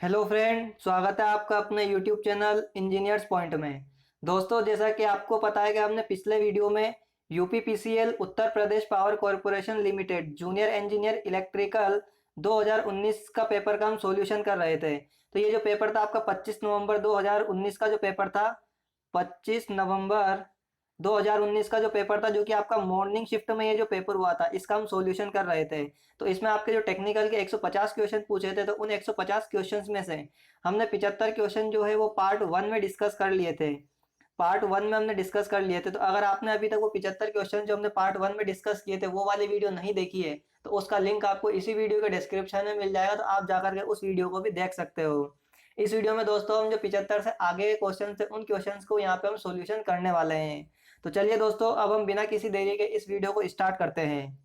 Hello friend, स्वागत है आपका अपने यूट्यूब चैनल इंजीनियर्स पॉइंट में। दोस्तों, जैसा कि आपको पता है कि हमने पिछले वीडियो में UPPCL Uttar Pradesh power corporation limited junior engineer electrical 2019 का पेपर का हम सॉल्यूशन कर रहे थे। तो ये जो पेपर था आपका 25 नवंबर 2019 का जो पेपर था, 25 नवंबर 2019 का जो पेपर था, जो कि आपका मॉर्निंग शिफ्ट में ये जो पेपर हुआ था, इसका हम सॉल्यूशन कर रहे थे। तो इसमें आपके जो टेक्निकल के 150 क्वेश्चन पूछे थे, तो उन 150 क्वेश्चंस में से हमने 75 क्वेश्चन जो है वो पार्ट वन में डिस्कस कर लिए थे। पार्ट वन में हमने डिस्कस कर लिए थे। तो अगर आपने अभी तक वो 75 क्वेश्चन जो हमने पार्ट वन में डिस्कस किए थे वो वाली वीडियो नहीं देखी है, तो उसका लिंक आपको इसी वीडियो के डिस्क्रिप्शन में मिल जाएगा, तो आप जाकर के उस वीडियो को भी देख सकते हो। इस वीडियो में दोस्तों हम जो 75 से आगे क्वेश्चन थे, उन क्वेश्चंस को यहाँ पे हम सॉल्यूशन करने वाले हैं। तो चलिए दोस्तों, अब हम बिना किसी देरी के इस वीडियो को स्टार्ट करते हैं।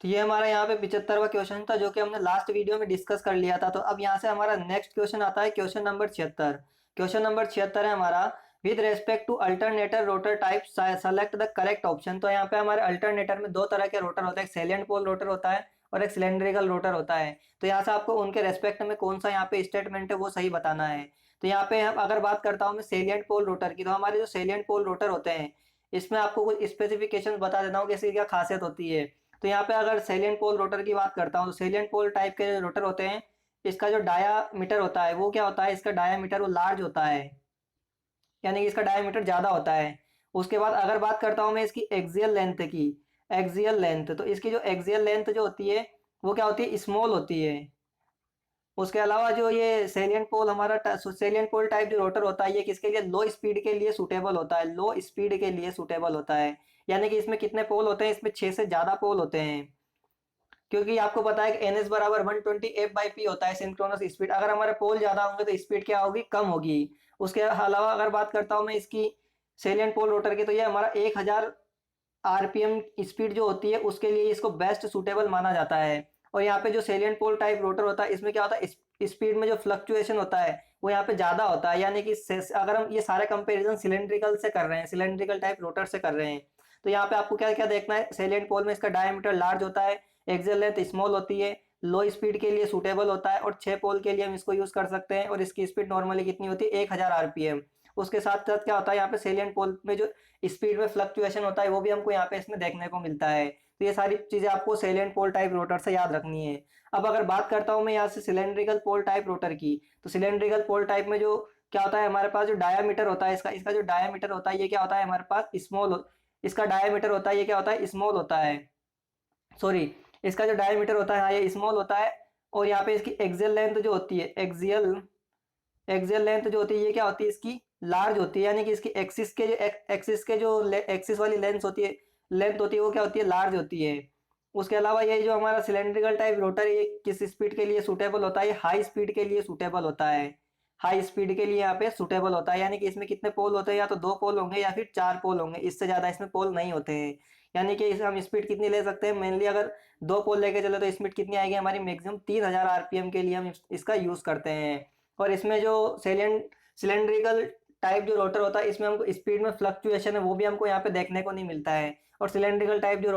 तो ये हमारा यहाँ पे 75वां क्वेश्चन था, जो कि हमने लास्ट वीडियो में डिस्कस कर लिया था। तो अब यहाँ से हमारा नेक्स्ट क्वेश्चन आता है, क्वेश्चन नंबर 76। क्वेश्चन नंबर 76 है हमारा, with respect to alternator rotor type select the correct option. तो यहाँ पे हमारे अल्टरनेटर में दो तरह के रोटर होते हैं, एक सैलिएंट पोल रोटर होता है और एक सिलेंड्रिकल रोटर होता है। तो यहाँ से आपको उनके रेस्पेक्ट में कौन सा यहाँ पे स्टेटमेंट है वो सही बताना है। तो यहाँ पे हम अगर बात करता हूँ मैं सैलिएंट पोल रोटर की, तो हमारे जो सैलिएंट पोल रोटर होते हैं, इसमें आपको कुछ स्पेसिफिकेशन बता देता हूँ कि इसकी क्या खासियत होती है। तो यहाँ पे अगर सैलिएंट पोल रोटर की बात करता हूँ, तो सैलिएंट पोल टाइप के जो रोटर होते हैं, इसका जो डायामीटर होता है वो क्या होता है, इसका डायामीटर वो लार्ज होता है, यानी कि इसका डायमीटर ज्यादा होता है। उसके बाद अगर बात करता हूँ मैं इसकी एक्सियल लेंथ की, एक्सियल लेंथ, तो इसकी जो एक्सियल लेंथ जो होती है वो क्या होती है, स्मॉल होती है। उसके अलावा जो ये सैलिएंट पोल हमारा सैलिएंट पोल टाइप जो रोटर होता है, ये किसके लिए, लो स्पीड के लिए सूटेबल होता है, लो स्पीड के लिए सूटेबल होता है। यानी कि इसमें कितने पोल होते हैं, इसमें 6 से ज्यादा पोल होते हैं। क्योंकि आपको पता है कि एन एस बराबर 120 एफ बाई पी होता है सिंक्रोनस स्पीड। अगर हमारे पोल ज्यादा होंगे तो स्पीड क्या होगी, कम होगी। उसके अलावा अगर बात करता हूँ मैं इसकी सैलिएंट पोल रोटर की, तो ये हमारा 1000 आरपीएम स्पीड जो होती है उसके लिए इसको बेस्ट सूटेबल माना जाता है। और यहाँ पे जो सैलिएंट पोल टाइप रोटर होता है, इसमें क्या होता है, स्पीड में जो फ्लक्चुएशन होता है वो यहाँ पे ज्यादा होता है। यानी कि अगर हम ये सारे कंपैरिजन सिलेंड्रिकल से कर रहे हैं, सिलेंड्रिकल टाइप रोटर से कर रहे हैं, तो यहाँ पे आपको क्या क्या देखना है, सैलिएंट पोल में इसका डायमीटर लार्ज होता है, एक्सियल लेंथ स्मॉल होती है, लो स्पीड के लिए सूटेबल होता है, और 6 पोल के लिए हम इसको यूज कर सकते हैं, और इसकी स्पीड नॉर्मली कितनी होती है, 1000 आरपीएम। उसके साथ साथ क्या होता है, यहाँ पे सैलिएंट पोल में जो स्पीड में फ्लक्चुएशन होता है वो भी हमको यहाँ पे इसमें देखने को मिलता है। तो ये सारी चीजें आपको सैलिएंट पोल टाइप रोटर से याद रखनी है। अब अगर बात करता हूँ मैं यहाँ से सिलेंड्रिकल पोल टाइप रोटर की, तो सिलेंड्रिकल पोल टाइप में जो क्या होता है, हमारे पास जो डायामीटर होता है, इसका इसका जो डायामीटर होता है ये क्या होता है हमारे पास, स्मॉल, इसका डायामीटर होता है ये क्या होता है, स्मॉल होता है, सॉरी, इसका जो डायमीटर होता है हाँ ये स्मॉल होता है। और यहाँ पे इसकी एक्सियल लेंथ जो होती है, एक्सियल एक्सियल लेंथ जो होती है ये क्या होती है, इसकी लार्ज होती है। यानी कि इसकी एक्सिस के जो एक्सिस वाली लेंथ होती है वो क्या होती है, लार्ज होती है। उसके अलावा ये जो हमारा सिलेंड्रिकल टाइप रोटर है, ये किस स्पीड के लिए सूटेबल होता है, ये हाई स्पीड के लिए सूटेबल होता है, हाई स्पीड के लिए यहाँ पे सूटेबल होता है। यानी कि इसमें कितने पोल होते हैं, या तो 2 पोल होंगे या फिर 4 पोल होंगे, इससे ज्यादा इसमें पोल नहीं होते हैं। यानी कि इसे हम स्पीड कितनी ले सकते हैं, मेनली अगर 2 पोल लेके चले तो स्पीड कितनी आएगी हमारी, मैक्सिमम 3000 आरपीएम के लिए हम इसका यूज करते हैं। और इसमें जो सिलेंड्रिकल टाइप जो रोटर होता है, इसमें हमको स्पीड में फ्लक्चुएशन है वो भी हमको यहाँ पे देखने को नहीं मिलता है। और सिलेंड्रिकल टाइप जो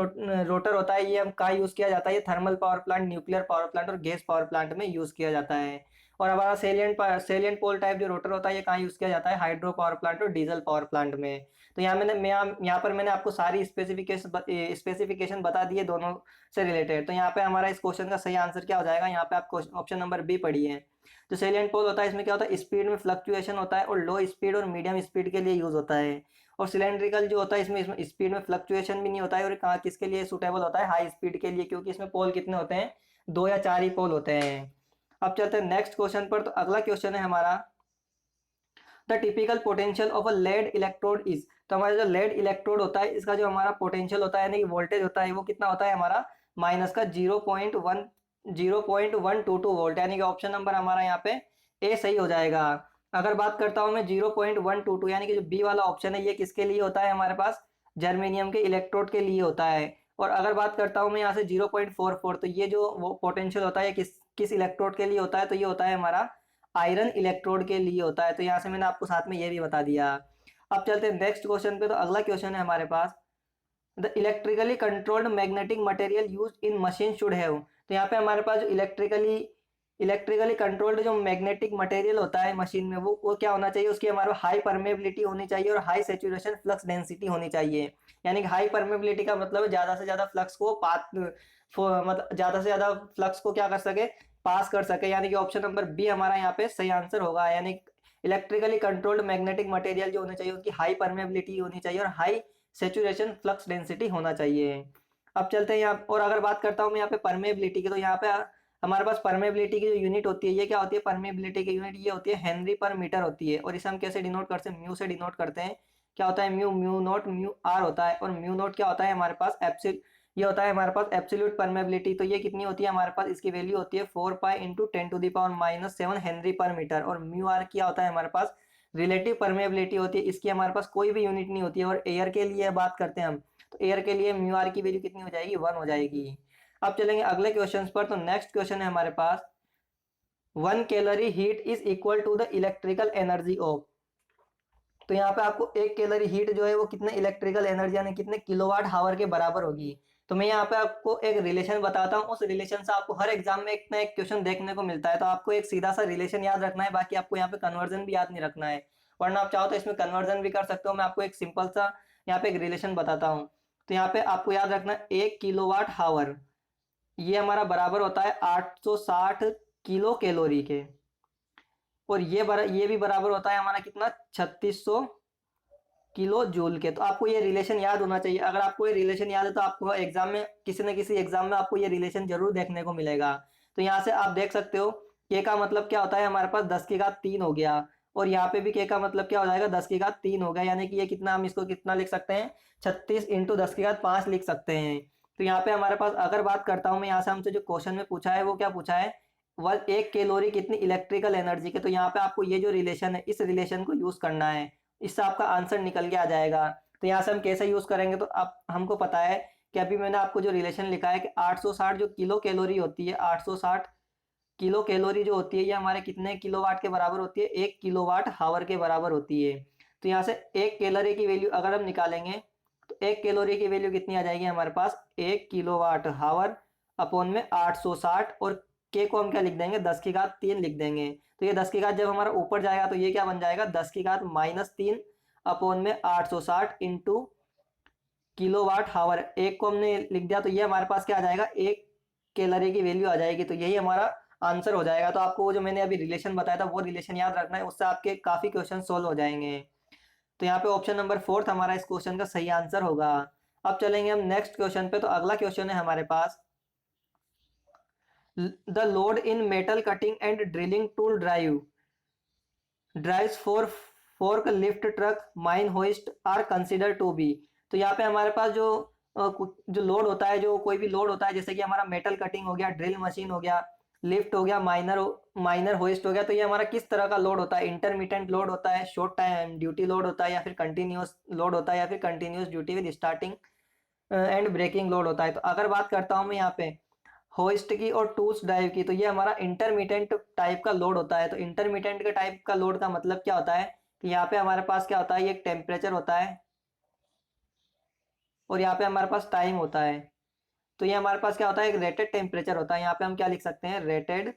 रोटर होता है, ये हम कहाँ यूज किया जाता है, ये thermal power plant, nuclear power plant और गैस पावर प्लांट में यूज किया जाता है। और हमारा सेलिएंट पोल टाइप जो रोटर होता है, ये कहाँ यूज किया जाता है, हाइड्रो पावर प्लांट और डीजल पावर प्लांट में। तो यहाँ पर मैंने आपको सारी स्पेसिफिकेशन बता दी है दोनों से रिलेटेड। तो यहाँ पे हमारा इस क्वेश्चन का सही आंसर क्या हो जाएगा, यहाँ पे आपको ऑप्शन नंबर बी पढ़ी है। तो सैलिएंट पोल होता है, इसमें क्या होता है, स्पीड में फ्लक्चुएशन होता है, और लो स्पीड और मीडियम स्पीड के लिए यूज होता है। और सिलेंड्रिकल जो होता है, इसमें स्पीड में फ्लक्चुएशन भी नहीं होता है, और कहाँ किसके लिए सुटेबल होता है, हाई स्पीड के लिए, क्योंकि इसमें पोल कितने होते हैं, 2 या 4 ही पोल होते हैं। अब चलते हैं नेक्स्ट क्वेश्चन पर। तो अगला क्वेश्चन है हमारा, the typical potential of a lead electrode is. तो हमारा जो लेड इलेक्ट्रोड होता है, इसका जो हमारा पोटेंशियल होता है, यानी कि वोल्टेज होता है, वो कितना होता है हमारा, माइनस का 0.122 वोल्ट। यानी कि ऑप्शन नंबर हमारा यहाँ पे ए सही हो जाएगा। अगर बात करता हूँ मैं 0.122, यानी कि जो बी वाला ऑप्शन है, ये किसके लिए होता है हमारे पास, जर्मेनियम के इलेक्ट्रोड के लिए होता है। और अगर बात करता हूँ मैं यहाँ से 0.44, तो ये जो वो पोटेंशियल होता है, ये किस किस इलेक्ट्रोड के लिए होता है, तो ये होता है हमारा आयरन इलेक्ट्रोड के लिए होता है। तो यहाँ से मैंने आपको साथ में ये भी बता दिया। अब चलते हैं नेक्स्ट क्वेश्चन पे। तो अगला क्वेश्चन है हमारे पास, the electrically controlled magnetic material use in machine should have. तो यहाँ पे हमारे पास जो इलेक्ट्रिकली कंट्रोल्ड जो मैग्नेटिक मटेरियल होता है मशीन में, वो क्या होना चाहिए, उसकी हमारे हाई परमेबिलिटी होनी चाहिए और हाई सेचुरेशन फ्लक्स डेंसिटी होनी चाहिए। यानी कि हाई परमेबिलिटी का मतलब है ज़्यादा से ज़्यादा फ्लक्स को मतलब ज़्यादा से ज़्यादा फ्लक्स को क्या कर सके, पास कर सके। यानी कि ऑप्शन नंबर बी हमारा यहाँ पे सही आंसर होगा। यानी इलेक्ट्रिकली कंट्रोल्ड मैग्नेटिक मटेरियल जो होने चाहिए उनकी हाई परमेबिलिटी होनी चाहिए और हाई सेचुरेशन फ्लक्स डेंसिटी होना चाहिए। अब चलते हैं यहाँ, और अगर बात करता हूँ मैं यहाँ पे परमेबिलिटी की, तो यहाँ पे हमारे पास परमेबिलिटी की जो यूनिट होती है, ये क्या होती है, परमेबिलिटी की यूनिट ये होती है हेनरी पर मीटर होती है। और इसे हम कैसे डिनोट करते हैं, म्यू से डिनोट करते हैं। क्या होता है, mu mu naught mu r होता है। और म्यू नोट क्या होता है हमारे पास, ये होता है हमारे पास एब्सोल्यूट परमेबिलिटी। तो ये कितनी होती है हमारे पास, इसकी वैल्यू होती है 4 पाई इंटू 10⁻⁻7 हेनरी पर मीटर। और म्यू आर क्या होता है हमारे पास, रिलेटिव परमेबिलिटी होती है। इसकी हमारे पास कोई भी यूनिट नहीं होती है। और एयर के लिए बात करते हैं हम, तो एयर के लिए म्यू आर की वैल्यू कितनी हो जाएगी, 1 हो जाएगी। अब चलेंगे अगले क्वेश्चन पर। तो नेक्स्ट क्वेश्चन है हमारे पास, 1 calorie heat is equal to the electrical energy of. तो यहाँ पे आपको 1 कैलोरी हीट जो है वो कितने इलेक्ट्रिकल एनर्जी यानी कितने किलोवाट हावर के बराबर होगी। तो मैं यहाँ पे आपको एक रिलेशन बताता हूँ, उस रिलेशन से आपको हर एग्जाम में एक ना एक क्वेश्चन देखने को मिलता है। तो आपको एक सीधा सा रिलेशन याद रखना है, बाकी आपको यहाँ पे कन्वर्जन भी याद नहीं रखना है। वरना आप चाहो तो इसमें कन्वर्जन भी कर सकते हो। मैं आपको एक सिंपल सा यहाँ पे एक रिलेशन बताता हूँ। तो यहाँ पे आपको याद रखना है 1 किलोवाट हावर ये हमारा बराबर होता है 860 किलो कैलोरी के। और ये भी बराबर होता है हमारा कितना, 3600 किलो जूल के। तो आपको ये रिलेशन याद होना चाहिए। अगर आपको ये रिलेशन याद है तो आपको एग्जाम में किसी न किसी एग्जाम में आपको ये रिलेशन जरूर देखने को मिलेगा। तो यहाँ से आप देख सकते हो के का मतलब क्या होता है हमारे पास, 10 की घात 3 हो गया। और यहाँ पे भी के का मतलब क्या हो जाएगा, 10 की घात 3 हो गया। यानी कि ये कितना, हम इसको कितना लिख सकते हैं, 36 इंटू 10 की घात 5 लिख सकते हैं। तो यहाँ पे हमारे पास अगर बात करता हूँ मैं, यहाँ से हमसे जो क्वेश्चन में पूछा है वो क्या पूछा है, वह 1 कैलोरी कितनी इलेक्ट्रिकल एनर्जी के। तो यहाँ पे आपको ये जो रिलेशन है इस रिलेशन को यूज करना है, इससे आपका आंसर निकल के आ जाएगा। तो यहाँ से हम कैसे यूज करेंगे, तो आप हमको पता है कि अभी मैंने आपको जो रिलेशन लिखा है कि 860 जो किलो कैलोरी होती है, 860 किलो कैलोरी जो होती है ये हमारे कितने किलोवाट के बराबर होती है, 1 किलोवाट हावर के बराबर होती है। तो यहाँ से 1 कैलोरी की वैल्यू अगर हम निकालेंगे तो 1 कैलोरी की वैल्यू कितनी आ जाएगी हमारे पास, 1 किलोवाट हावर अपॉन में 860। और के को हम क्या लिख देंगे, 10 की घात 3 लिख देंगे। तो ये 10 की घात जब हमारा ऊपर जाएगा तो ये क्या बन जाएगा, 10 की घात -3 अपॉन में 860 इंटू किलोवाट हावर। एक को हमने लिख दिया तो ये हमारे पास क्या आ जाएगा, 1 कैलोरी की वैल्यू आ जाएगी। तो यही हमारा आंसर हो जाएगा। तो आपको वो जो मैंने अभी रिलेशन बताया था वो रिलेशन याद रखना है, उससे आपके काफी क्वेश्चन सोल्व हो जाएंगे। तो यहाँ पे ऑप्शन नंबर 4 हमारा इस क्वेश्चन का सही आंसर होगा। अब चलेंगे हम नेक्स्ट क्वेश्चन पे। तो अगला क्वेश्चन है हमारे पास, the load in metal cutting and drilling tool drives for forklift truck mine hoist are consider to be. तो यहाँ पे हमारे पास जो लोड होता है, जो कोई भी लोड होता है, जैसे कि हमारा मेटल कटिंग हो गया, ड्रिल मशीन हो गया, लिफ्ट हो गया, माइनर होइस्ट हो गया। तो ये हमारा किस तरह का लोड होता है, इंटरमीडिएट लोड होता है, शॉर्ट टाइम ड्यूटी लोड होता है, या फिर कंटिन्यूस लोड होता है, या फिर continuous duty with starting and braking load होता है। तो अगर बात करता हूँ मैं यहाँ पे होइस्ट की और टूल्स ड्राइव की, तो ये हमारा इंटरमीडिएट टाइप का लोड होता है। तो इंटरमीडिएट के टाइप का लोड का मतलब क्या होता है कि यहाँ पे हमारे पास क्या होता है, ये एक टेम्परेचर होता है और यहाँ पे हमारे पास टाइम होता है। तो ये हमारे पास क्या होता है, एक रेटेड टेम्परेचर होता है। यहाँ पे हम क्या लिख सकते हैं, रेटेड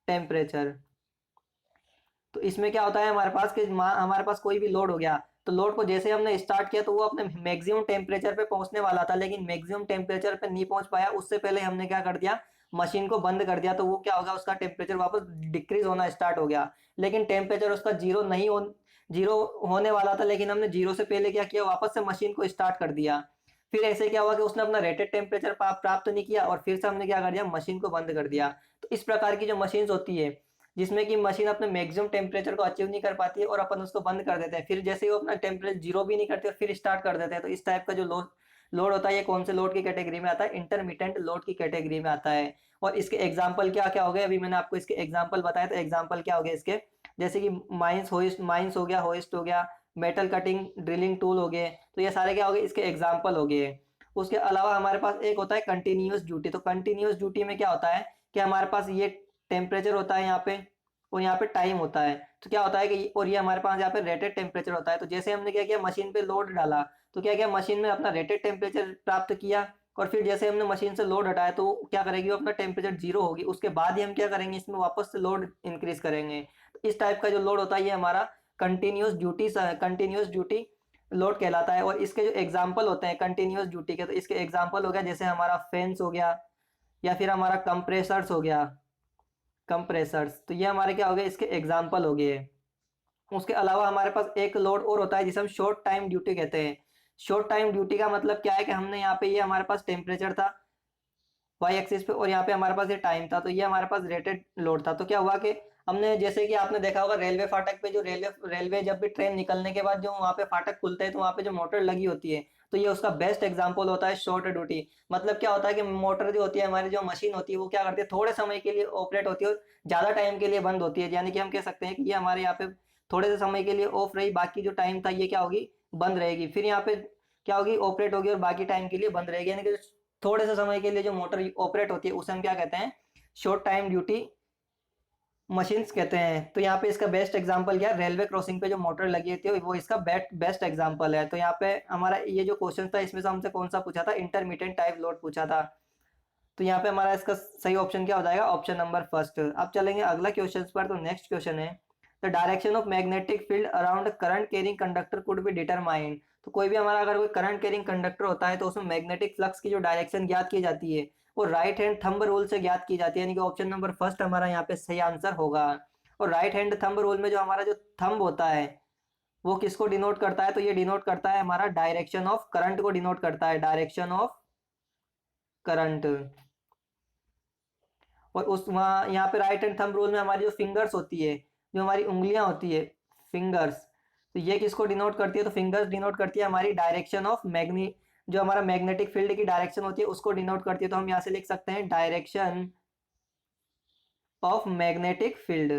टेम्परेचर। तो इसमें क्या होता है हमारे पास कि हमारे पास कोई भी लोड हो गया, तो लोड को जैसे हमने स्टार्ट किया तो वो अपने मैक्सिमम टेम्परेचर पे पहुंचने वाला था, लेकिन मैक्सिमम टेम्परेचर पे नहीं पहुंच पाया। उससे पहले हमने क्या कर दिया, मशीन को बंद कर दिया। तो वो क्या होगा, उसका टेम्परेचर वापस डिक्रीज होना स्टार्ट हो गया। लेकिन टेम्परेचर उसका जीरो होने वाला था, लेकिन हमने जीरो से पहले क्या किया, वापस से मशीन को स्टार्ट कर दिया। फिर ऐसे क्या हुआ कि उसने अपना रेटेड टेम्परेचर प्राप्त नहीं किया और फिर से हमने क्या कर दिया, मशीन को बंद कर दिया। तो इस प्रकार की जो मशीन्स होती है जिसमें कि मशीन अपने मैक्सिमम टेम्परेचर को अचीव नहीं कर पाती है और अपन उसको बंद कर देते हैं, फिर जैसे ही वो अपना टेम्परेचर जीरो भी नहीं करते और फिर स्टार्ट कर देते हैं। तो इस टाइप का जो लोड होता है ये कौन से लोड की कैटेगरी में आता है, इंटरमीडिएट लोड की कैटेगरी में आता है। और इसके एग्जाम्पल क्या क्या हो गए, अभी मैंने आपको इसके एग्जाम्पल बताया। तो एग्जाम्पल क्या हो गया इसके, जैसे कि माइंस हो गया, होइस्ट हो गया, मेटल कटिंग ड्रिलिंग टूल हो गए। तो ये सारे क्या हो गए, इसके एग्जाम्पल हो गए। उसके अलावा हमारे पास एक होता है कंटिन्यूअस ड्यूटी। तो कंटिन्यूअस ड्यूटी में क्या होता है कि हमारे पास ये टेम्परेचर होता है यहाँ पे और यहाँ पे टाइम होता है। तो क्या होता है कि और ये हमारे पास यहाँ पे रेटेड टेम्परेचर होता है। तो जैसे हमने क्या किया, मशीन पे लोड डाला, तो क्या किया, मशीन में अपना रेटेड टेम्परेचर प्राप्त किया और फिर जैसे हमने मशीन से लोड हटाया तो क्या करेगी, वो अपना टेम्परेचर जीरो होगी, उसके बाद ही हम क्या करेंगे, इसमें वापस से लोड इंक्रीज करेंगे। तो इस टाइप का जो लोड होता है ये हमारा कंटिन्यूस ड्यूटी लोड कहलाता है। और इसके जो एग्जाम्पल होते हैं कंटिन्यूस ड्यूटी के, तो इसके एग्जाम्पल हो गया जैसे हमारा फैंस हो गया, या फिर हमारा कंप्रेसर्स हो गया, कंप्रेसर्स। तो ये हमारे क्या हो गए, इसके एग्जाम्पल हो गए। उसके अलावा हमारे पास एक लोड और होता है जिसे हम शॉर्ट टाइम ड्यूटी कहते हैं। शॉर्ट टाइम ड्यूटी का मतलब क्या है कि हमने यहाँ पे, ये हमारे पास टेम्परेचर था वाई एक्सिस पे, और यहाँ पे हमारे पास ये टाइम था, तो ये हमारे पास रेटेड लोड था। तो क्या हुआ कि हमने, जैसे कि आपने देखा होगा रेलवे फाटक पे, जो रेलवे जब भी ट्रेन निकलने के बाद जो वहाँ पे फाटक खुलते हैं तो वहाँ पे जो मोटर लगी होती है, तो ये उसका बेस्ट एग्जांपल होता है शॉर्ट ड्यूटी। मतलब क्या होता है कि मोटर जो होती है, हमारी जो मशीन होती है, वो क्या करती है, थोड़े समय के लिए ऑपरेट होती है और ज्यादा टाइम के लिए बंद होती है। यानी कि हम कह सकते हैं कि ये हमारे यहाँ पे थोड़े से समय के लिए ऑफ रही, बाकी जो टाइम था ये क्या होगी, बंद रहेगी। फिर यहाँ पे क्या होगी, ऑपरेट होगी और बाकी टाइम के लिए बंद रहेगी। यानी कि थोड़े से समय के लिए जो मोटर ऑपरेट होती है उसे हम क्या कहते हैं, शॉर्ट टाइम ड्यूटी मशीन्स कहते हैं। तो यहाँ पे इसका बेस्ट एग्जांपल क्या है, रेलवे क्रॉसिंग पे जो मोटर लगी होती है वो इसका बेस्ट एग्जांपल है। तो यहाँ पे हमारा ये जो क्वेश्चन था इसमें से हमसे कौन सा पूछा था, इंटरमीडिएट टाइप लोड पूछा था। तो यहाँ पे हमारा इसका सही ऑप्शन क्या हो जाएगा, ऑप्शन नंबर फर्स्ट। अब चलेंगे अगला क्वेश्चन पर। तो नेक्स्ट क्वेश्चन है, the direction of magnetic field around current carrying conductor could be determined. तो कोई भी हमारा अगर कोई करंट कैरिंग कंडक्टर होता है तो उसमें मैग्नेटिक फ्लक्स की जो डायरेक्शन ज्ञात की जाती है वो राइट हैंड थंब रूल से ज्ञात की जाती है। यानी कि ऑप्शन नंबर फर्स्ट हमारा यहाँ पे सही आंसर होगा। और राइट हैंड थंब रूल में जो हमारा जो थंब होता है वो किसको डिनोट करता है, तो ये डिनोट करता है हमारा डायरेक्शन ऑफ करंट को डिनोट करता है, डायरेक्शन ऑफ करंट। और उस वहाँ यहाँ पे राइट हैंड थंब रूल में हमारी जो फिंगर्स होती है, जो हमारी उंगलियां होती है, फिंगर्स, तो ये किसको डिनोट करती है, तो फिंगर्स डिनोट करती है हमारी डायरेक्शन ऑफ जो हमारा मैग्नेटिक फील्ड की डायरेक्शन होती है उसको डिनोट करती है। तो हम यहाँ से लिख सकते हैं direction of magnetic field,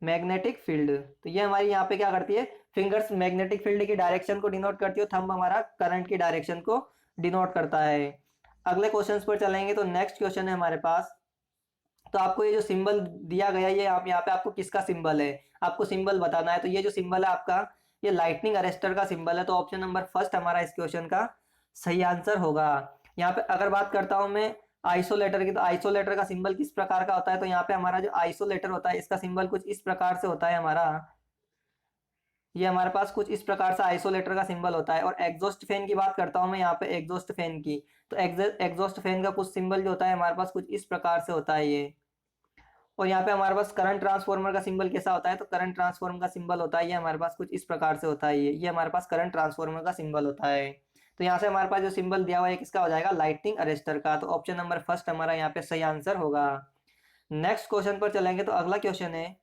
magnetic field. तो ये हमारी यहाँ पे क्या करती है, फिंगर्स मैग्नेटिक फील्ड की डायरेक्शन को डिनोट करती है, थंब हमारा करंट की डायरेक्शन को डिनोट करता है। अगले क्वेश्चन पर चलेंगे। तो नेक्स्ट क्वेश्चन है हमारे पास, तो आपको ये जो सिंबल दिया गया है, ये आप यहाँ पे आपको किसका सिंबल है, आपको सिंबल बताना है। तो ये जो सिंबल है आपका, ये लाइटनिंग अरेस्टर का सिंबल है। तो ऑप्शन नंबर फर्स्ट हमारा इस क्वेश्चन का सही आंसर होगा। यहाँ पे अगर बात करता हूँ मैं आइसोलेटर की, तो आइसोलेटर का सिंबल किस प्रकार का होता है, तो यहाँ पे हमारा जो आइसोलेटर होता है इसका सिंबल कुछ इस प्रकार से होता है हमारा, ये हमारे पास कुछ इस प्रकार से आइसोलेटर का सिंबल होता है। और एग्जॉस्ट फैन की बात करता हूँ मैं यहाँ पे, एग्जॉस्ट फैन की, तो एग्जॉस्ट फैन का कुछ सिंबल जो होता है हमारे पास कुछ इस प्रकार से होता है ये। और यहाँ पे हमारे पास करंट ट्रांसफार्मर का सिंबल कैसा होता है, तो करंट ट्रांसफार्मर का सिंबल होता है ये हमारे पास कुछ इस प्रकार से होता है, ये हमारे पास करंट ट्रांसफार्मर का सिंबल होता है। तो यहाँ से हमारे पास जो सिंबल दिया हुआ है किसका हो जाएगा, लाइटनिंग अरेस्टर का। तो ऑप्शन नंबर फर्स्ट हमारा यहाँ पे सही आंसर होगा। नेक्स्ट क्वेश्चन पर चलेंगे। तो अगला क्वेश्चन है,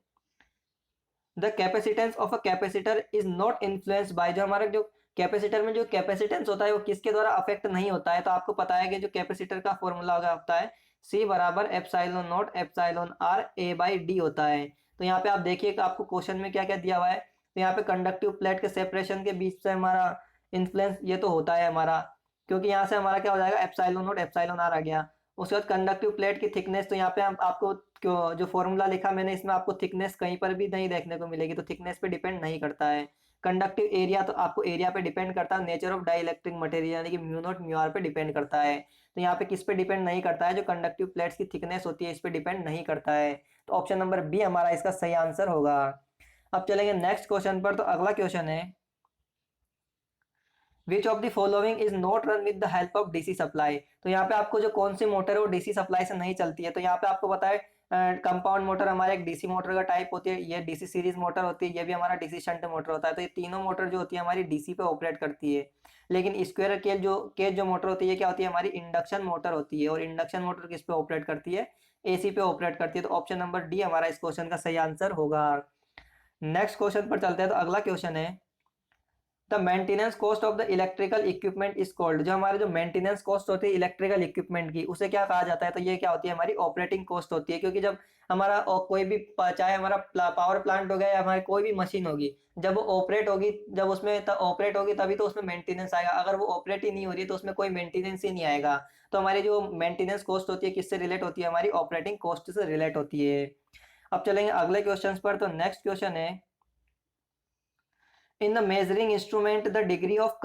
the capacitance of a capacitor is not influenced by, जो हमारा जो कैपेसिटर में जो कैपेसिटेंस होता है वो किसके द्वारा अफेक्ट नहीं होता है। तो आपको पता है कि जो कैपेसिटर का फॉर्मूला होता है C बराबर epsilon not epsilon R A by D होता है। तो यहाँ पे आप देखिए कि आपको क्वेश्चन में क्या क्या दिया हुआ है। तो यहाँ पे कंडक्टिव प्लेट के सेपरेशन के बीच से हमारा इन्फ्लुएंस ये तो होता है हमारा, क्योंकि यहाँ से हमारा क्या हो जाएगा, एप्सिलॉन नॉट एप्सिलॉन R आ गया। उसके बाद कंडक्टिव प्लेट की थिकनेस, तो यहाँ पे हम आपको जो फॉर्मूला लिखा मैंने इसमें आपको थिकनेस कहीं पर भी नहीं देखने को मिलेगी, तो थिकनेस पे डिपेंड नहीं करता है। कंडक्टिव एरिया, तो आपको एरिया पे डिपेंड करता है, नेचर ऑफ डाइलेक्ट्रिक मटेरियल यानी कि म्यू नॉट म्यू आर पे डिपेंड करता है। तो यहाँ पे किस पे डिपेंड नहीं करता है, जो कंडक्टिव प्लेट्स की थिकनेस होती है इस पे डिपेंड नहीं करता है। तो ऑप्शन नंबर बी हमारा इसका सही आंसर होगा। अब चलेंगे नेक्स्ट क्वेश्चन पर। तो अगला क्वेश्चन है, which of the following is not run with the help of DC supply. तो यहाँ पे आपको जो कौन सी मोटर है वो डीसी सप्लाई से नहीं चलती है। तो यहाँ पे आपको पता है कंपाउंड मोटर हमारे एक डीसी मोटर का टाइप होती है, ये डीसी सीरीज मोटर होती है, ये भी हमारा डीसी शंट मोटर होता है। तो ये तीनों मोटर जो होती है हमारी डीसी पे ऑपरेट करती है। लेकिन स्क्वायर केज जो मोटर होती है ये क्या होती है, हमारी इंडक्शन मोटर होती है। और इंडक्शन मोटर किस पे ऑपरेट करती है, एसी पे ऑपरेट करती है। तो ऑप्शन नंबर डी हमारा इस क्वेश्चन का सही आंसर होगा। नेक्स्ट क्वेश्चन पर चलते हैं। तो अगला क्वेश्चन है, the maintenance cost of the electrical equipment is called. जो हमारे जो मेंटेनेंस कॉस्ट होती है इलेक्ट्रिकल इक्विपमेंट की, उसे क्या कहा जाता है, तो ये क्या होती है, हमारी ऑपरेटिंग कॉस्ट होती है। क्योंकि जब हमारा कोई भी चाहे हमारा पावर प्लांट हो गया या हमारी कोई भी मशीन होगी, जब वो ऑपरेट होगी, जब उसमें ऑपरेट होगी तभी तो उसमें मेंटेनेंस आएगा। अगर वो ऑपरेट ही नहीं हो रही है तो उसमें कोई मेंटेनेंस ही नहीं आएगा। तो हमारी जो मेंटेनेंस कॉस्ट होती है किससे रिलेट होती है, हमारी ऑपरेटिंग कॉस्ट से रिलेट होती है। अब चलेंगे अगले क्वेश्चन पर। तो नेक्स्ट क्वेश्चन है, in the measuring instrument the degree of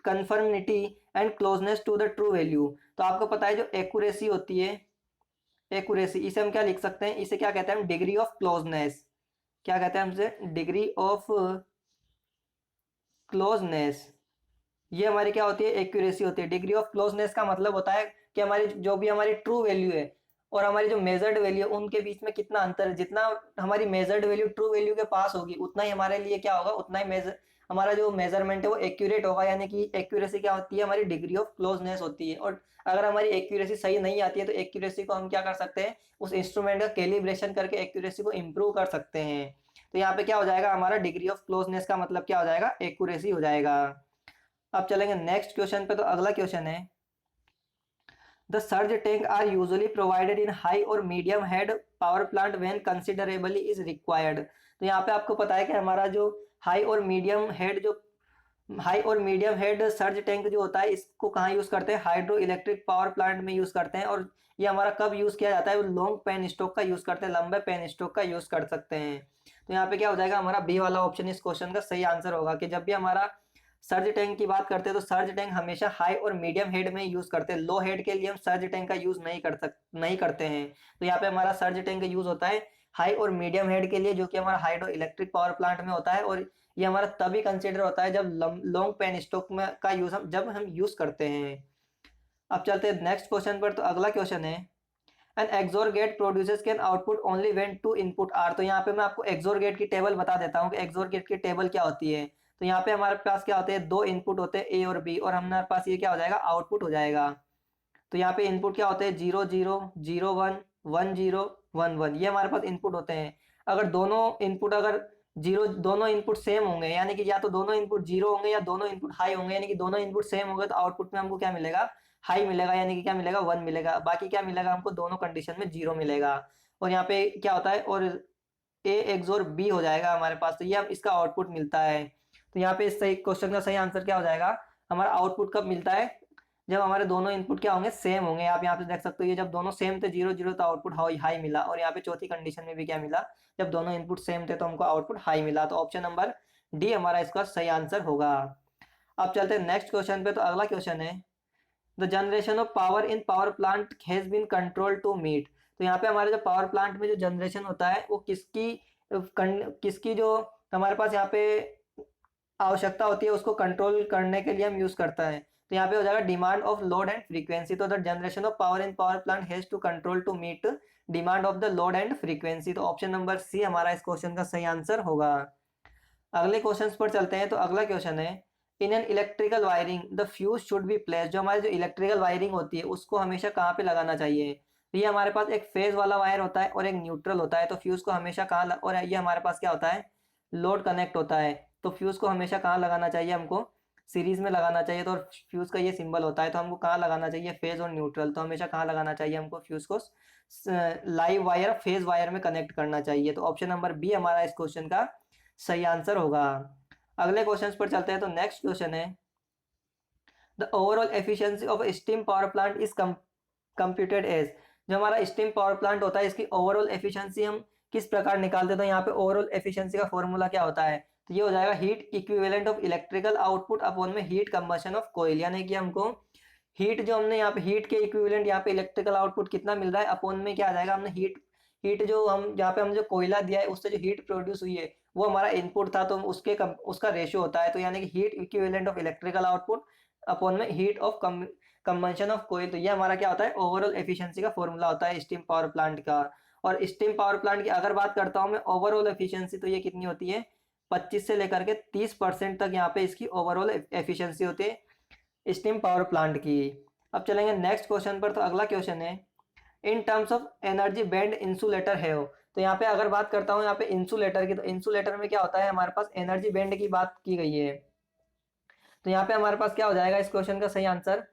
conformity and closeness to the true value. तो आपको पता है जो एक्यूरेसी होती है, एक्यूरेसी, इसे हम क्या लिख सकते हैं, इसे क्या कहते हैं हम, डिग्री ऑफ क्लोजनेस। क्या कहते हैं हमसे, डिग्री ऑफ क्लोजनेस। ये हमारी क्या होती है, एक्यूरेसी होती है। डिग्री ऑफ क्लोजनेस का मतलब होता है कि हमारी जो भी हमारी ट्रू वैल्यू है और हमारी जो मेजर्ड वैल्यू है उनके बीच में कितना अंतर है। जितना हमारी मेजर्ड वैल्यू ट्रू वैल्यू के पास होगी उतना ही हमारे लिए क्या होगा, उतना ही मेजर हमारा जो मेजरमेंट है वो एक्यूरेट होगा। यानी कि एक्यूरेसी क्या होती है, हमारी डिग्री ऑफ क्लोजनेस होती है। और अगर हमारी एक्यूरेसी सही नहीं आती है तो एक्यूरेसी को हम क्या कर सकते हैं, उस इंस्ट्रूमेंट का कैलिब्रेशन करके एक्यूरेसी को इम्प्रूव कर सकते हैं। तो यहाँ पे क्या हो जाएगा, हमारा डिग्री ऑफ क्लोजनेस का मतलब क्या हो जाएगा, एक्यूरेसी हो जाएगा। अब चलेंगे नेक्स्ट क्वेश्चन पे। तो अगला क्वेश्चन है, the surge tank are usually provided in high और medium head power plant when considerably is required. तो यहाँ पे आपको पता है कि हमारा जो हाई और मीडियम हेड जो हाई और मीडियम हेड सर्ज टैंक जो होता है इसको कहाँ यूज करते हैं, हाइड्रो इलेक्ट्रिक पावर प्लांट में यूज करते हैं। और ये हमारा कब यूज किया जाता है, लॉन्ग पेन स्टॉक का यूज करते हैं, लंबे पेन स्टॉक का यूज कर सकते हैं। तो यहाँ पे क्या हो जाएगा, हमारा बी वाला ऑप्शन इस क्वेश्चन का सही आंसर होगा कि जब भी हमारा सर्ज टैंक की बात करते हैं तो सर्ज टैंक हमेशा हाई और मीडियम हेड में यूज करते हैं। लो हेड के लिए हम सर्ज टैंक का यूज नहीं करते हैं। तो यहाँ पे हमारा सर्ज टैंक का यूज होता है हाई और मीडियम हेड के लिए, जो कि हमारा हाइड्रो इलेक्ट्रिक पावर प्लांट में होता है। और ये हमारा तभी कंसिडर होता है जब लॉन्ग पेन स्टॉक में का यूज जब हम यूज करते हैं। अब चलते हैं नेक्स्ट क्वेश्चन पर। तो अगला क्वेश्चन है, an XOR gate produces can output only when two input are. तो यहाँ पे मैं आपको एक्सोर गेट की टेबल बता देता हूँ कि एक्सोर गेट की टेबल क्या होती है। तो यहाँ पे हमारे पास क्या होते हैं, दो इनपुट होते हैं ए और बी, और हमारे पास ये क्या हो जाएगा, आउटपुट हो जाएगा। तो यहाँ पे इनपुट क्या होते हैं, 0 0 0 1 1 0 1 1, ये हमारे पास इनपुट होते हैं। अगर दोनों इनपुट अगर जीरो दोनों इनपुट सेम होंगे, यानी कि या तो दोनों इनपुट जीरो होंगे या दोनों इनपुट हाई होंगे, यानी कि दोनों इनपुट सेम होंगे, तो आउटपुट में हमको क्या मिलेगा, हाई मिलेगा। यानी कि क्या मिलेगा, 1 मिलेगा। बाकी क्या मिलेगा हमको, दोनों कंडीशन में 0 मिलेगा। और यहाँ पे क्या होता है, और ए एक्सोर बी हो जाएगा हमारे पास। तो ये हम इसका आउटपुट मिलता है। तो यहाँ पे इस सही क्वेश्चन का सही आंसर क्या हो जाएगा, हमारा आउटपुट कब मिलता है, जब हमारे दोनों इनपुट क्या होंगे, सेम होंगे। आप यहाँ पे देख सकते हो, ये जब दोनों सेम थे 0 0, तो आउटपुट हाई मिला। और यहाँ पे चौथी कंडीशन में भी क्या मिला, जब दोनों इनपुट सेम थे तो हमको आउटपुट हाई मिला। तो ऑप्शन नंबर डी हमारा इसका सही आंसर होगा। अब चलते हैं नेक्स्ट क्वेश्चन पे। तो अगला क्वेश्चन है, the generation of power in power plant has been control to meet. तो यहाँ पे हमारे जो पावर प्लांट में जो जनरेशन होता है वो किसकी जो हमारे पास यहाँ पे आवश्यकता होती है उसको कंट्रोल करने के लिए हम यूज करता है। तो यहाँ पे हो जाएगा demand of load and frequency. तो the generation of power in power plant has to control to meet demand of the load and frequency. तो ऑप्शन नंबर सी हमारा इस क्वेश्चन का सही आंसर होगा। अगले क्वेश्चन पर चलते हैं। तो अगला क्वेश्चन है, इन an electrical wiring the fuse should be place. जो हमारी जो इलेक्ट्रिकल वायरिंग होती है उसको हमेशा कहाँ पे लगाना चाहिए। तो ये हमारे पास एक फेज वाला वायर होता है और एक न्यूट्रल होता है। तो फ्यूज को हमेशा और ये हमारे पास क्या होता है, लोड कनेक्ट होता है। तो फ्यूज को हमेशा कहाँ लगाना चाहिए, हमको सीरीज में लगाना चाहिए। तो फ्यूज का ये सिंबल होता है, तो हमको कहाँ लगाना चाहिए, फेज और न्यूट्रल। तो हमेशा कहाँ लगाना चाहिए हमको, फ्यूज को लाइव वायर फेज वायर में कनेक्ट करना चाहिए। तो ऑप्शन नंबर बी हमारा इस क्वेश्चन का सही आंसर होगा। अगले क्वेश्चन पर चलते हैं। तो नेक्स्ट क्वेश्चन है, the overall efficiency of steam power plant is computed as. जो हमारा स्टीम पावर प्लांट होता है इसकी ओवरऑल एफिशिएंसी हम किस प्रकार निकालते हैं। तो यहाँ पे ओवरऑल एफिशिएंसी का फॉर्मूला क्या होता है, तो ये हो जाएगा heat equivalent of electrical output upon में हीट कंबशन ऑफ कोयल। यानी कि हमको हीट जो हमने यहाँ पे हीट के इक्विवेलेंट यहाँ पे इलेक्ट्रिकल आउटपुट कितना मिल रहा है, अपॉन में क्या आ जाएगा, हमने हीट हीट जो हम यहाँ पे हम जो कोयला दिया है उससे जो हीट प्रोड्यूस हुई है वो हमारा इनपुट था, तो उसका रेशियो होता है। तो यानी कि heat equivalent of electrical output upon में heat of combustion of coil. तो ये हमारा क्या होता है, ओवरऑल एफिशिएंसी का फॉर्मूला होता है स्टीम पावर प्लांट का। और स्टीम पावर प्लांट की अगर बात करता हूँ मैं ओवरऑल एफिशिएंसी, तो ये कितनी होती है, 25 से लेकर के 30% तक यहाँ पे इसकी ओवरऑल एफिशिएंसी होती है स्टीम पावर प्लांट की। अब चलेंगे नेक्स्ट क्वेश्चन पर। तो अगला क्वेश्चन है, in terms of energy band insulator है। तो यहाँ पे अगर बात करता हूँ यहाँ पे इंसुलेटर की, तो इंसुलेटर में क्या होता है, हमारे पास एनर्जी बैंड की बात की गई है। तो यहाँ पे हमारे पास क्या हो जाएगा इस क्वेश्चन का सही आंसर,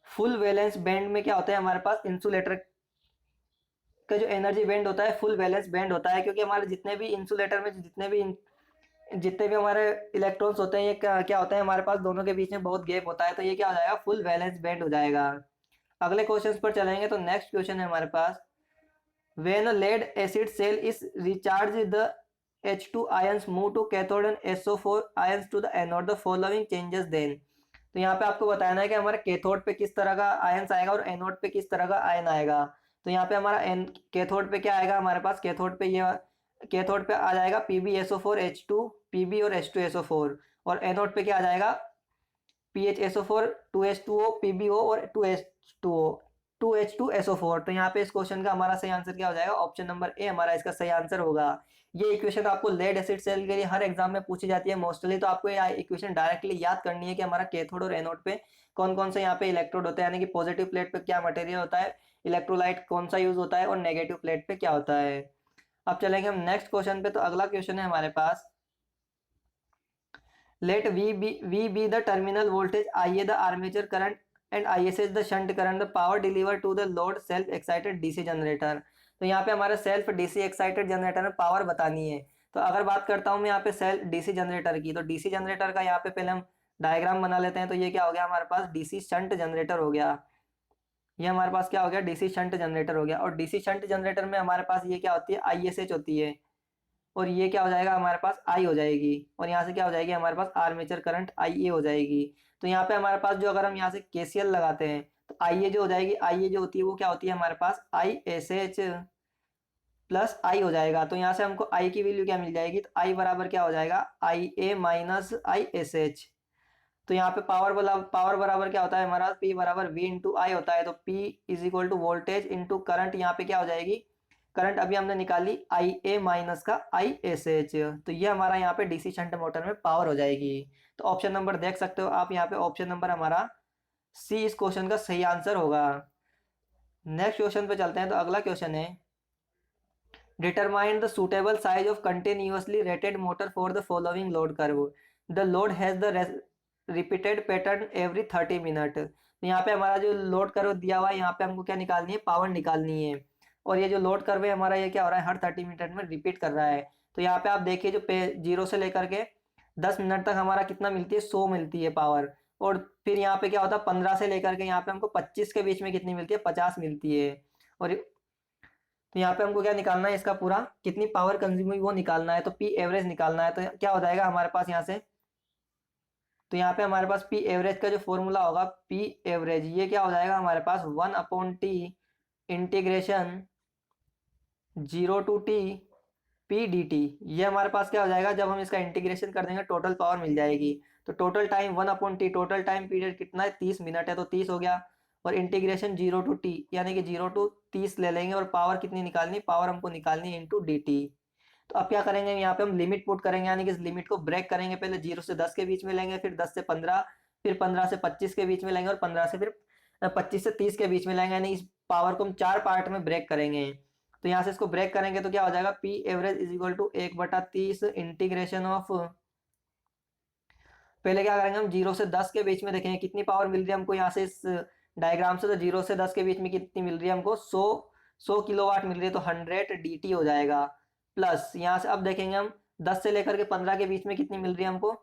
फुल वैलेंस बैंड में क्या होता है हमारे पास इंसुलेटर का जो एनर्जी बैंड होता है फुल वैलेंस बैंड होता है। क्योंकि हमारे जितने भी इंसुलेटर में जितने भी हमारे इलेक्ट्रॉन्स होते हैं ये क्या होता है, हमारे पास दोनों के बीच में बहुत गैप होता है। तो ये क्या हो जाएगा, फुल वैलेंस बैंड हो जाएगा। अगले क्वेश्चन पर चलेंगे। तो नेक्स्ट क्वेश्चन है हमारे पास, when lead acid cell is recharge the H2 ions move to cathode and SO4 ions to the anode. The following changes then. तो यहाँ पे आपको बताना है कि हमारे कैथोड पे किस तरह का आयंस आएगा और एनोड पे किस तरह का आयन आएगा। तो यहाँ पे हमारा एन कैथोड पे क्या आएगा हमारे पास, कैथोड पे ये कैथोड पे आ जाएगा PbSO4H2 Pb और H2SO4, और एनोड पे क्या आ जाएगा PhSO4 2H2O PbO और 2H2SO4। तो यहाँ पे इस क्वेश्चन का हमारा सही आंसर क्या हो जाएगा, ऑप्शन नंबर ए हमारा इसका सही आंसर होगा। ये इक्वेशन आपको लेड एसिड सेल के लिए हर एग्जाम में पूछी जाती है मोस्टली, तो आपको ये इक्वेशन डायरेक्टली याद करनी है कि हमारा कैथोड और एनोड पे कौन कौन से यहाँ पे इलेक्ट्रोड होते हैं, यानी कि पॉजिटिव प्लेट पे क्या मटेरियल होता है, इलेक्ट्रोलाइट कौन सा यूज होता है, और नेगेटिव प्लेट पे क्या होता है। अब चलेंगे हम नेक्स्ट क्वेश्चन पे। तो अगला क्वेश्चन है हमारे पास, let V be the terminal voltage, IA the armature current and ISH the shunt current, the power delivered to the load self excited DC generator। तो यहाँ पे हमारे सेल्फ डीसी एक्साइटेड जनरेटर में पावर बतानी है। तो अगर बात करता हूँ मैं यहाँ पे सेल्फ डीसी जनरेटर की, तो डीसी जनरेटर का यहाँ पे पहले हम डायग्राम बना लेते हैं। तो ये क्या हो गया हमारे पास, डीसी शंट जनरेटर हो गया। ये हमारे पास क्या हो गया, डीसी शंट जनरेटर हो गया। और डीसी शंट जनरेटर में हमारे पास ये क्या होती है, ISH होती है, और ये क्या हो जाएगा हमारे पास आई हो जाएगी, और यहाँ से क्या हो जाएगी हमारे पास आर्मेचर करंट IA हो जाएगी। तो यहाँ पे हमारे पास जो अगर हम यहाँ से KCL लगाते हैं तो IA जो हो जाएगी, IA जो होती है वो क्या होती है हमारे पास ISH प्लस आई हो जाएगा। तो यहाँ से हमको आई की वैल्यू क्या मिल जाएगी, तो आई बराबर क्या हो जाएगा IA माइनस ISH। तो यहाँ पे पावर बराबर क्या होता है हमारा, P बराबर V इंटू आई होता है। तो P is equal to voltage into current, यहाँ पे क्या हो जाएगी करंट अभी हमने निकाली IA माइनस का ISH। तो ये हमारा यहाँ पे डीसी शंट मोटर में पावर हो जाएगी। तो ऑप्शन नंबर देख सकते हो आप यहाँ पे, ऑप्शन नंबर हमारा सी इस क्वेश्चन का सही आंसर होगा। नेक्स्ट क्वेश्चन पे चलते हैं। तो अगला क्वेश्चन है, determine the suitable size of continuously rated motor for the following load curve. The load has the repeated pattern every 30 minute. तो यहाँ पे हमारा जो लोड कर्व दिया हुआ है, यहाँ पे हमको क्या निकालनी है, पावर निकालनी है। और ये जो लोड कर्व है हमारा ये क्या हो रहा है, हर 30 मिनट में रिपीट कर रहा है। तो यहाँ पे आप देखिए जो जीरो से लेकर के 10 मिनट तक हमारा कितना मिलती है, 100 मिलती है पावर। और फिर यहाँ पे क्या होता है 15 से लेकर के यहाँ पे हमको 25 के बीच में कितनी मिलती है, 50 मिलती है। और तो यहाँ पे हमको क्या निकालना है, इसका पूरा कितनी पावर कंज्यूम हुई वो निकालना है। तो P एवरेज निकालना है। तो क्या हो जाएगा हमारे पास यहाँ से, तो यहाँ पे हमारे पास P एवरेज का जो फॉर्मूला होगा, P एवरेज ये क्या हो जाएगा हमारे पास 1/T integration 0 to T PdT। ये हमारे पास क्या हो जाएगा, जब हम इसका इंटीग्रेशन कर देंगे टोटल पावर मिल जाएगी। तो total time 1/T, total time period कितना है 30 मिनट है, तो 30 हो गया। और इंटीग्रेशन 0 to T यानी कि 0 to 30 ले लेंगे, और पावर कितनी निकालनी, पावर हमको निकालनी इंटू dt। तो अब क्या करेंगे, यहाँ पे हम लिमिट पुट करेंगे, यानी कि इस लिमिट को ब्रेक करेंगे। पहले 0 से 10 के बीच में लेंगे, फिर 10 से 15, फिर 15 से 25 के बीच में लेंगे, और 15 से फिर 25 से 30 के बीच में लेंगे। यानी इस पावर को हम 4 पार्ट में ब्रेक करेंगे। तो यहाँ से इसको ब्रेक करेंगे तो क्या हो जाएगा, P average is equal to 1/30 integration of, पहले क्या करेंगे हम 0 से 10 के बीच में देखेंगे कितनी पावर मिल रही है हमको यहाँ से इस डायग्राम से। तो 0 से 10 के बीच में कितनी मिल रही है हमको, 100 किलोवाट मिल रही है। तो 100 dt हो जाएगा। प्लस यहाँ से अब देखेंगे हम 10 से लेकर के 15 के बीच में कितनी मिल रही है हमको,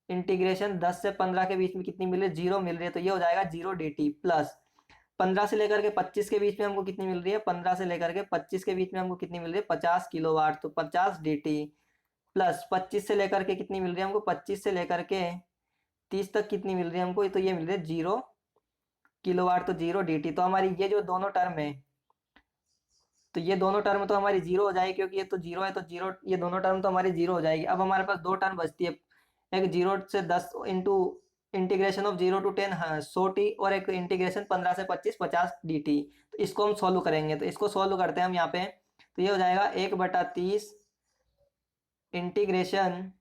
इंटीग्रेशन 10 से 15 के बीच में कितनी मिल रही है, 0 मिल रही है। तो ये हो जाएगा 0 dt। प्लस 15 से लेकर के 25 के बीच में हमको कितनी मिल रही है, 15 से लेकर के 25 के बीच में हमको कितनी मिल रही है, 50 किलोवाट। तो 50 dt। प्लस 25 से लेकर के कितनी मिल रही है हमको, 25 से लेकर के 30 तक कितनी मिल रही है हमको, तो ये मिल रही है 0 किलोवाट। तो 0 dt। तो हमारी ये जो दोनों टर्म है, तो ये दोनों टर्म तो हमारी 0 हो जाएगी, क्योंकि ये तो 0 है। तो 0, ये दोनों टर्म तो हमारी 0 हो जाएगी। अब हमारे पास दो टर्म बचती है, एक 0 से 10 into integration of 0 to 10 100t, और एक इंटीग्रेशन 15 से 25 50 dt। तो इसको हम सॉल्व करेंगे। तो इसको सॉल्व करते हैं हम यहाँ पे। तो ये हो जाएगा 1/30 इंटीग्रेशन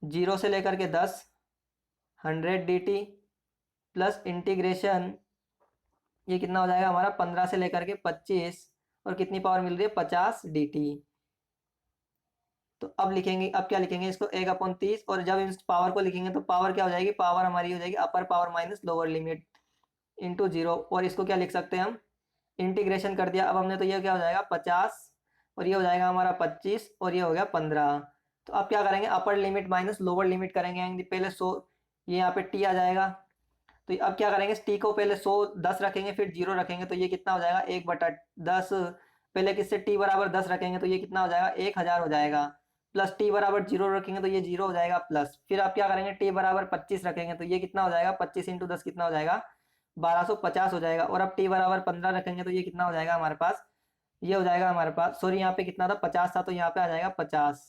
0 से लेकर के 10 100 dt प्लस इंटीग्रेशन ये कितना हो जाएगा हमारा 15 से लेकर के 25, और कितनी पावर मिल रही है 50 dt। तो अब लिखेंगे, अब क्या लिखेंगे इसको 1/30, और जब इस पावर को लिखेंगे तो पावर क्या हो जाएगी, पावर हमारी हो जाएगी upper power minus lower limit into 0। और इसको क्या लिख सकते हैं हम, इंटीग्रेशन कर दिया अब हमने। तो ये क्या हो जाएगा 50, और ये हो जाएगा हमारा 25, और ये हो गया 15। तो अब क्या करेंगे, upper limit minus lower limit करेंगे। पहले 100, ये यहाँ पे t आ जाएगा। तो अब क्या करेंगे, t को पहले 100 10 रखेंगे, फिर 0 रखेंगे। तो ये कितना हो जाएगा 1/10, पहले किससे t बराबर 10 रखेंगे, तो ये कितना हो जाएगा 1000 हो जाएगा। प्लस टी बराबर 0 रखेंगे तो ये 0 हो जाएगा प्लस, फिर आप क्या करेंगे टी बराबर 25 रखेंगे तो ये कितना हो जाएगा 25 इंटू 10 कितना हो जाएगा 1250 हो जाएगा। और अब टी बराबर 15 रखेंगे तो ये कितना हो जाएगा हमारे पास, ये हो जाएगा हमारे पास, सॉरी यहाँ पे कितना था 50 था तो यहाँ पे आ जाएगा 50,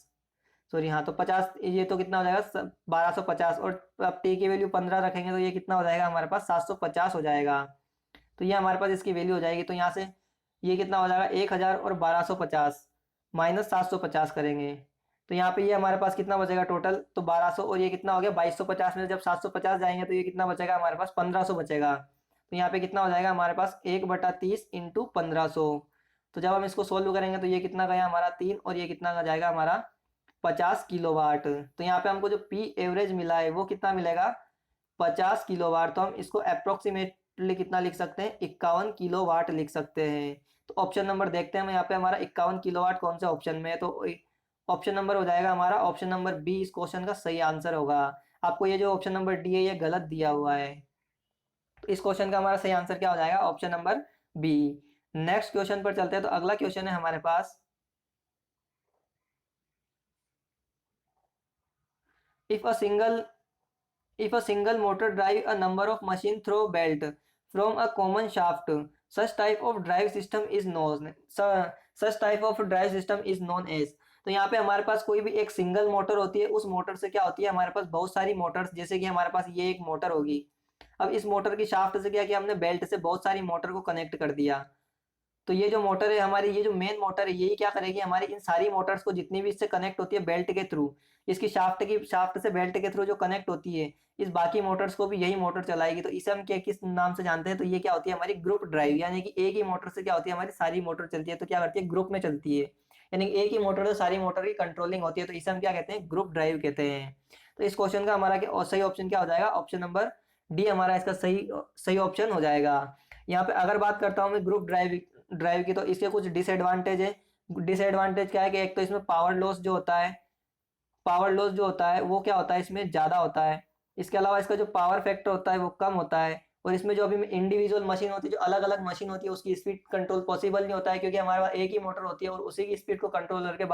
सॉरी हाँ तो 50, ये तो कितना हो जाएगा 1250। और अब टी की वैल्यू 15 रखेंगे तो ये कितना हो जाएगा हमारे पास 750 हो जाएगा। तो ये हमारे पास इसकी वैल्यू हो जाएगी। तो यहाँ से ये कितना हो जाएगा 1000 और 1250 माइनस 750 करेंगे तो यहाँ पे ये हमारे पास कितना बचेगा टोटल, तो 1200 और ये कितना हो गया 2250 में जब 750 जाएंगे तो ये कितना बचेगा हमारे पास 1500 बचेगा। तो यहाँ पे कितना हो जाएगा हमारे पास 1/30 इंटू 1500। तो जब हम इसको सोल्व करेंगे तो ये कितना गया हमारा 3 और ये कितना का जाएगा हमारा 50 किलोवाट। तो यहाँ पे हमको जो पी एवरेज मिला है वो कितना मिलेगा 50 किलोवाट। तो हम इसको अप्रोक्सीमेटली कितना लिख सकते हैं 51 किलोवाट लिख सकते हैं। तो ऑप्शन नंबर देखते हैं हम यहाँ पे हमारा 51 किलोवाट कौन से ऑप्शन में है, तो ऑप्शन नंबर हो जाएगा हमारा ऑप्शन नंबर बी इस क्वेश्चन का सही आंसर होगा। आपको ये जो ऑप्शन नंबर डी है ये गलत दिया हुआ है, तो इस क्वेश्चन का हमारा सही आंसर क्या हो जाएगा option number B. Next question पर चलते हैं। तो अगला क्वेश्चन है हमारे पास, if a single if a single motor drive a number of machine through belt from a common shaft, such type of drive system is known such type of drive system is known as। तो यहाँ पे हमारे पास कोई भी एक single motor होती है, उस मोटर से क्या होती है हमारे पास बहुत सारी मोटर्स, जैसे कि हमारे पास ये एक मोटर होगी। अब इस मोटर की शाफ्ट से क्या किया हमने बेल्ट से बहुत सारी मोटर को कनेक्ट कर दिया। तो ये जो मोटर है हमारी, ये जो मेन मोटर है यही क्या करेगी हमारी इन सारी मोटर्स को जितनी भी इससे कनेक्ट होती है बेल्ट के थ्रू, इसकी शाफ्ट से बेल्ट के थ्रू जो कनेक्ट होती है इस बाकी मोटर्स को भी यही मोटर चलाएगी। तो इसे हम क्या किस नाम से जानते हैं, तो ये क्या होती है हमारी ग्रुप ड्राइव, यानी कि एक ही मोटर से क्या होती है हमारी सारी मोटर चलती है, तो क्या करती है ग्रुप में चलती है, यानी कि एक ही मोटर से सारी मोटर की कंट्रोलिंग होती है, तो इसे हम क्या कहते हैं ग्रुप ड्राइव कहते हैं। तो इस क्वेश्चन का हमारा सही ऑप्शन क्या हो जाएगा ऑप्शन नंबर डी हमारा इसका सही सही ऑप्शन हो जाएगा। यहाँ पे अगर बात करता हूँ मैं ग्रुप ड्राइव ड्राइव की, तो इसके कुछ डिसएडवांटेज है। डिसएडवांटेज क्या है कि एक तो इसमें पावर लॉस जो होता है, पावर लॉस जो होता है वो क्या होता है इसमें ज़्यादा होता है। इसके अलावा इसका जो पावर फैक्टर होता है वो कम होता है। और इसमें जो अभी इंडिविजुअल मशीन होती है, जो अलग अलग मशीन होती है उसकी स्पीड कंट्रोल पॉसिबल नहीं होता है, क्योंकि हमारे पास एक ही मोटर होती है और उसी की स्पीड को कंट्रोल करके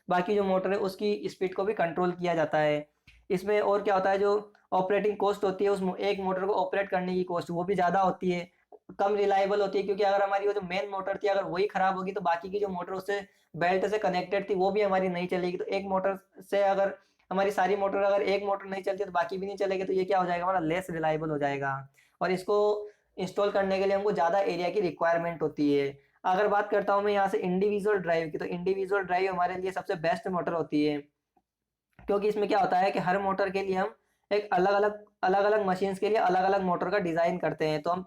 बाकी जो मोटर है उसकी स्पीड को भी कंट्रोल किया जाता है। इसमें और क्या होता है जो ऑपरेटिंग कॉस्ट होती है उस एक मोटर को ऑपरेट करने की कॉस्ट वो भी ज़्यादा होती है, कम रिलायबल होती है, क्योंकि अगर हमारी वो जो मेन मोटर थी अगर वही खराब होगी तो बाकी की जो मोटर उससे बेल्ट से कनेक्टेड थी वो भी हमारी नहीं चलेगी। तो एक मोटर से अगर हमारी सारी मोटर, अगर एक मोटर नहीं चलती तो बाकी भी नहीं चलेगी, तो ये क्या हो जाएगा हमारा लेस रिलायबल हो जाएगा। और इसको इंस्टॉल करने के लिए हमको ज़्यादा एरिया की रिक्वायरमेंट होती है। अगर बात करता हूँ मैं यहाँ से इंडिविजुअल ड्राइव की, तो इंडिविजुअल ड्राइव हमारे लिए सबसे बेस्ट मोटर होती है, क्योंकि इसमें क्या होता है कि हर मोटर के लिए हम एक अलग अलग मशीन्स के लिए अलग अलग मोटर का डिजाइन करते हैं। तो हम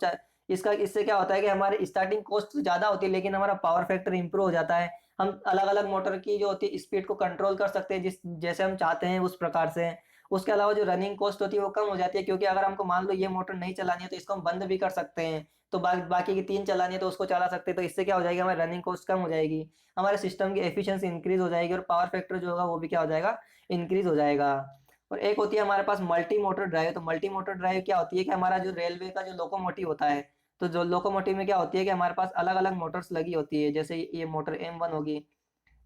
इसका इससे क्या होता है कि हमारे स्टार्टिंग कॉस्ट ज़्यादा होती है लेकिन हमारा पावर फैक्टर इंप्रूव हो जाता है। हम अलग अलग मोटर की जो होती है स्पीड को कंट्रोल कर सकते हैं जिस जैसे हम चाहते हैं उस प्रकार से। उसके अलावा जो रनिंग कॉस्ट होती है वो कम हो जाती है, क्योंकि अगर हमको मान लो ये मोटर नहीं चलानी है तो इसको हम बंद भी कर सकते हैं, तो बाकी की 3 चलानी है तो उसको चला सकते हैं। तो इससे क्या हो जाएगी हमारी रनिंग कॉस्ट कम हो जाएगी, हमारे सिस्टम की एफिशिएंसी इंक्रीज हो जाएगी और पावर फैक्टर जो होगा वो भी क्या हो जाएगा इंक्रीज हो जाएगा। और एक होती है हमारे पास मल्टी मोटर ड्राइव। तो मल्टी मोटर ड्राइव क्या होती है कि हमारा जो रेलवे का जो लोकोमोटिव होता है, तो जो लोकोमोटिव में क्या होती है कि हमारे पास अलग अलग मोटर्स लगी होती है, जैसे ये मोटर M1 होगी,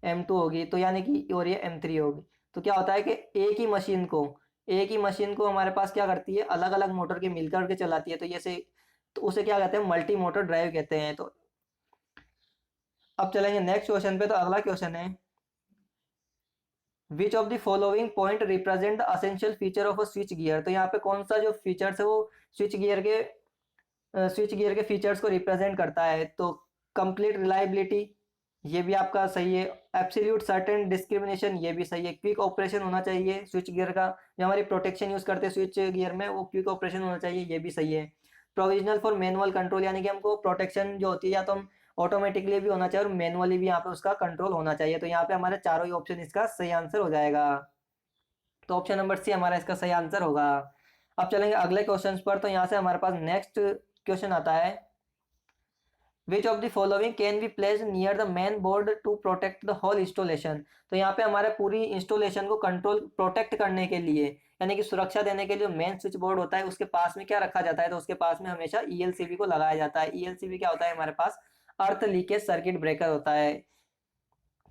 M2 होगी, तो यानी कि और ये M3 होगी। तो क्या होता है कि एक ही मशीन को हमारे पास क्या करती है अलग अलग मोटर के मिलकर के चलाती है, तो ये से तो उसे क्या कहते हैं मल्टी मोटर ड्राइव कहते हैं। तो अब चलेंगे नेक्स्ट क्वेश्चन पे। तो अगला क्वेश्चन है, which of the following point represent the essential feature of a switch gear. तो यहाँ पे कौन सा जो फीचर्स है वो स्विच गियर के फीचर्स को रिप्रेजेंट करता है। तो कंप्लीट रिलायबिलिटी ये भी आपका सही है, एब्सोल्यूट सर्टेन डिस्क्रिमिनेशन ये भी सही है, क्विक ऑपरेशन होना चाहिए स्विच गियर का, जो हमारी प्रोटेक्शन यूज करते हैं स्विच गियर में वो क्विक ऑपरेशन होना चाहिए ये भी सही है। प्रोविजनल फॉर मैनुअल कंट्रोल, यानी कि हमको प्रोटेक्शन जो होती है या तो हम ऑटोमेटिकली भी होना चाहिए और मैनुअली भी यहाँ पे उसका कंट्रोल होना चाहिए। तो यहाँ पे हमारे चारों ही ऑप्शन इसका सही आंसर हो जाएगा। तो ऑप्शन नंबर सी हमारा इसका सही आंसर होगा। अब चलेंगे अगले क्वेश्चन पर। तो यहाँ से हमारे पास नेक्स्ट क्वेश्चन आता है, which of the following can be place near the main board to protect the whole installation. तो यहाँ पे हमारे पूरी इंस्टॉलेशन को कंट्रोल प्रोटेक्ट करने के लिए, यानी कि सुरक्षा देने के लिए मेन स्विच बोर्ड होता है उसके पास में क्या रखा जाता है, तो उसके पास में हमेशा ELCB को लगाया जाता है। ELCB क्या होता है हमारे पास अर्थ लीकेज सर्किट ब्रेकर होता है।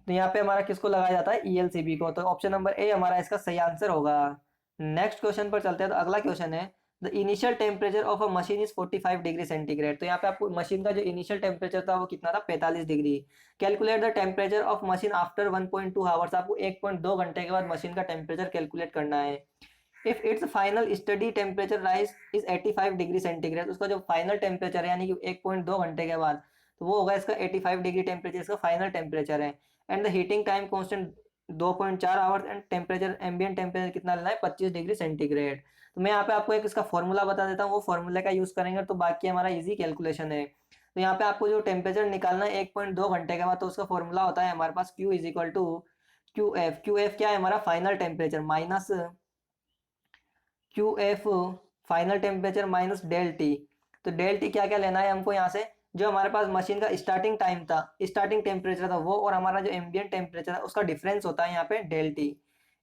तो यहाँ पे हमारा किसको लगाया जाता है, ELCB को। तो ऑप्शन नंबर ए हमारा इसका सही आंसर होगा। नेक्स्ट क्वेश्चन पर चलते हैं। तो अगला क्वेश्चन है, the initial temperature of a machine is 45 degree centigrade. तो यहाँ पे आपको मशीन का जो इनिशियल टेम्परेचर था वो कितना था, 45 degree. Calculate the temperature of machine after 1.2 hours. आपको 1.2 घंटे के बाद मशीन का टेम्परेचर कैलकुलेट करना है। If it's final study temperature rise is 85 degree centigrade, उसका जो फाइनल टेम्परेचर है यानी कि 1.2 घंटे के बाद, तो वो होगा इसका 85 डिग्री टेम्परेचर, इसका फाइनल टेम्परेचर है। And the heating time constant 2.4 hours and temperature ambient temperature कितना लेना है, 25 डिग्री सेंटीग्रेड। तो मैं यहाँ पे आपको एक इसका फॉर्मूला बता देता हूँ, वो फॉर्मूले का यूज करेंगे तो बाकी हमारा इजी कैलकुलेशन है। तो यहाँ पे आपको जो टेम्परेचर निकालना है 1.2 घंटे के बाद, तो उसका फॉर्मूला होता है हमारे पास Q is equal to QF। QF क्या है, हमारा final temperature minus QF final temperature minus del T. तो डेल टी क्या क्या लेना है हमको यहाँ से, जो हमारे पास मशीन का स्टार्टिंग टाइम था, स्टार्टिंग टेम्परेचर था वो, और हमारा जो एम्बिएंट टेम्परेचर है उसका डिफरेंस होता है यहाँ पे डेल टी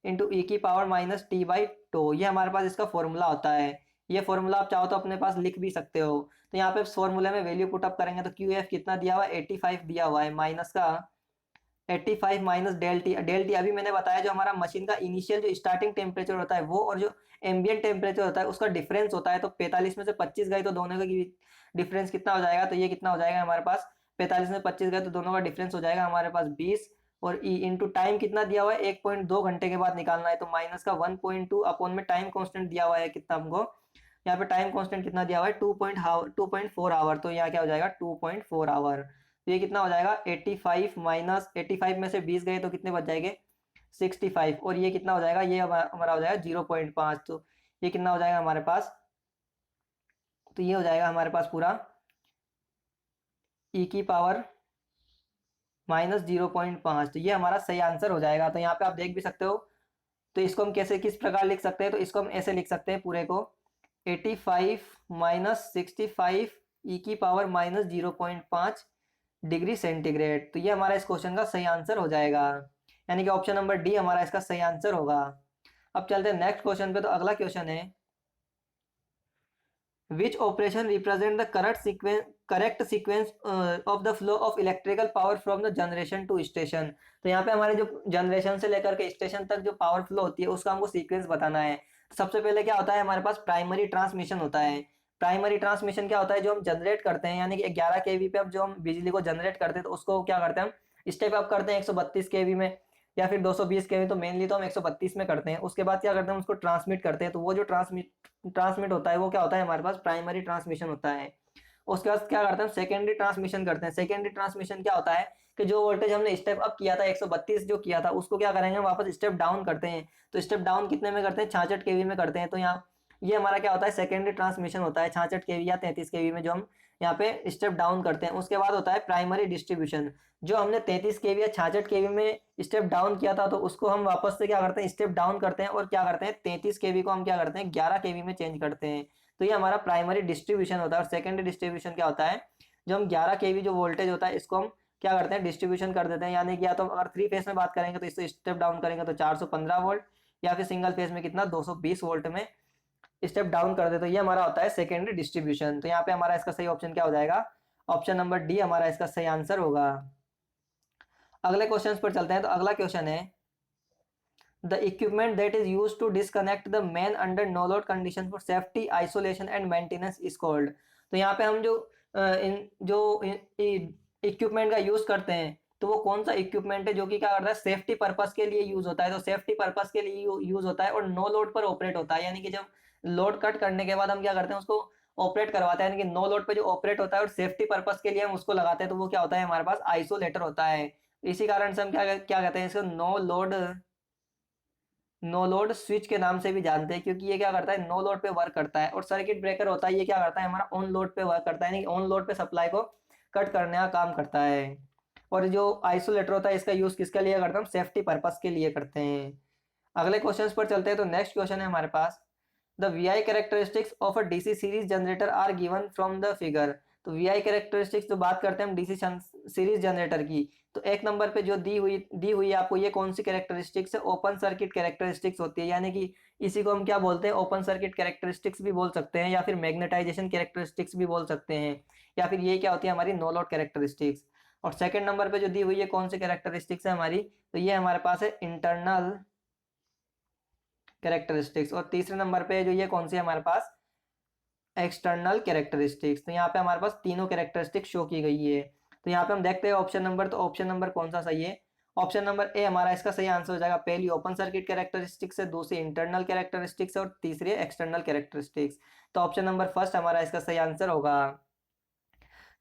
इंटू ई की power minus T by two. ये हमारे पास इसका फॉर्मूला होता है। ये फॉर्मूला आप चाहो तो अपने पास लिख भी सकते हो। तो यहाँ पे फॉर्मूले में वैल्यू पुटअप करेंगे तो क्यू एफ कितना दिया हुआ है, 85 दिया हुआ है, माइनस का 85 minus del T. Del T अभी मैंने बताया जो हमारा मशीन का इनिशियल जो स्टार्टिंग टेम्परेचर होता है वो, और जो एम्बिएंट टेम्परेचर होता है उसका डिफरेंस होता है। तो 45 में से 25 गए तो दोनों का डिफरेंस कितना हो जाएगा, तो ये कितना हो जाएगा हमारे पास, 45 में 25 गए तो दोनों का डिफरेंस हो जाएगा हमारे पास 20। और ई इंटू टाइम कितना दिया हुआ है, 1.2 घंटे के बाद निकालना है, तो माइनस का 1.2 अपॉन में टाइम कांस्टेंट दिया हुआ है कितना हमको, यहाँ पे टाइम कांस्टेंट कितना दिया हुआ है, 2.4 आवर। तो यहाँ क्या हो जाएगा, 2.4 आवर। तो ये कितना हो जाएगा, 85 माइनस 85 में से 20 गए तो कितने बच जाएंगे, 65। और ये कितना हो जाएगा, ये हमारा हो जाएगा 0.5। तो ये कितना हो जाएगा हमारे पास, तो ये हो जाएगा हमारे पास पूरा ई की पावर माइनस 0.5। तो ये हमारा सही आंसर हो जाएगा। तो यहाँ पे आप देख भी सकते हो। तो इसको हम कैसे किस प्रकार लिख सकते हैं, तो इसको हम ऐसे लिख सकते हैं पूरे को, 85 माइनस 65 ई की पावर माइनस 0.5 डिग्री सेंटीग्रेड। तो ये हमारा इस क्वेश्चन का सही आंसर हो जाएगा, यानी कि ऑप्शन नंबर डी हमारा इसका सही आंसर होगा। अब चलते हैं नेक्स्ट क्वेश्चन पे। तो अगला क्वेश्चन है, which operation represent the correct sequence of the flow of electrical power from the generation to station. तो यहाँ पे हमारे जो जनरेशन से लेकर के स्टेशन तक जो पावर फ्लो होती है उसका हमको सीक्वेंस बताना है। तो सबसे पहले क्या होता है, हमारे पास प्राइमरी ट्रांसमिशन होता है। प्राइमरी ट्रांसमिशन क्या होता है, जो हम जनरेट करते हैं, यानी कि 11 केवी पे अब जो हम बिजली को जनरेट करते हैं तो उसको क्या करते हैं हम स्टेप अप करते हैं 132 केवी में, या फिर 220 केवी। तो मेनली तो हम 132 में करते हैं। उसके बाद क्या करते हैं, उसको ट्रांसमिट करते हैं। तो वो जो ट्रांसमिट होता है वो क्या होता है, हमारे पास प्राइमरी ट्रांसमिशन होता है। उसके बाद क्या करते हैं, सेकेंडरी ट्रांसमिशन करते हैं। सेकेंडरी ट्रांसमिशन क्या होता है कि जो वोल्टेज हमने स्टेप अप किया था 132 जो किया था उसको क्या करेंगे, वापस स्टेप डाउन करते हैं। तो स्टेप डाउन कितने में करते हैं, 66 केवी में करते हैं। तो यहाँ ये हमारा क्या होता है, सेकेंडरी ट्रांसमिशन होता है 66 केवी या 33 केवी में जो हम यहाँ पे स्टेप डाउन करते हैं। उसके बाद होता है प्राइमरी डिस्ट्रीब्यूशन, जो हमने 33 केवी या 66 केवी में स्टेप डाउन किया था तो उसको हम वापस से क्या करते हैं, स्टेप डाउन करते हैं और क्या करते हैं 33 केवी को हम क्या करते हैं 11 केवी में चेंज करते हैं। तो ये हमारा प्राइमरी डिस्ट्रीब्यूशन होता है। और सेकेंडरी डिस्ट्रीब्यूशन क्या होता है, जो हम 11 केवी जो वोल्टेज होता है इसको हम क्या करते हैं डिस्ट्रीब्यूशन कर देते हैं। यानी कि या तो अगर 3 फेज में बात करेंगे तो इससे स्टेप डाउन करेंगे तो 415 वोल्ट, या फिर सिंगल फेज में कितना 220 वोल्ट में स्टेप डाउन कर दे। तो ये हमारा होता है सेकेंडरी डिस्ट्रीब्यूशन। तो यहाँ पे हमारा इसका सही ऑप्शन क्या हो जाएगा, ऑप्शन नंबर डी हमारा इसका सही आंसर होगा। अगले क्वेश्चन पर चलते हैं। तो अगला क्वेश्चन है, the equipment that is use to disconnect the man under no load condition for safety isolation and maintenance is called. तो यहाँ पे हम जो इक्विपमेंट का यूज करते हैं तो वो कौन सा इक्विपमेंट है जो कि क्या करता है सेफ्टी पर्पस के लिए यूज होता है। तो सेफ्टी पर्पस के लिए यूज होता है और नो लोड पर ऑपरेट होता है। यानी कि जब लोड कट करने के बाद हम क्या करते हैं उसको ऑपरेट करवाते हैं, यानी कि नो लोड पे जो ऑपरेट होता है और सेफ्टी पर्पस के लिए हम उसको लगाते हैं तो वो क्या होता है हमारे पास आइसोलेटर होता है। इसी कारण से हम क्या क्या कहते हैं इसको नो लोड स्विच के नाम से भी जानते हैं, क्योंकि ये क्या करता है नो लोड पे वर्क करता है। और सर्किट ब्रेकर होता है, ये क्या करता है हमारा ऑन लोड पे वर्क करता है, यानी ऑन लोड पे सप्लाई को कट करने का काम करता है। और जो आइसोलेटर होता है इसका यूज किसके लिए करते हैं, हम सेफ्टी पर्पस के लिए करते हैं। अगले क्वेश्चन पर चलते हैं। तो नेक्स्ट क्वेश्चन है हमारे पास, the VI characteristics of a DC series generator are given from the figure. तो वीआई कैरेक्टरिस्टिक्स जो बात करते हैं हम डीसी सीरीज जनरेटर की, तो एक नंबर पे जो दी हुई है आपको, ये कौन सी कैरेक्टरिस्टिक्स है, ओपन सर्किट कैरेक्टरिस्टिक्स होती है। यानी कि इसी को हम क्या बोलते हैं, ओपन सर्किट कैरेक्टरिस्टिक्स भी बोल सकते हैं, या फिर मैग्नेटाइजेशन कैरेक्टरिस्टिक्स भी बोल सकते हैं, या फिर ये क्या होती है हमारी नो लोड कैरेक्टरिस्टिक्स। और सेकंड नंबर पे जो दी हुई है कौन सी कैरेक्टरिस्टिक्स है हमारी, तो ये हमारे पास है इंटरनल कैरेक्टरिस्टिक्स। और तीसरे नंबर पे जो ये कौन सी है हमारे पास, एक्सटर्नल कैरेक्टरिस्टिक्स। तो यहाँ पे हमारे पास तीनों कैरेक्टरिस्टिक्स शो की गई है। तो यहाँ पे हम देखते हैं ऑप्शन नंबर, तो ऑप्शन नंबर कौन सा सही है, ऑप्शन नंबर ए हमारा इसका सही आंसर हो जाएगा। पहली ओपन सर्किट कैरेक्टरिस्टिक्स है, दूसरी इंटरनल कैरेक्टरिस्टिक्स है और तीसरी एक्सटर्नल कैरेक्टरिस्टिक्स। तो ऑप्शन नंबर फर्स्ट हमारा इसका सही आंसर होगा।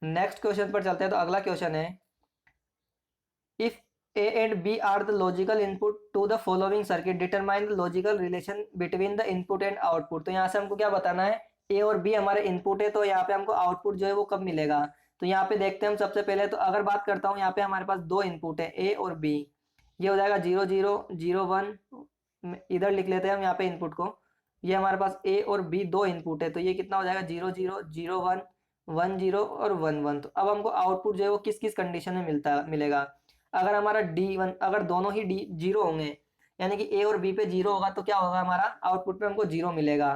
नेक्स्ट क्वेश्चन पर चलते हैं। तो अगला क्वेश्चन है, if A and B are the logical input to the following circuit, determine the logical relation between the input and output। तो यहाँ से हमको क्या बताना है, A और B हमारे इनपुट है, तो यहाँ पे हमको आउटपुट जो है वो कब मिलेगा। तो यहाँ पे देखते हैं हम सबसे पहले। तो अगर बात करता हूँ, यहाँ पे हमारे पास दो इनपुट है A और B, ये हो जाएगा 0 0 0 1, इधर लिख लेते हैं हम यहाँ पे इनपुट को। ये हमारे पास A और B दो इनपुट है, तो ये कितना हो जाएगा 0 0 0 1 1 0 और 1 1। तो अब हमको आउटपुट जो है वो किस किस कंडीशन में मिलेगा। अगर हमारा D1, अगर दोनों ही D 0 होंगे, यानी कि A और B पे 0 होगा, तो क्या होगा हमारा आउटपुट पे हमको 0 मिलेगा।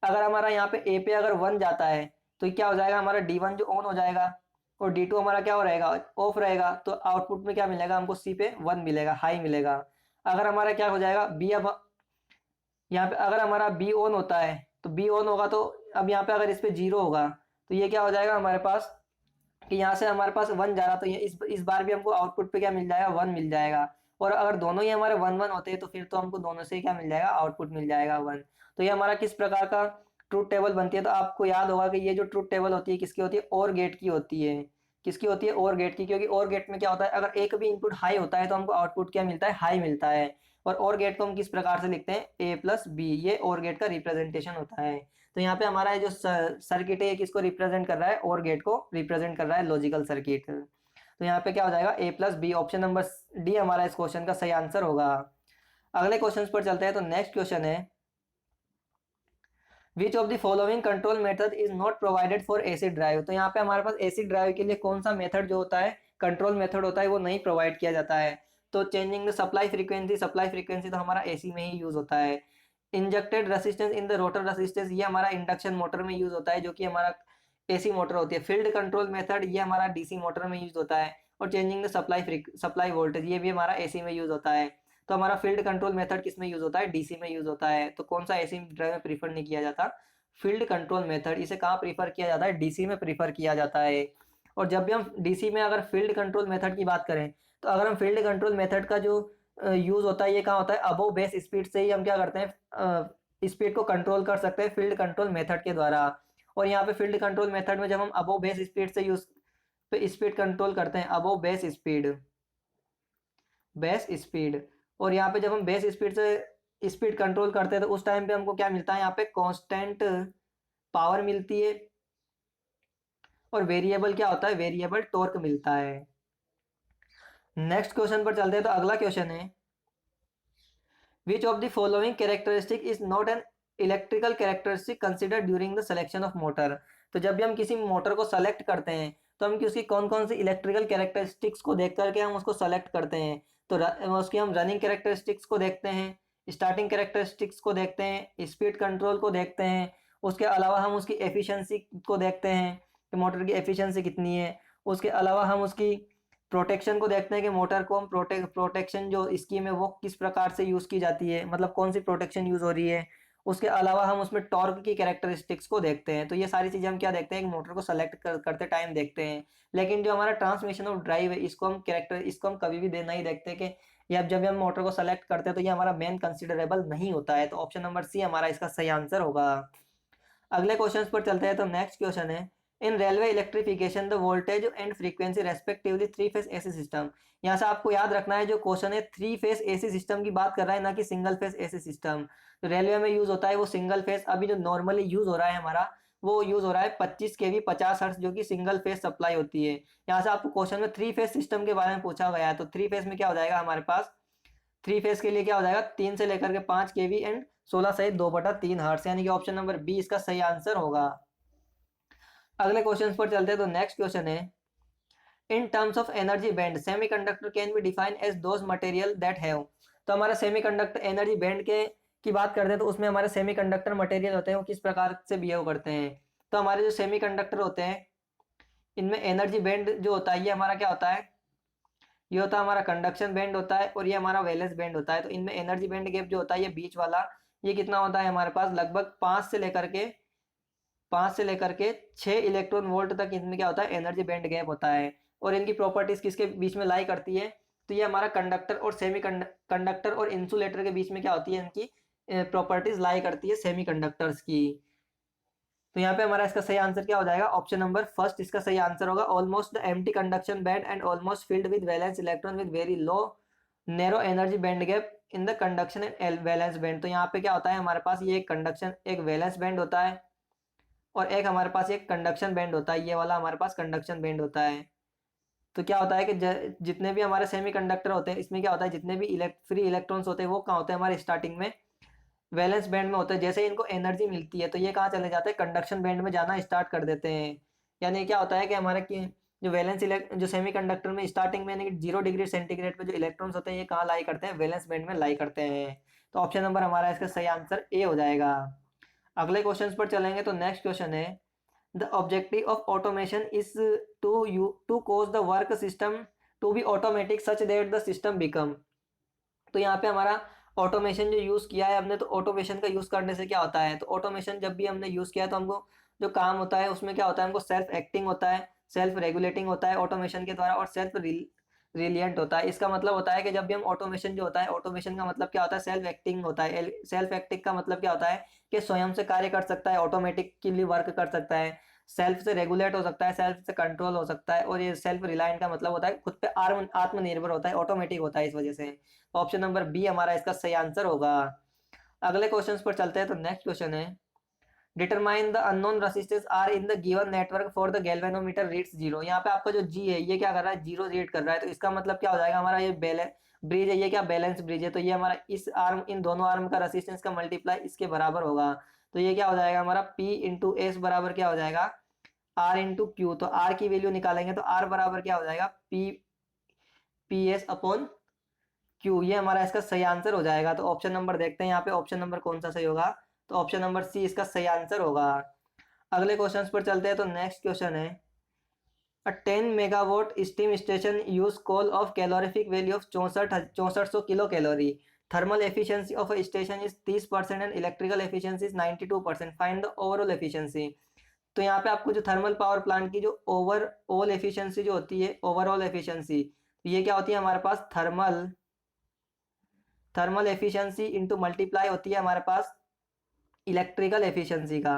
अगर हमारा यहाँ पे A पे अगर 1 जाता है, तो क्या हो जाएगा हमारा D1 जो ऑन हो जाएगा और D2 हमारा क्या हो रहेगा, ऑफ रहेगा। तो आउटपुट में क्या मिलेगा हमको, C पे 1 मिलेगा, हाई मिलेगा। अगर हमारा क्या हो जाएगा B, अब यहाँ पे अगर हमारा B ऑन होता है, तो B ऑन होगा, तो अब यहाँ पे अगर इस पे 0 होगा, तो ये क्या हो जाएगा हमारे पास कि यहाँ से हमारे पास 1 जा रहा, तो ये इस बार भी हमको आउटपुट पे क्या मिल जाएगा, 1 मिल जाएगा। और अगर दोनों ही हमारे 1 1 होते हैं, तो फिर तो हमको दोनों से ही क्या मिल जाएगा, आउटपुट मिल जाएगा 1। तो ये हमारा किस प्रकार का ट्रूथ टेबल बनती है। तो आपको याद होगा कि ये जो ट्रूथ टेबल होती है किसकी होती है, और गेट की होती है। किसकी होती है, और गेट की, क्योंकि और गेट में क्या होता है, अगर एक भी इनपुट हाई होता है तो हमको आउटपुट क्या मिलता है, हाई मिलता है। और गेट को हम किस प्रकार से लिखते हैं, ए प्लस बी, ये और गेट का रिप्रेजेंटेशन होता है। तो यहाँ पे हमारा जो सर्किट है ये किसको रिप्रेजेंट कर रहा है, और गेट को रिप्रेजेंट कर रहा है, लॉजिकल सर्किट। तो यहाँ पे क्या हो जाएगा, A plus B, option number D हमारा इस क्वेश्चन का सही आंसर होगा। अगले क्वेश्चन पर चलते हैं। तो नेक्स्ट क्वेश्चन है, which of the following control method is not provided for AC drive. तो यहाँ पे हमारे पास एसी ड्राइव के लिए कौन सा मेथड जो होता है, कंट्रोल मेथड होता है, वो नहीं प्रोवाइड किया जाता है। तो चेंजिंग द सप्लाई फ्रीक्वेंसी तो हमारा एसी में ही यूज होता है। Injected resistance in the rotor resistance, ये हमारा इंडक्शन मोटर में यूज होता है, जो कि हमारा एसी मोटर होती है। फील्ड कंट्रोल मेथड ये हमारा डीसी मोटर में यूज होता है। और चेंजिंग द सप्लाई वोल्टेज ये भी हमारा एसी में यूज होता है। तो हमारा फील्ड कंट्रोल मेथड किस में यूज होता है, डीसी में यूज होता है। तो कौन सा एसी ड्राइव में प्रीफर नहीं किया जाता, फील्ड कंट्रोल मेथड। इसे कहाँ प्रीफर किया जाता है, डीसी में प्रीफर किया जाता है। और जब भी हम डीसी में अगर फील्ड कंट्रोल मेथड की बात करें, तो अगर हम फील्ड कंट्रोल मेथड का जो यूज होता है, ये कहाँ होता है, अबोव बेस स्पीड से ही हम क्या करते हैं, स्पीड को कंट्रोल कर सकते हैं फील्ड कंट्रोल मेथड के द्वारा। और यहाँ पे फील्ड कंट्रोल मेथड में जब हम अबोव बेस स्पीड से यूज पे स्पीड कंट्रोल करते हैं, अबोव बेस स्पीड। और यहाँ पे जब हम बेस स्पीड से स्पीड कंट्रोल करते हैं, तो उस टाइम पे हमको क्या मिलता है, यहाँ पे कांस्टेंट पावर मिलती है। और वेरिएबल क्या होता है, वेरिएबल टॉर्क मिलता है। नेक्स्ट क्वेश्चन पर चलते हैं। तो अगला क्वेश्चन है, which of the following characteristic is not an electrical characteristic considered during the selection of motor. तो जब भी हम किसी मोटर को सेलेक्ट करते हैं, तो हम उसकी कौन कौन सी इलेक्ट्रिकल कैरेक्टरिस्टिक्स को देख करके हम उसको सेलेक्ट करते हैं। तो उसकी हम रनिंग कैरेक्टरिस्टिक्स को देखते हैं, स्टार्टिंग कैरेक्टरिस्टिक्स को देखते हैं, स्पीड कंट्रोल को देखते हैं। उसके अलावा हम उसकी एफिशिएंसी को देखते हैं कि मोटर की एफिशिएंसी कितनी है। उसके अलावा हम उसकी प्रोटेक्शन को देखते हैं कि मोटर को हम प्रोटेक्शन जो स्कीम है वो किस प्रकार से यूज़ की जाती है, मतलब कौन सी प्रोटेक्शन यूज़ हो रही है। उसके अलावा हम उसमें टॉर्क की कैरेक्टरिस्टिक्स को देखते हैं। तो ये सारी चीज़ें हम क्या देखते हैं, एक मोटर को सेलेक्ट करते टाइम देखते हैं। लेकिन जो हमारा ट्रांसमिशन ऑफ ड्राइव है, इसको हम कभी भी नहीं देखते कि या जब हम मोटर को सेलेक्ट करते हैं तो ये हमारा मेन कंसिडरेबल नहीं होता है। तो ऑप्शन नंबर सी हमारा इसका सही आंसर होगा। अगले क्वेश्चन पर चलते हैं। तो नेक्स्ट क्वेश्चन है, in railway electrification the voltage and frequency respectively three phase AC system. यहाँ से आपको याद रखना है, जो क्वेश्चन है थ्री फेस एसी सिस्टम की बात कर रहा है, ना कि सिंगल फेस एसी सिस्टम। तो रेलवे में यूज होता है वो सिंगल फेस। अभी जो नॉर्मली यूज हो रहा है हमारा, वो यूज हो रहा है 25 केवी 50 हर्ट्ज, जो कि सिंगल फेस सप्लाई होती है। यहाँ से आपको क्वेश्चन में थ्री फेस सिस्टम के बारे में पूछा गया है। तो थ्री फेस में क्या हो जाएगा हमारे पास, थ्री फेस के लिए क्या हो जाएगा, 3 से लेकर के 5 केवी एंड 16 सहित 2/3 हर्ट्ज, यानी कि ऑप्शन नंबर बी इसका सही आंसर होगा। अगले क्वेश्चन पर चलते हैं। तो नेक्स्ट क्वेश्चन है, in terms of energy band semiconductor can be define as those material that have. तो हमारा सेमीकंडक्टर एनर्जी बैंड के की बात करते हैं, तो उसमें हमारे सेमीकंडक्टर मटेरियल होते हैं वो किस प्रकार से बिहेव करते हैं। तो हमारे जो सेमीकंडक्टर होते हैं इनमें एनर्जी बैंड जो होता है ये हमारा क्या होता है, ये होता है हमारा कंडक्शन बैंड होता है और ये हमारा वैलेंस बैंड होता है। तो इनमें एनर्जी बैंड गैप जो होता है ये बीच वाला, ये कितना होता है हमारे पास, लगभग 5 से लेकर के 6 इलेक्ट्रॉन वोल्ट तक इनमें क्या होता है, एनर्जी बैंड गैप होता है। और इनकी प्रॉपर्टीज किसके बीच में लाई करती है, तो ये हमारा कंडक्टर और सेमी कंडक्टर और इंसुलेटर के बीच में क्या होती है, इनकी प्रॉपर्टीज लाई करती है सेमी कंडक्टर्स की। तो यहाँ पे हमारा इसका सही आंसर क्या हो जाएगा, ऑप्शन नंबर फर्स्ट इसका सही आंसर होगा। Almost the empty conduction band and almost filled with valence electron with very low narrow energy band gap in the conduction and valence band. तो यहाँ पे क्या होता है हमारे पास, ये एक कंडक्शन एक वैलेंस बैंड होता है और एक हमारे पास एक कंडक्शन बैंड होता है, ये वाला हमारे पास कंडक्शन बैंड होता है। तो क्या होता है कि जितने भी हमारे सेमी कंडक्टर होते हैं इसमें क्या होता है, जितने भी फ्री इलेक्ट्रॉन्स होते हैं वो कहाँ होते हैं, हमारे स्टार्टिंग में वैलेंस बैंड में होता है। जैसे ही इनको एनर्जी मिलती है तो ये कहाँ चले जाते हैं, कंडक्शन बैंड में जाना स्टार्ट कर देते हैं। यानी क्या होता है कि हमारे की जो जो सेमी कंडक्टर में स्टार्टिंग में यानी कि 0 डिग्री सेंटीग्रेड पे जो इलेक्ट्रॉन्स होते हैं ये कहाँ लाई करते हैं, वैलेंस बैंड में लाई करते हैं। तो ऑप्शन नंबर हमारा इसका सही आंसर ए हो जाएगा। अगले क्वेश्चन पर चलेंगे। तो नेक्स्ट क्वेश्चन है, the objective of automation is to cause the work system to be automatic such that the system become. तो यहाँ पे हमारा ऑटोमेशन जो यूज़ किया है हमने, तो ऑटोमेशन का यूज़ करने से क्या होता है, तो ऑटोमेशन जब भी हमने यूज़ किया है तो हमको जो काम होता है उसमें क्या होता है, हमको सेल्फ एक्टिंग होता है, सेल्फ रेगुलेटिंग होता है ऑटोमेशन के द्वारा, और सेल्फ रिलियंट होता है। इसका मतलब होता है कि जब भी हम ऑटोमेशन जो होता है, ऑटोमेशन का मतलब क्या होता है, सेल्फ एक्टिंग होता है। सेल्फ एक्टिंग का मतलब क्या होता है कि स्वयं से कार्य कर सकता है, ऑटोमेटिकली वर्क कर सकता है, सेल्फ से रेगुलेट हो सकता है, सेल्फ से कंट्रोल हो सकता है, और ये सेल्फ रिलायंट का मतलब होता है खुद पे आत्मनिर्भर होता है, ऑटोमेटिक होता है इस वजह से। ऑप्शन नंबर बी हमारा इसका सही आंसर होगा। अगले क्वेश्चन पर चलते हैं। तो नेक्स्ट क्वेश्चन है, determine the unknown resistance R in the given network for the galvanometer reads zero. यहाँ पे आपका जो जी है ये क्या कर रहा है, जीरो रीड कर रहा है। तो इसका मतलब क्या हो जाएगा, हमारा ये ब्रिज है, ये क्या बैलेंस ब्रिज है, तो ये हमारा इस आर्म इन दोनों आर्म का रेसिस्टेंस का मल्टीप्लाई इसके बराबर होगा। तो ये क्या हो जाएगा हमारा P इंटू एस बराबर क्या हो जाएगा, R इंटू क्यू। तो R की वैल्यू निकालेंगे तो R बराबर क्या हो जाएगा, पी एस अपॉन क्यू। ये हमारा इसका सही आंसर हो जाएगा। तो ऑप्शन नंबर देखते हैं यहाँ पे ऑप्शन नंबर कौन सा सही होगा, तो ऑप्शन नंबर सी इसका सही आंसर होगा। अगले क्वेश्चन पर चलते हैं। तो नेक्स्ट क्वेश्चन है, a 10 megawatt steam station use coal of calorific value of 6400 kilo calorie. Thermal efficiency of a station is 30% and electrical efficiency is 92%। Find the overall efficiency. तो यहाँ पे आपको जो थर्मल पावर प्लांट की जो overall efficiency जो होती है, ओवरऑल एफिशिएंसी, ये क्या होती है हमारे पास, थर्मल एफिशिएंसी इंटू मल्टीप्लाई होती है हमारे पास इलेक्ट्रिकल एफिशिएंसी का।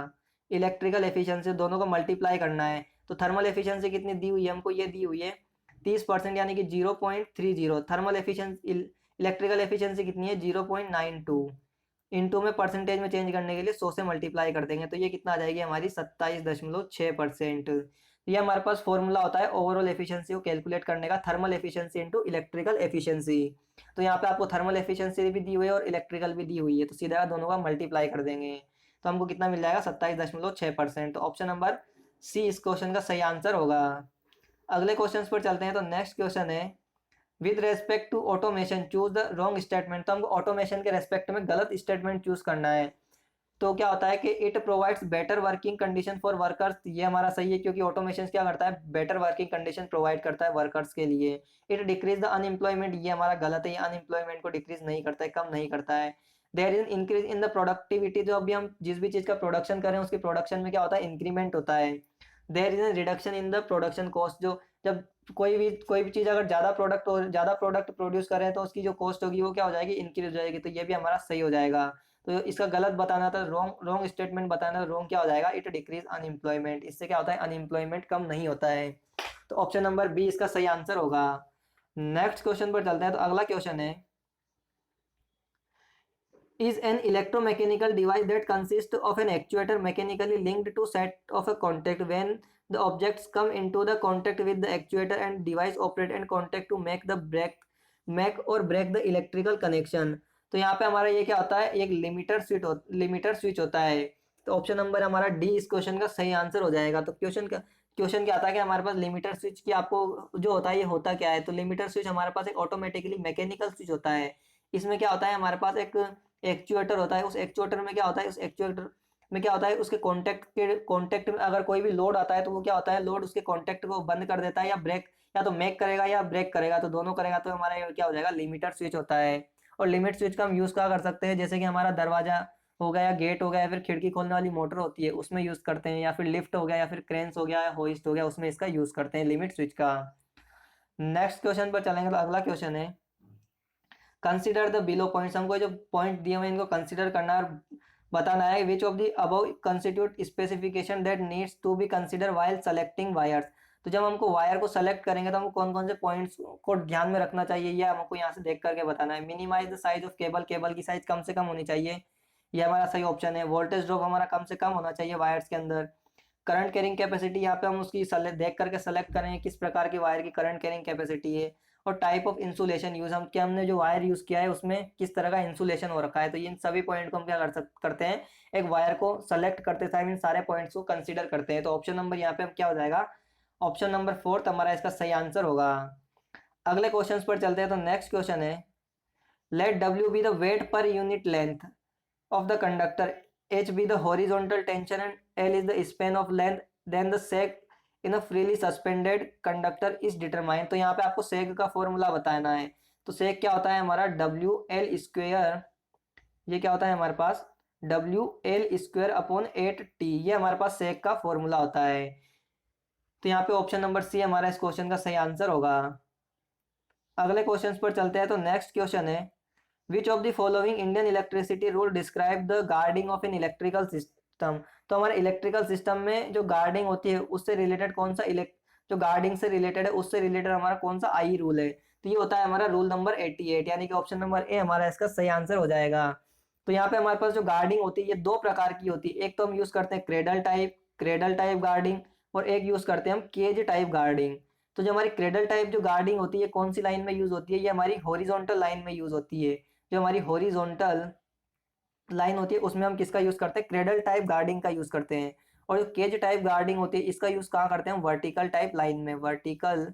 इलेक्ट्रिकल एफिशिएंसी दोनों को मल्टीप्लाई करना है। तो थर्मल एफिशिएंसी कितनी दी हुई है हमको, ये दी हुई है 30%, यानी कि 0.30। थर्मल एफिशिएंसी इलेक्ट्रिकल एफिशिएंसी कितनी है, 0.92। इनटू में परसेंटेज में चेंज करने के लिए 100 से मल्टीप्लाई कर देंगे तो ये कितना आ जाएगी हमारी 27.6%। ये हमारे पास फॉर्मूला होता है ओवरऑल एफिशिएंसी को कैलकुलेट करने का, thermal efficiency into electrical efficiency. तो यहाँ पे आपको थर्मल एफिशिएंसी भी दी हुई है और इलेक्ट्रिकल भी दी हुई है, तो सीधा दोनों का मल्टीप्लाई कर देंगे तो हमको कितना मिल जाएगा, 27.6%। तो ऑप्शन नंबर सी इस क्वेश्चन का सही आंसर होगा। अगले क्वेश्चन पर चलते हैं। तो नेक्स्ट क्वेश्चन है, with respect to automation choose the wrong statement. तो हमको ऑटोमेशन के रेस्पेक्ट में गलत स्टेटमेंट चूज करना है। तो क्या होता है कि it provides better working condition for workers, ये हमारा सही है क्योंकि ऑटोमेशन क्या करता है, बेटर वर्किंग कंडीशन प्रोवाइड करता है वर्कर्स के लिए। इट डिक्रीज द अनएम्प्लॉयमेंट, ये हमारा गलत है, ये अनएम्प्लॉयमेंट को डिक्रीज नहीं करता है, कम नहीं करता है। There is increase in the productivity, जो अभी हम जिस भी चीज़ का प्रोडक्शन कर रहे हैं उसके प्रोडक्शन में क्या होता है, इंक्रीमेंट होता है। There is reduction in the production cost, जो जब कोई भी चीज़ अगर ज़्यादा प्रोडक्ट प्रोड्यूस करें तो उसकी जो कॉस्ट होगी वो क्या हो जाएगी, इंक्रीज हो जाएगी। तो ये भी हमारा सही हो जाएगा। तो इसका गलत बताना था, रॉन्ग स्टेटमेंट बताना था, रॉन्ग क्या हो जाएगा, इट डिक्रीज अनएम्प्लॉयमेंट। इससे क्या होता है, अनएम्प्लॉयमेंट कम नहीं होता है। तो ऑप्शन नंबर बी इसका सही आंसर होगा। नेक्स्ट क्वेश्चन पर चलते हैं। तो अगला क्वेश्चन है, is an electromechanical device that consists of an actuator mechanically linked to set of a contact. When the objects come into the contact with the actuator and device operate and contact to make or break the electrical connection। तो यहाँ पे हमारा ये क्या होता है, एक limiter switch होता है। तो ऑप्शन नंबर हमारा डी इस क्वेश्चन का सही आंसर हो जाएगा। तो क्वेश्चन क्या आता है कि हमारे पास लिमिटर स्विच की आपको जो होता है ये होता क्या है, तो लिमिटर स्विच हमारे पास एक ऑटोमेटिकली मैकेनिकल स्विच होता है। इसमें क्या होता है, हमारे पास एक एक्चुएटर होता है, उस एक्चुएटर में क्या होता है, उस एक्चुएटर में क्या होता है, उसके कॉन्टेक्ट में अगर कोई भी लोड आता है तो वो क्या होता है, लोड उसके कॉन्टेक्ट को बंद कर देता है या ब्रेक, या तो मेक करेगा या ब्रेक करेगा, तो दोनों करेगा, तो हमारा ये क्या हो जाएगा, लिमिटर स्विच होता है। और लिमिट स्विच का हम यूज़ क्या कर सकते हैं, जैसे कि हमारा दरवाजा हो गया या गेट हो गया या फिर खिड़की खोलने वाली मोटर होती है उसमें यूज़ करते हैं, या फिर लिफ्ट हो गया या फिर क्रेन्स हो गया या होइस्ट हो गया, उसमें इसका यूज़ करते हैं लिमिट स्विच का। नेक्स्ट क्वेश्चन पर चलेंगे, तो अगला क्वेश्चन है कंसिडर द बिलो पॉइंट्स। हमको जो पॉइंट दिए हुए हैं इनको कंसिडर करना और बताना है which of the above constitute specification that needs to be consider while selecting wires. तो जब हमको वायर को सेलेक्ट करेंगे तो हमको कौन कौन से पॉइंट्स को ध्यान में रखना चाहिए, यह हमको यहाँ से देख करके बताना है। Minimize the size of cable, cable की साइज कम से कम होनी चाहिए, ये हमारा सही ऑप्शन है। वोल्टेज ड्रॉप हमारा कम से कम होना चाहिए वायर्स के अंदर। करंट कैरिंग कैपेसिटी, यहाँ पे हम उसकी देख करके सेलेक्ट करें किस प्रकार की वायर की करंट कैरिंग कैपेसिटी है। और टाइप ऑफ इंसुलेशन यूज, हम क्या हमने जो वायर यूज किया है उसमें किस तरह का इंसुलेशन हो रखा है। तो इन सभी पॉइंट को हम क्या करते हैं, एक वायर को सेलेक्ट करते टाइम इन सारे पॉइंट्स को कंसीडर करते हैं। तो ऑप्शन नंबर यहाँ पे क्या हो जाएगा, ऑप्शन नंबर 4 हमारा इसका सही आंसर होगा। अगले क्वेश्चन पर चलते हैं। तो नेक्स्ट क्वेश्चन है let W be the weight per unit length of the conductor, H be the horizontal tension and L is the span of length, then the sag in a freely suspended conductor is determined। तो यहाँ पे आपको sag का formula बताना है। तो sag क्या होता है हमारा डब्ल्यू एल स्क्वेयर, ये क्या होता है हमारे पास W L square upon 8t, ये हमारे पास sag का फॉर्मूला होता है। तो यहाँ पे ऑप्शन नंबर सी हमारा इस क्वेश्चन का सही आंसर होगा। अगले क्वेश्चन पर चलते हैं। तो नेक्स्ट क्वेश्चन है which of the following Indian electricity rule describe the guarding of an electrical system. तो हमारे इलेक्ट्रिकल सिस्टम में जो गार्डिंग होती है उससे रिलेटेड कौन सा जो गार्डिंग से रिलेटेड है उससे रिलेटेड हमारा कौन सा आई रूल है। तो ये होता है हमारा रूल नंबर 88, यानी कि ऑप्शन नंबर ए हमारा इसका सही आंसर हो जाएगा। तो यहाँ पे हमारे पास जो गार्डिंग होती है ये दो प्रकार की होती है, एक तो हम यूज करते हैं क्रेडल टाइप गार्डिंग, और एक यूज करते हैं हम केज टाइप गार्डिंग। तो जो हमारी क्रेडल टाइप जो गार्डिंग होती है कौन सी लाइन में यूज होती है, ये हमारी हॉरिजॉन्टल लाइन में यूज होती है। जो हमारी हॉरिजॉन्टल लाइन होती है उसमें हम किसका यूज करते हैं, क्रेडल टाइप गार्डिंग का यूज करते हैं। और जो केज टाइप गार्डिंग होती है इसका यूज कहाँ करते हैं, हम वर्टिकल टाइप लाइन में, वर्टिकल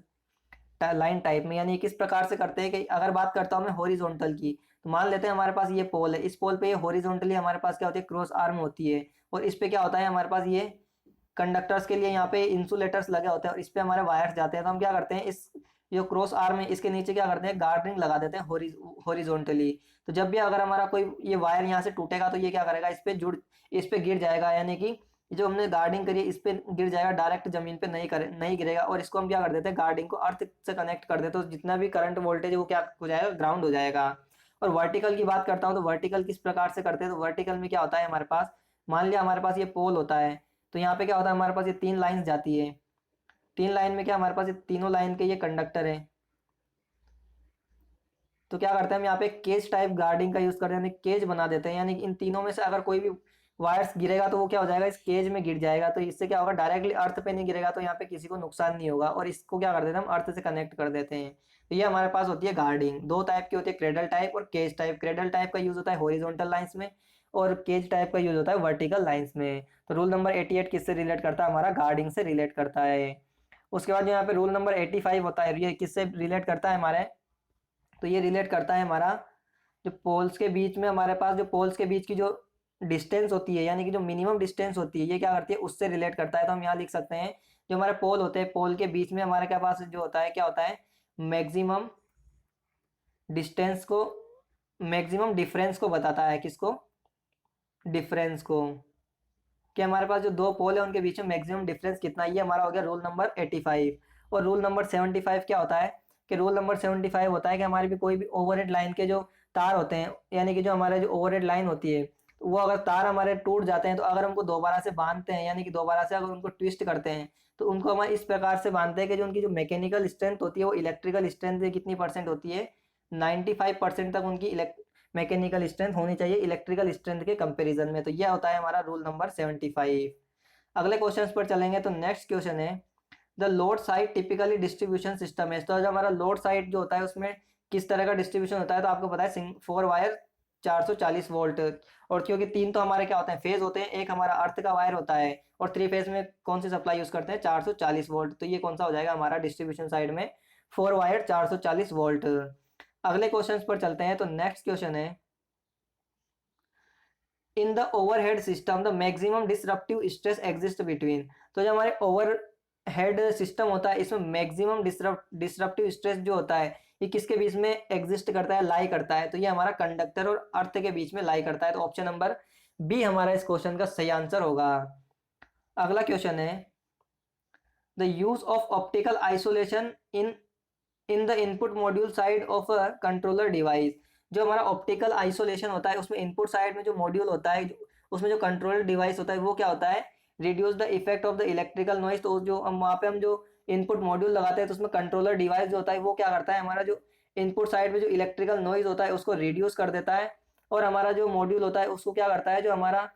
लाइन टाइप में। यानी किस प्रकार से करते हैं कि अगर बात करता हूँ मैं हॉरिजॉन्टल की, तो मान लेते हैं हमारे पास ये पोल है, इस पोल पे ये हॉरिजॉन्टली हमारे पास क्या होती है, क्रॉस आर्म होती है, और इस पे क्या होता है हमारे पास ये कंडक्टर्स के लिए यहाँ पे इंसुलेटर्स लगे होते हैं और इस पे हमारे वायर्स जाते हैं। तो हम क्या करते हैं, इस जो क्रॉस आर्म है इसके नीचे क्या करते हैं, गार्डरिंग लगा देते हैं हॉरिजॉन्टली। तो जब भी अगर हमारा कोई ये वायर यहाँ से टूटेगा तो ये क्या करेगा, इस पे गिर जाएगा, यानी कि जो हमने गार्डिंग करी है इस पे गिर जाएगा, डायरेक्ट जमीन पे नहीं गिरेगा। और इसको हम क्या कर देते हैं, गार्डिंग को अर्थ से कनेक्ट कर देते हैं, तो जितना भी करंट वोल्टेज है वो क्या हो जाएगा, ग्राउंड हो जाएगा। और वर्टिकल की बात करता हूँ तो वर्टिकल किस प्रकार से करते हैं, तो वर्टिकल में क्या होता है हमारे पास, मान लिया हमारे पास ये पोल होता है, तो यहाँ पे क्या होता है हमारे पास ये 3 लाइन जाती है, 3 लाइन में क्या हमारे पास ये तीनों लाइन के ये कंडक्टर है। तो क्या करते हैं हम यहाँ पे केज टाइप गार्डिंग का यूज करते हैं, यानी केज बना देते हैं, यानी कि इन तीनों में से अगर कोई भी वायर्स गिरेगा तो वो क्या हो जाएगा, इस केज में गिर जाएगा। तो इससे क्या होगा, डायरेक्टली अर्थ पे नहीं गिरेगा, तो यहाँ पे किसी को नुकसान नहीं होगा। और इसको क्या कर देते हैं हम, अर्थ से कनेक्ट कर देते हैं। तो ये हमारे पास होती है गार्डिंग, दो टाइप की होती है, क्रेडल टाइप और केज टाइप। क्रेडल टाइप का यूज होता है हॉरिजॉन्टल लाइंस में और केज टाइप का यूज होता है वर्टिकल लाइंस में। तो रूल नंबर 88 किससे रिलेट करता है, हमारा गार्डिंग से रिलेट करता है। उसके बाद यहाँ पे रूल नंबर 85 होता है, ये किससे रिलेट करता है हमारे, तो ये रिलेट करता है हमारा जो पोल्स के बीच में, हमारे पास जो पोल्स के बीच की जो डिस्टेंस होती है, यानी कि जो मिनिमम डिस्टेंस होती है, ये क्या करती है, उससे रिलेट करता है। तो हम यहाँ लिख सकते हैं जो हमारे पोल होते हैं, पोल के बीच में हमारे क्या पास जो होता है, क्या होता है, मैक्सिमम डिस्टेंस को, मैक्सिमम डिफरेंस को बताता है, किसको, डिफरेंस को, कि हमारे पास जो दो पोल है उनके बीच में मैक्सिमम डिफरेंस कितना, ये हमारा हो गया रूल नंबर 85। और रूल नंबर 75 क्या होता है, कि रूल नंबर 75 होता है कि हमारे भी कोई भी ओवरहेड लाइन के जो तार होते हैं, यानी कि जो हमारे जो ओवरहेड लाइन होती है वो अगर तार हमारे टूट जाते हैं तो अगर हमको दोबारा से बांधते हैं, यानी कि दोबारा से अगर उनको ट्विस्ट करते हैं तो उनको हम इस प्रकार से बांधते हैं कि जो उनकी जो मैकेनिकल स्ट्रेंथ होती है वो इलेक्ट्रिकल स्ट्रेंथ से कितनी परसेंट होती है, 95% तक उनकी मैकेनिकल स्ट्रेंथ होनी चाहिए इलेक्ट्रिकल स्ट्रेंथ के कंपैरिजन में। तो यह होता है हमारा रूल नंबर 75। अगले क्वेश्चन पर चलेंगे। तो नेक्स्ट क्वेश्चन है the load side typically distribution system है। तो जो हमारा लोड साइड जो होता है उसमें किस तरह का डिस्ट्रीब्यूशन होता है, तो आपको पता है 4 वायर 440 वोल्ट, और क्योंकि 3 तो हमारे क्या होते हैं, फेज होते हैं, एक हमारा अर्थ का वायर होता है, और 3 फेज में कौन सी सप्लाई यूज करते हैं, 440 वोल्ट। तो ये कौन सा हो जाएगा हमारा डिस्ट्रीब्यूशन साइड में 4 वायर 440 वोल्ट। अगले क्वेश्चन पर चलते हैं। तो नेक्स्ट क्वेश्चन है in the overhead system the maximum disruptive stress exist between. तो जो हमारे ओवरहेड सिस्टम होता है इसमें मैक्सिमम डिसरप्टिव स्ट्रेस जो होता है ये किसके बीच में एग्जिस्ट करता है, लाई करता है, तो ये हमारा कंडक्टर और अर्थ के बीच में लाई करता है। तो ऑप्शन नंबर बी हमारा इस क्वेश्चन का सही आंसर होगा। अगला क्वेश्चन है the use of optical isolation in the input module side of a controller device. जो हमारा ऑप्टिकल आइसोलेशन होता है उसमें इनपुट साइड में जो मॉड्यूल होता है उसमें जो कंट्रोलर डिवाइस होता है वो क्या होता है, reduce the effect of the electrical noise. तो जो हम वहाँ पे हम जो इनपुट मॉड्यूल लगाते हैं तो उसमें कंट्रोलर डिवाइस जो होता है वो क्या करता है, हमारा जो इनपुट साइड में जो इलेक्ट्रिकल नॉइज होता है उसको रिड्यूस कर देता है, और हमारा जो मॉड्यूल होता है उसको क्या करता है, जो हमारा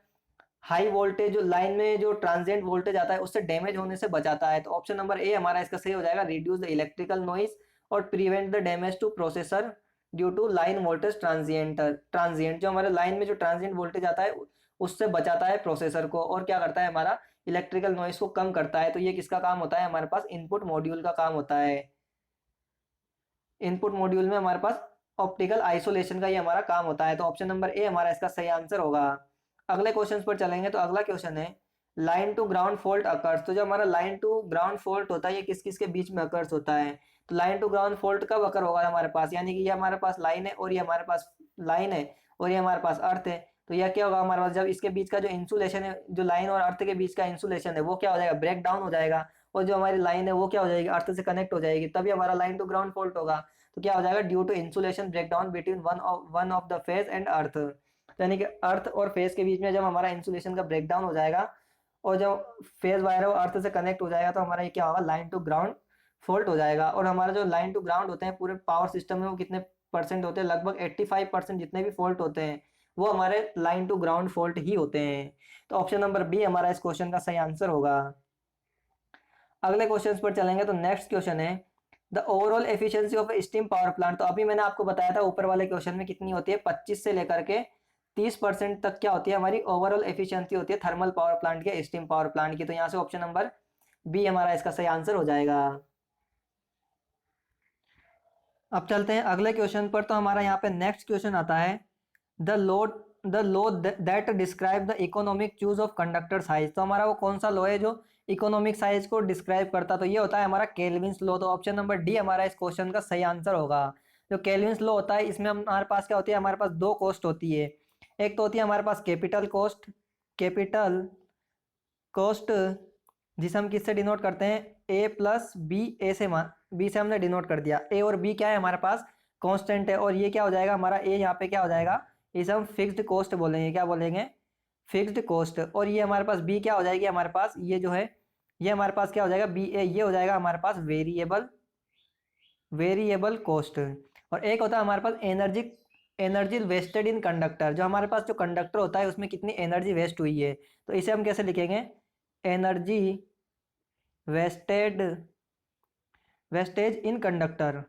हाई वोल्टेज जो लाइन में जो ट्रांजिएंट वोल्टेज आता है उससे डैमेज होने से बचाता है। तो ऑप्शन नंबर ए हमारा इसका सही हो जाएगा, रिड्यूस द इलेक्ट्रिकल नॉइज और prevent the damage to processor due to line voltage transient जो हमारे लाइन में जो ट्रांजिएंट वोल्टेज आता है उससे बचाता है प्रोसेसर को, और क्या करता है हमारा इलेक्ट्रिकल नॉइज को कम करता है। तो ये किसका काम होता है, हमारे पास इनपुट मॉड्यूल का काम होता है। इनपुट मॉड्यूल में हमारे पास ऑप्टिकल आइसोलेशन का ये हमारा काम होता है। तो ऑप्शन नंबर ए हमारा इसका सही आंसर होगा। अगले क्वेश्चन पर चलेंगे। तो अगला क्वेश्चन है line to ground fault occurs. तो जो हमारा लाइन टू ग्राउंड फॉल्ट होता है ये किस किस के बीच में अकर्स होता है। तो लाइन टू ग्राउंड फॉल्ट कब अकर होगा हमारे पास, यानी कि ये हमारे पास लाइन है और ये हमारे पास लाइन है और ये हमारे पास अर्थ है। तो यह क्या होगा हमारे पास, जब इसके बीच का जो इंसुलेशन है, जो लाइन और अर्थ के बीच का इंसुलेशन है वो क्या हो जाएगा, ब्रेक डाउन हो जाएगा, और जो हमारी लाइन है वो क्या हो जाएगी, अर्थ से कनेक्ट हो जाएगी, तभी हमारा लाइन टू ग्राउंड फॉल्ट होगा। तो क्या हो जाएगा, due to insulation breakdown between one of the phase and earth. यानी कि अर्थ और फेज के बीच में जब हमारा इंसुलेशन का ब्रेकडाउन हो जाएगा और जब फेज वायर है वो अर्थ से कनेक्ट हो जाएगा तो हमारा ये क्या होगा, लाइन टू ग्राउंड फॉल्ट हो जाएगा। और हमारा जो लाइन टू ग्राउंड होते हैं पूरे पावर सिस्टम में वो कितने परसेंट होते हैं, लगभग 85% जितने भी फॉल्ट होते हैं वो हमारे लाइन टू ग्राउंड फॉल्ट ही होते हैं। तो ऑप्शन नंबर बी हमारा इस क्वेश्चन का सही आंसर होगा। अगले क्वेश्चन पर चलेंगे। तो नेक्स्ट क्वेश्चन है the overall efficiency of steam power plant. तो अभी मैंने आपको बताया था ऊपर वाले क्वेश्चन में कितनी होती है, 25 से लेकर के 30% तक क्या होती है हमारी ओवरऑल एफिशिएंसी होती है थर्मल पावर प्लांट की, स्टीम पावर प्लांट की। तो यहाँ से ऑप्शन नंबर बी हमारा इसका सही आंसर हो जाएगा। अब चलते हैं अगले क्वेश्चन पर। तो हमारा यहाँ पे नेक्स्ट क्वेश्चन आता है the low that describe the economic choose of conductor size. तो हमारा वो कौन सा लो है जो इकोनॉमिक साइज को डिस्क्राइब करता, तो ये होता है हमारा केल्विन्स लो। तो ऑप्शन नंबर डी हमारा इस क्वेश्चन का सही आंसर होगा। जो केल्विन्स लो होता है इसमें हमारे पास क्या होती है, हमारे पास दो कॉस्ट होती है। एक तो होती है हमारे पास कैपिटल कॉस्ट जिसे हम किससे डिनोट करते हैं, ए प्लस बी। बी से हमने डिनोट कर दिया, ए और बी क्या है हमारे पास कांस्टेंट है, और ये क्या हो जाएगा हमारा ए यहाँ पे क्या हो जाएगा, इसे हम फिक्स्ड कॉस्ट बोलेंगे, क्या बोलेंगे, फिक्स्ड कॉस्ट। और ये हमारे पास बी क्या हो जाएगी हमारे पास, ये जो है ये हमारे पास क्या हो जाएगा बी ए, ये हो जाएगा हमारे पास वेरिएबल कॉस्ट। और एक होता है हमारे पास एनर्जी वेस्टेड इन कंडक्टर। जो हमारे पास जो कंडक्टर होता है उसमें कितनी एनर्जी वेस्ट हुई है, तो इसे हम कैसे लिखेंगे, एनर्जी वेस्टेज इन कंडक्टर।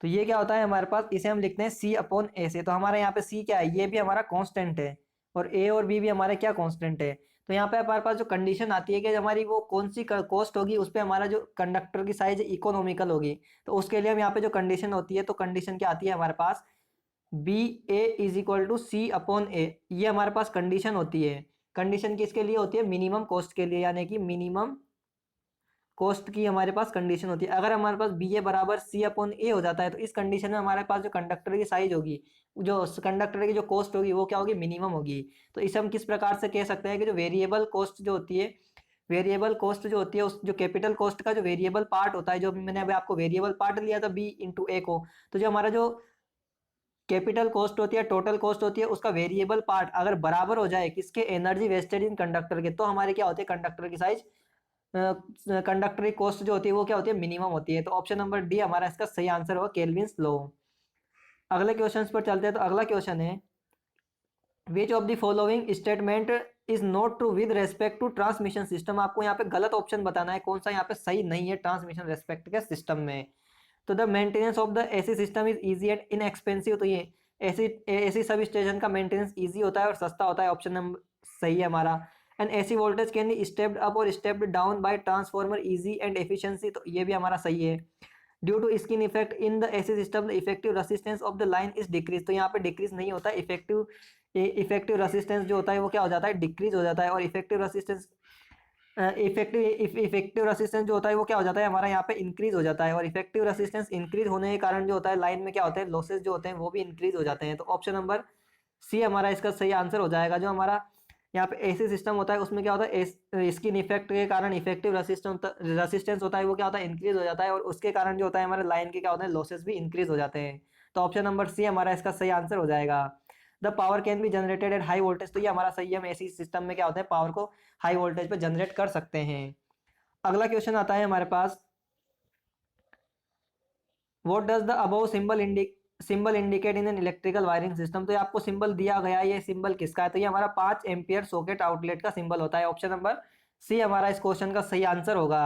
तो ये क्या होता है हमारे पास, इसे हम लिखते हैं सी अपॉन ए से। तो हमारे यहाँ पे सी क्या है, ये भी हमारा कांस्टेंट है, और ए और बी भी हमारे क्या कांस्टेंट है। तो यहाँ पे हमारे पास जो कंडीशन आती है कि हमारी वो कौन सी कॉस्ट होगी उस पर हमारा जो कंडक्टर की साइज इकोनॉमिकल होगी, तो उसके लिए हम यहाँ पे जो कंडीशन होती है, तो कंडीशन क्या आती है हमारे पास, B A is equal to C upon A, ये हमारे पास कंडीशन होती है। कंडीशन किसके लिए होती है, मिनिमम कॉस्ट के लिए, यानी कि मिनिमम कॉस्ट की हमारे पास कंडीशन होती है। अगर हमारे पास बी ए बराबर सी अपॉन ए हो जाता है तो इस कंडीशन में हमारे पास जो कंडक्टर की साइज होगी, जो कंडक्टर की जो कॉस्ट होगी वो क्या होगी, मिनिमम होगी। तो इसे हम किस प्रकार से कह सकते हैं कि जो वेरिएबल कॉस्ट जो होती है, वेरिएबल कॉस्ट जो होती है उस जो कैपिटल कॉस्ट का जो वेरिएबल पार्ट होता है, जो मैंने अभी आपको वेरिएबल पार्ट लिया था बी इंटू ए को, तो जो हमारा जो कैपिटल कॉस्ट होती है, टोटल कॉस्ट होती है, उसका वेरिएबल पार्ट अगर बराबर हो जाए किसके, एनर्जी वेस्टेड इन कंडक्टर के, तो हमारे क्या होते हैं कंडक्टर की साइज, कंडक्टर की कॉस्ट जो होती है वो क्या होती है, मिनिमम होती है। तो ऑप्शन नंबर डी हमारा इसका सही आंसर होगा, केल्विन्स लॉ। अगले क्वेश्चन पर चलते हैं। तो अगला क्वेश्चन है which of the following statement is not true with respect to transmission system. आपको यहाँ पे गलत ऑप्शन बताना है कौन सा यहाँ पे सही नहीं है ट्रांसमिशन रेस्पेक्ट के सिस्टम में। तो the maintenance of the AC system is easy and inexpensive. तो ये एसी सब स्टेशन का मेंटेनेंस इजी होता है और सस्ता होता है, ऑप्शन नंबर सही है हमारा। And AC voltage can be stepped up और stepped down by transformer easy and efficiency. तो ये भी हमारा सही है। Due to skin effect in the AC system the effective resistance of the line is decrease. तो यहाँ पे डिक्रीज नहीं होता, इफेक्टिव इफेक्टिव रेसिस्टेंस जो होता है वो क्या हो जाता है, डिक्रीज हो जाता है। और इफेक्टिव रेसिस्टेंस जो होता है वो क्या हो जाता है हमारा यहाँ पे इंक्रीज हो जाता है। और इफेक्टिव रेसिस्टेंस इंक्रीज होने के कारण जो होता है लाइन में क्या होते हैं, लॉसेस जो होते हैं वो भी इंक्रीज हो जाते हैं। तो ऑप्शन नंबर सी हमारा इसका सही आंसर हो जाएगा। जो हमारा यहाँ पे एसी सिस्टम होता है उसमें क्या होता है, स्किन इफेक्ट के कारण इफेक्टिव रेसिस्टेंस होता है वो क्या होता है, इंक्रीज हो जाता है। और उसके कारण जो होता है हमारे लाइन के क्या होते हैं, लॉसेस भी इंक्रीज हो जाते हैं। तो ऑप्शन नंबर सी हमारा इसका सही आंसर हो जाएगा। The power can be generated at high voltage, तो ये हमारा सही है। हम एसी सिस्टम में क्या होता है, पावर को हाई वोल्टेज पे जनरेट कर सकते हैं। अगला क्वेश्चन आता है हमारे पास, what does the above symbol indicate in an electrical wiring system. तो ये आपको सिंबल दिया गया है, ये सिंबल किसका है, तो ये हमारा 5 एम्पियर सॉकेट आउटलेट का सिंबल होता है। ऑप्शन नंबर सी हमारा इस क्वेश्चन का सही आंसर होगा।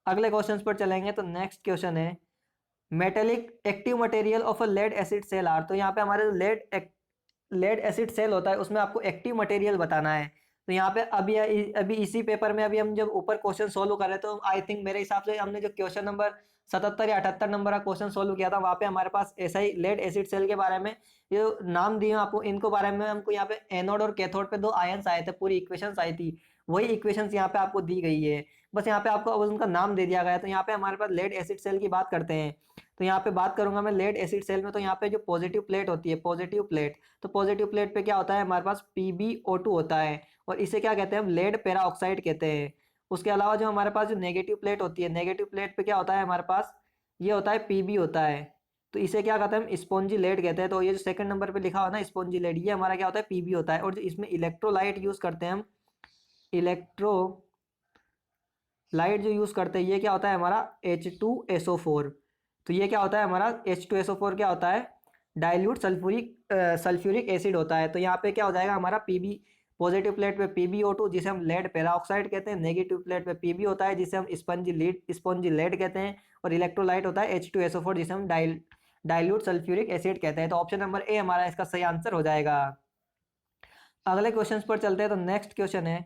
अगले क्वेश्चन पर चलेंगे। तो नेक्स्ट क्वेश्चन है, metallic active material of a lead acid cell are. तो यहाँ पे हमारे लेड एसिड सेल होता है उसमें आपको एक्टिव मटेरियल बताना है। तो यहाँ पे अभी अभी इसी पेपर में अभी हम जब ऊपर क्वेश्चन सोल्व कर रहे हैं, तो आई थिंक मेरे हिसाब से हमने जो क्वेश्चन नंबर 77 या 78 नंबर का क्वेश्चन सोल्व किया था, वहाँ पे हमारे पास ऐसा ही लेड एसिड सेल के बारे में ये नाम दिए हैं आपको, इनको बारे में हमको यहाँ पे एनोड और कैथोड पे 2 आयंस आए थे, पूरी इक्वेशंस आई थी, वही इक्वेशंस यहाँ पे आपको दी गई है। बस यहाँ पे आपको अब उनका नाम दे दिया गया है। तो यहाँ पे हमारे पास लेड एसिड सेल की बात करते हैं। तो यहाँ पे बात करूंगा मैं लेड एसिड सेल में। तो यहाँ पे जो पॉजिटिव प्लेट होती है, पॉजिटिव प्लेट, तो पॉजिटिव प्लेट पे क्या होता है हमारे पास PbO2 होता है, और इसे क्या कहते हैं, हम लेड पेरा ऑक्साइड कहते हैं। उसके अलावा जो हमारे पास जो नेगेटिव प्लेट होती है, नेगेटिव प्लेट पे क्या होता है हमारे पास, ये होता है Pb होता है। तो इसे क्या कहते हैं, हम स्पॉन्जी लेड कहते हैं। तो ये जो सेकंड नंबर पे लिखा हुआ है ना स्पॉन्जी लेड, ये हमारा क्या होता है, Pb होता है। और जो इसमें इलेक्ट्रोलाइट यूज करते हैं हम, इलेक्ट्रोलाइट जो यूज करते हैं, ये क्या होता है हमारा H2SO4। तो ये क्या होता है हमारा H2SO4 क्या होता है, डाइल्यूट सल्फ्यूरिक एसिड होता है। तो यहाँ पे क्या हो जाएगा हमारा Pb, पॉजिटिव प्लेट पे PbO2 जिसे हम लेड पेराऑक्साइड कहते हैं, नेगेटिव प्लेट पे Pb होता है जिसे हम स्पंजी लेड कहते हैं, और इलेक्ट्रोलाइट होता है H2SO4 जिसे हम डाइल्यूट सल्फ्यूरिक एसिड कहते हैं। तो ऑप्शन नंबर ए हमारा इसका सही आंसर हो जाएगा। अगले क्वेश्चन पर चलते हैं। तो नेक्स्ट क्वेश्चन है,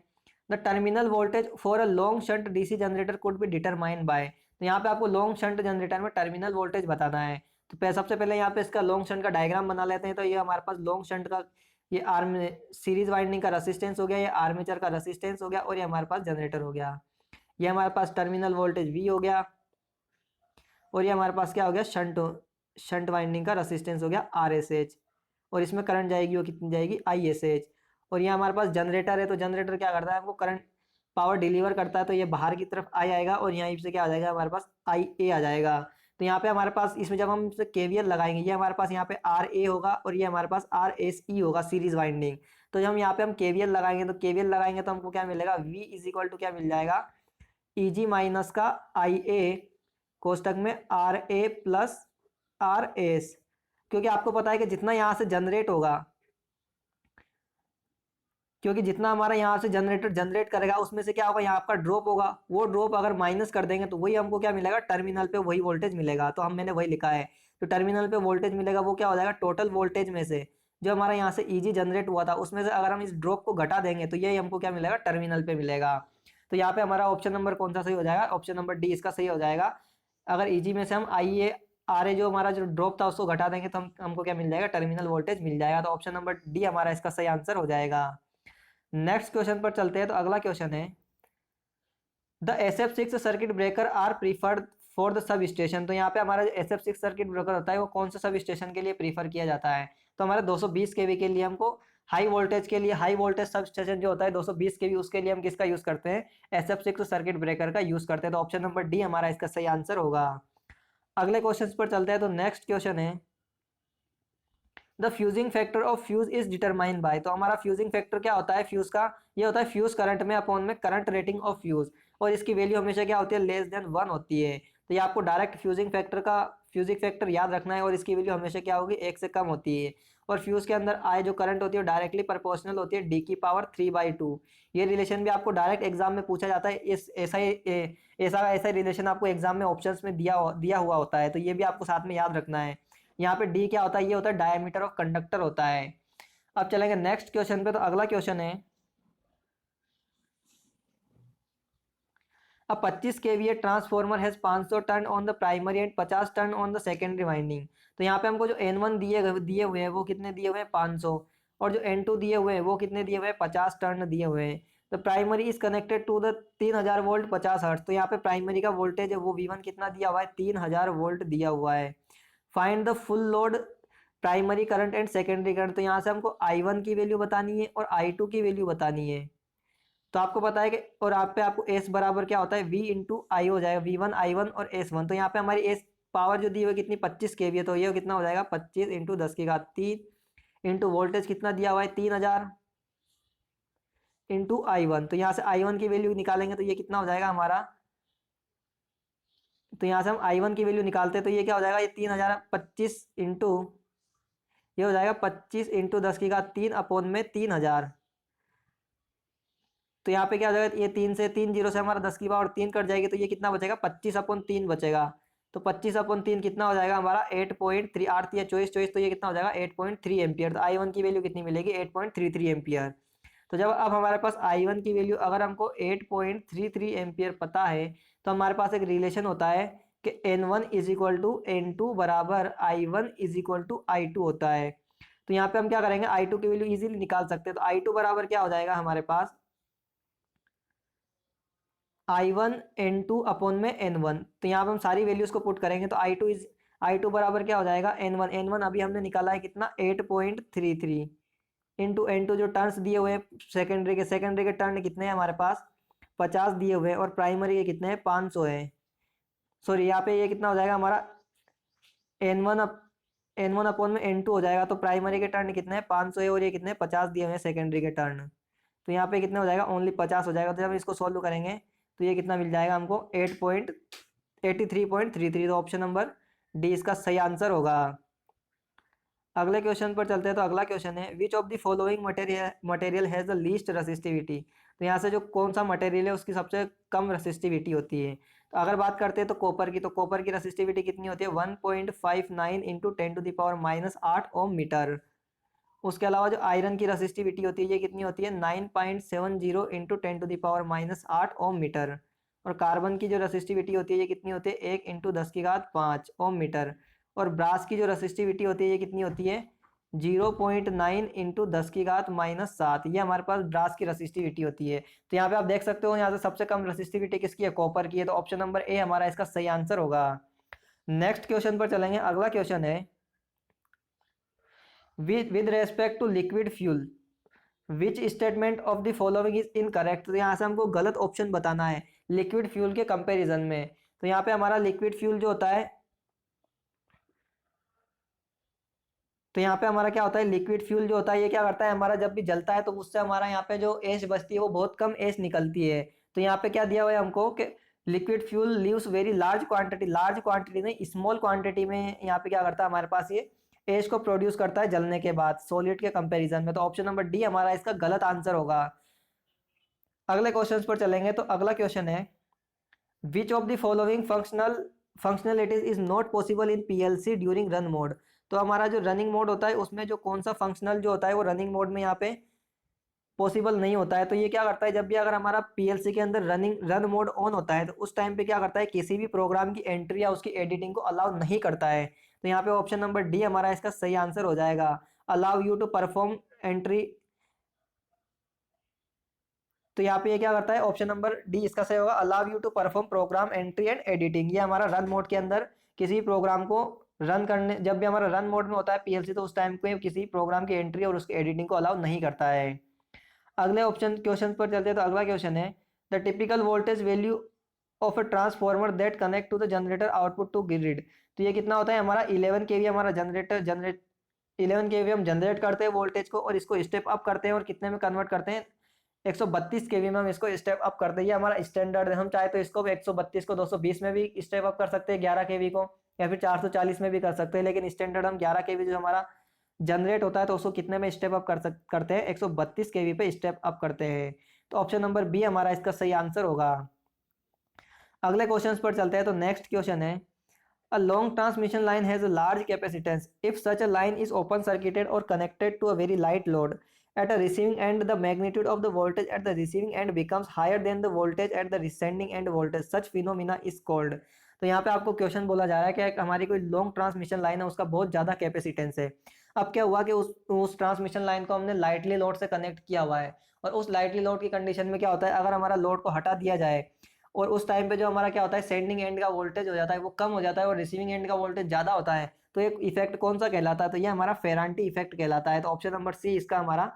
the terminal voltage for a long shunt DC generator could be determined by. तो यहाँ पे आपको लॉन्ग शंट जनरेटर में टर्मिनल वोल्टेज बताना है। तो सबसे पहले यहाँ पे इसका लॉन्ग शंट का डायग्राम बना लेते हैं। तो ये हमारे पास लॉन्ग शंट का ये आर्म सीरीज वाइंडिंग का रेसिस्टेंस हो गया, ये आर्मेचर का रेसिस्टेंस हो गया, और ये हमारे पास जनरेटर हो गया। ये हमारे पास टर्मिनल वोल्टेज V हो गया, और ये हमारे पास क्या हो गया, शंट वाइंडिंग का रेसिस्टेंस हो गया RSH, और इसमें करंट जाएगी वो कितनी जाएगी, ISH। और ये हमारे पास जनरेटर है। तो जनरेटर क्या करता है, हमको करंट पावर डिलीवर करता है। तो ये बाहर की तरफ I आएगा, और यहाँ से क्या आ जाएगा हमारे पास IA आ जाएगा। तो यहाँ पे हमारे पास इसमें जब हम KVL लगाएंगे, ये हमारे पास यहाँ पे RA होगा, और ये हमारे पास RSE होगा, सीरीज वाइंडिंग। तो जब हम यहाँ पे हम KVL लगाएंगे, तो KVL लगाएंगे तो हमको क्या मिलेगा, V इज इक्वल टू क्या मिल जाएगा, EG माइनस का IA कोष्टक में RA प्लस RS। क्योंकि आपको पता है कि जितना यहाँ से जनरेट होगा, क्योंकि जितना हमारा यहाँ से जनरेटर जनरेट करेगा उसमें से क्या होगा, यहाँ आपका ड्रॉप होगा, वो ड्रॉप अगर माइनस कर देंगे तो वही हमको क्या मिलेगा, टर्मिनल पे वही वोल्टेज मिलेगा। तो हम मैंने वही लिखा है। तो टर्मिनल पे वोल्टेज मिलेगा, वो क्या हो जाएगा, टोटल वोल्टेज में से जो हमारा यहाँ से ईजी जनरेट हुआ था उसमें से अगर हम इस ड्रॉप को घटा देंगे तो ये हमको क्या मिलेगा, टर्मिनल पे मिलेगा। तो यहाँ पे हमारा ऑप्शन नंबर कौन सा सही हो जाएगा, ऑप्शन नंबर डी इसका सही हो जाएगा। अगर ईजी में से हम RA जो हमारा जो ड्रॉप था उसको घटा देंगे तो हमको क्या मिल जाएगा, टर्मिनल वोल्टेज मिल जाएगा। तो ऑप्शन नंबर डी हमारा इसका सही आंसर हो जाएगा। नेक्स्ट क्वेश्चन पर चलते हैं। तो अगला क्वेश्चन है, the SF6 circuit breaker are preferred for the substation. तो यहाँ पे हमारा जो SF6 सर्किट ब्रेकर होता है वो कौन से सब स्टेशन के लिए प्रीफर किया जाता है, तो हमारे 220 kV के लिए हमको हाई वोल्टेज के लिए, हाई वोल्टेज सब स्टेशन जो होता है 220 kV, उसके लिए हम किसका यूज करते हैं, SF6 सर्किट ब्रेकर का यूज करते हैं। तो ऑप्शन नंबर डी हमारा इसका सही आंसर होगा। अगले क्वेश्चन पर चलते हैं। तो नेक्स्ट क्वेश्चन है, the fusing factor of fuse is determined by. तो हमारा फ्यूजिंग फैक्टर क्या होता है फ्यूज का, ये होता है फ्यूज करंट में अपॉन में करंट रेटिंग ऑफ फ्यूज, और इसकी वैल्यू हमेशा क्या होती है, लेस देन 1 होती है। तो ये आपको डायरेक्ट फ्यूजिंग फैक्टर याद रखना है, और इसकी वैल्यू हमेशा क्या होगी, 1 से कम होती है। और फ्यूज के अंदर आए जो करंट होती है डायरेक्टली प्रोपोर्शनल होती है D⁻3/2। ये रिलेशन भी आपको डायरेक्ट एग्जाम में पूछा जाता है। ऐसा रिलेशन आपको एग्जाम में ऑप्शंस में दिया हुआ होता है। तो ये भी आपको साथ में याद रखना है। यहाँ पे डी क्या होता है, ये होता है डायमीटर ऑफ कंडक्टर होता है। अब चलेंगे नेक्स्ट क्वेश्चन पे। तो अगला क्वेश्चन है, अब 25 kVA transformer has 500 turn on the primary and 50 turn on the secondary winding. तो यहाँ पे हमको जो N1 दिए हुए हैं वो कितने दिए हुए हैं, 500, और जो N2 दिए हुए हैं वो कितने दिए हुए हैं, 50 टर्न दिए हुए हैं। तो primary is connected to the 3000 volt 50 hertz. तो यहाँ पे प्राइमरी का वोल्टेज है वो V1 कितना दिया हुआ है, 3000 वोल्ट दिया हुआ है। Find the full load primary current and secondary current. तो यहाँ से हमको I1 की वैल्यू बतानी है और I2 की वैल्यू बतानी है। तो आपको पता है कि और आप पे आपको S बराबर क्या होता है, V इंटू आई हो जाएगा, V1 I1 और S1। तो यहाँ पे हमारी S पावर जो दी हुई है कितनी, 25 kV है। तो ये कितना हो जाएगा, 25 इंटू 10 की घात 3 इंटू वोल्टेज कितना दिया हुआ है, 3000 इंटू I1। तो यहाँ से I1 की वैल्यू निकालेंगे तो ये कितना हो जाएगा हमारा, तो यहाँ से हम I1 की वैल्यू निकालते हैं तो ये क्या हो जाएगा, ये 3000 25 इंटू, ये हो जाएगा 25 इंटू 10 की घात 3 अपॉन में 3000। तो यहाँ पे क्या हो जाएगा, ये 3 से 3 जीरो से हमारा 10 की पावर 3 कट जाएगी। तो ये कितना बचेगा, 25/3 बचेगा। तो 25/3 कितना हो जाएगा हमारा, 8.3, 8 या 24 तो ये कितना हो जाएगा 8.3 एम्पियर। तो I1 की वैल्यू कितनी मिलेगी, 8.33 एम्पियर। तो जब अब हमारे पास I1 की वैल्यू अगर हमको 8.33 एम्पियर पता है तो हमारे पास एक रिलेशन होता है कि N1 is equal to N2 बराबर I1 is equal to I2 होता है। तो यहाँ पे हम क्या करेंगे, I2 की वैल्यू इजीली निकाल सकते हैं। तो I2 बराबर क्या हो जाएगा हमारे पास, I1 N2 अपॉन में N1। तो यहाँ पे हम सारी वैल्यूज को पुट करेंगे तो I2 बराबर क्या हो जाएगा, N1 अभी हमने निकाला है कितना, 8.33 इंटू N2 जो टर्न्स दिए हुए हैं सेकेंडरी के टर्न कितने हैं हमारे पास, 50 दिए हुए हैं और प्राइमरी के कितने हैं, 500 है। सॉरी यहाँ पे ये कितना हो जाएगा हमारा, N1 N1 अपॉन में N2 हो जाएगा। तो प्राइमरी के टर्न कितने हैं, 500 है और ये कितने 50 दिए हुए हैं सेकेंडरी के टर्न। तो यहाँ पे कितना हो जाएगा, ओनली 50 हो जाएगा। तो जब हम इसको सॉल्व करेंगे तो ये कितना मिल जाएगा हमको, 83.33। तो ऑप्शन नंबर डी इसका सही आंसर होगा। अगले क्वेश्चन पर चलते हैं। तो अगला क्वेश्चन है, which of the following material has the least resistivity. तो यहाँ से जो कौन सा मटेरियल है उसकी सबसे कम रेसिस्टिविटी होती है। तो अगर बात करते हैं तो कॉपर की, तो कॉपर की रेसिस्टिविटी कितनी होती है, 1.59 इंटू 10⁸ ओम मीटर। उसके अलावा जो आयरन की रेसिस्टिविटी होती है ये कितनी होती है, 9.70 इंटू 10⁸ ओम मीटर। और कार्बन की जो रेसिस्टिविटी होती है ये कितनी होती है, 1 इंटू 10⁵ ओम मीटर। और ब्रास की जो रेसिस्टिविटी होती है ये कितनी होती है, 0.9 इंटू 10⁻⁷। ये हमारे पास ब्रास की रेसिस्टिविटी होती है। तो यहाँ पे आप देख सकते हो यहाँ से सबसे कम रेसिस्टिविटी किसकी है, कॉपर की है। तो ऑप्शन नंबर ए हमारा इसका सही आंसर होगा। नेक्स्ट क्वेश्चन पर चलेंगे। अगला क्वेश्चन है, with respect to liquid fuel which statement of the following is incorrect। तो यहाँ से हमको गलत ऑप्शन बताना है लिक्विड फ्यूल के कंपैरिजन में। तो यहाँ पे हमारा लिक्विड फ्यूल जो होता है, तो यहाँ पे हमारा क्या होता है, लिक्विड फ्यूल जो होता है ये क्या करता है, हमारा जब भी जलता है तो उससे हमारा यहाँ पे जो एश बचती है वो बहुत कम एश निकलती है। तो यहाँ पे क्या दिया हुआ है हमको कि liquid fuel leaves very large quantity नहीं, स्मॉल क्वांटिटी में यहाँ पे क्या करता है हमारे पास ये एश को प्रोड्यूस करता है जलने के बाद सॉलिड के कंपेरिजन में। तो ऑप्शन नंबर डी हमारा इसका गलत आंसर होगा। अगले क्वेश्चन पर चलेंगे। तो अगला क्वेश्चन है, which of the following functionalities is not possible in PLC during run mode. तो हमारा जो रनिंग मोड होता है उसमें जो कौन सा फंक्शनल जो होता है वो रनिंग मोड में यहाँ पे पॉसिबल नहीं होता है। तो ये क्या करता है, जब भी अगर हमारा पीएलसी के अंदर रन मोड ऑन होता है तो उस टाइम पे क्या करता है, किसी भी प्रोग्राम की एंट्री या उसकी एडिटिंग को अलाउ नहीं करता है। तो यहाँ पे ऑप्शन नंबर डी हमारा इसका सही आंसर हो जाएगा, allow you to perform entry. तो यहाँ पे ये क्या करता है, ऑप्शन नंबर डी इसका सही होगा, allow you to perform program entry and editing. ये हमारा रन मोड के अंदर किसी प्रोग्राम को रन करने, जब भी हमारा रन मोड में होता है पीएलसी तो उस टाइम पे किसी प्रोग्राम की एंट्री और उसकी एडिटिंग को अलाउ नहीं करता है। अगले ऑप्शन क्वेश्चन पर चलते हैं। तो अगला क्वेश्चन है, the typical voltage value of a transformer that connect to the generator output to grid. तो ये कितना होता है हमारा 11 kV हमारा जनरेट 11 kV हम जनरेट करते हैं वोल्टेज को और इसको स्टेप अप करते हैं और कितने में कन्वर्ट करते हैं, 132 kV में हम इसको स्टेप अप करते हैं। ये हमारा स्टैंडर्ड है। हम चाहे तो इसको 132 को 220 में भी स्टेप अप कर सकते हैं 11 kV को, या फिर 440 में भी कर सकते हैं। लेकिन स्टैंडर्ड हम 11 kV जो हमारा जनरेट होता है तो उसको कितने में स्टेप अप करते हैं, 132 kV पे स्टेप अप करते हैं। तो ऑप्शन नंबर बी हमारा इसका सही आंसर होगा। अगले क्वेश्चन पर चलते हैं। तो नेक्स्ट क्वेश्चन है, A long transmission line has a large capacitance. If such a line is open circuited or connected to a very light load at a receiving end, the magnitude of the voltage at the receiving end becomes higher than the voltage at the sending end voltage. Such phenomena is called। तो यहाँ पे आपको question बोला जा रहा है कि एक हमारी कोई लॉन्ग ट्रांसमिशन लाइन है, उसका बहुत ज़्यादा कैपेसिटेंस है। अब क्या हुआ कि उस ट्रांसमिशन लाइन को हमने लाइटली लोड से कनेक्ट किया हुआ है, और उस लाइटली लोड की कंडीशन में क्या होता है, अगर हमारा लोड को हटा दिया जाए और उस टाइम पे जो हमारा क्या होता है, सेंडिंग एंड का वोल्टेज हो जाता है वो कम हो जाता है और रिसीविंग एंड का वोल्टेज ज़्यादा होता है, तो एक इफेक्ट कौन सा कहलाता है, तो ये हमारा फेरांटी इफेक्ट कहलाता है। तो ऑप्शन नंबर सी इसका हमारा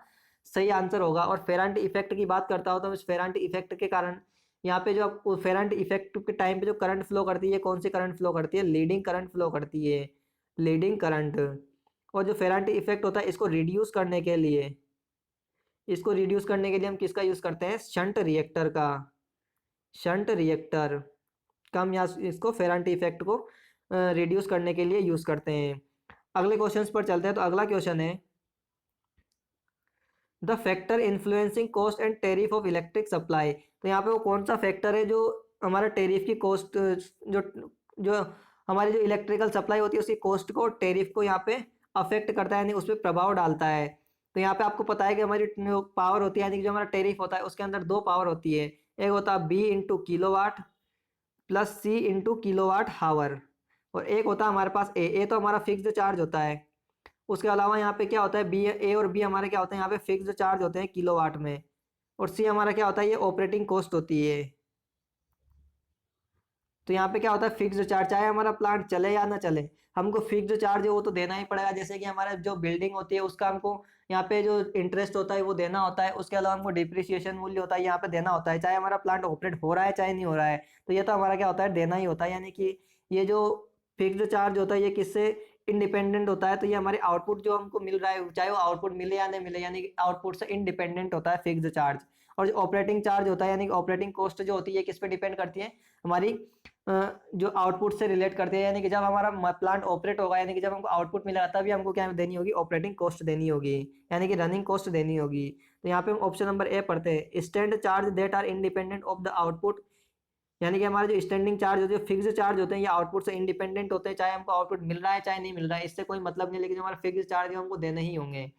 सही आंसर होगा। और फेरांटी इफेक्ट की बात करता हो तो इस फेरांटी इफेक्ट के कारण यहाँ पे जो आपको फेरांटी इफेक्ट के टाइम पे जो करंट फ्लो करती है, कौन सी करंट फ्लो करती है, लीडिंग करंट फ्लो करती है, लीडिंग करंट। और जो फेरांटी इफेक्ट होता है इसको रिड्यूस करने के लिए हम किसका यूज़ करते हैं, शंट रिएक्टर का। शंट रिएक्टर का हम यहाँ इसको फेरांटी इफेक्ट को रिड्यूस करने के लिए यूज़ करते हैं। अगले क्वेश्चन पर चलते हैं। तो अगला क्वेश्चन है, the factor influencing cost and tariff of electric supply. तो यहाँ पे वो कौन सा फैक्टर है जो हमारा टेरिफ की कॉस्ट, जो जो हमारी जो इलेक्ट्रिकल सप्लाई होती है उसकी कॉस्ट को, टेरिफ को यहाँ पे अफेक्ट करता है, यानी उस पर प्रभाव डालता है। तो यहाँ पे आपको पता है कि हमारी जो पावर होती है, यानी कि जो हमारा टेरिफ होता है उसके अंदर दो पावर होती है, एक होता है B into kilowatt plus C into kilowatt hour, और एक होता है हमारे पास ए तो हमारा फिक्स्ड चार्ज होता है। उसके अलावा यहाँ पे क्या होता है, बी ए और बी हमारे क्या होते हैं यहाँ पे फिक्स्ड चार्ज होते हैं किलोवाट में, और सी हमारा क्या होता है, ये ऑपरेटिंग कॉस्ट होती है। तो यहाँ पे क्या होता है, फिक्स्ड चार्ज, चाहे हमारा प्लांट चले या ना चले हमको फिक्स्ड चार्ज है वो तो देना ही पड़ेगा। जैसे कि हमारा जो बिल्डिंग होती है उसका हमको यहाँ पे जो इंटरेस्ट होता है वो देना होता है, उसके अलावा हमको डिप्रिसिएशन मूल्य होता है यहाँ पे देना होता है, चाहे हमारा प्लांट ऑपरेट हो रहा है चाहे नहीं हो रहा है, तो ये तो हमारा क्या होता है, देना ही होता है। यानी कि ये जो फिक्स्ड चार्ज होता है ये किससे इंडिपेंडेंट होता है, तो ये हमारे आउटपुट जो हमको मिल रहा है, चाहे वो आउटपुट मिले या नहीं मिले, यानी कि आउटपुट से इंडिपेंडेंट होता है फिक्स्ड चार्ज। और जो ऑपरेटिंग चार्ज होता है, यानी कि ऑपरेटिंग कॉस्ट जो होती है किस पे डिपेंड करती है, हमारी जो आउटपुट से रिलेट करते हैं। यानी कि जब हमारा प्लांट ऑपरेट होगा, यानी कि जब हमको आउटपुट मिलेगा तभी हमको क्या देनी होगी, ऑपरेटिंग कॉस्ट देनी होगी, यानी कि रनिंग कॉस्ट देनी होगी। तो यहाँ पे हम ऑप्शन नंबर ए पढ़ते हैं, stand charge that are independent of the output. यानी कि हमारे जो स्टैंडिंग चार्ज होते हैं, फिक्स्ड चार्ज होते हैं, ये आउटपुट से इंडिपेंडेंट होते हैं, चाहे हमको आउटपुट मिल रहा है चाहे नहीं मिल रहा है, इससे कोई मतलब नहीं, लेकिन जो हमारा फिक्स्ड चार्ज है हमको देने ही होंगे।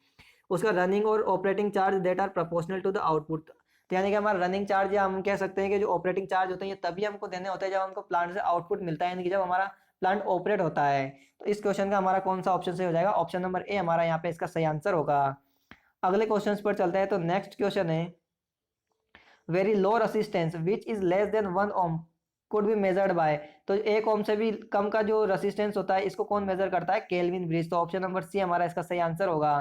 उसका रनिंग और operating charge that are proportional to the output. तो यानी कि हमारा रनिंग चार्ज, या हम कह सकते हैं कि जो ऑपरेटिंग चार्ज होते हैं ये तभी हमको देने होते हैं जब हमको प्लांट से आउटपुट मिलता है, यानी कि जब हमारा प्लांट ऑपरेट होता है। तो इस क्वेश्चन का हमारा कौन सा ऑप्शन सही हो जाएगा, ऑप्शन नंबर ए हमारा यहाँ पे इसका सही आंसर होगा। अगले क्वेश्चन पर चलते हैं। तो नेक्स्ट क्वेश्चन है, very low resistance which is less than 1 ohm could be measured by. तो 1 ओम से भी कम का जो रेसिस्टेंस होता है इसको कौन मेजर करता है, केल्विन ब्रिज। तो ऑप्शन नंबर सी हमारा इसका सही आंसर होगा।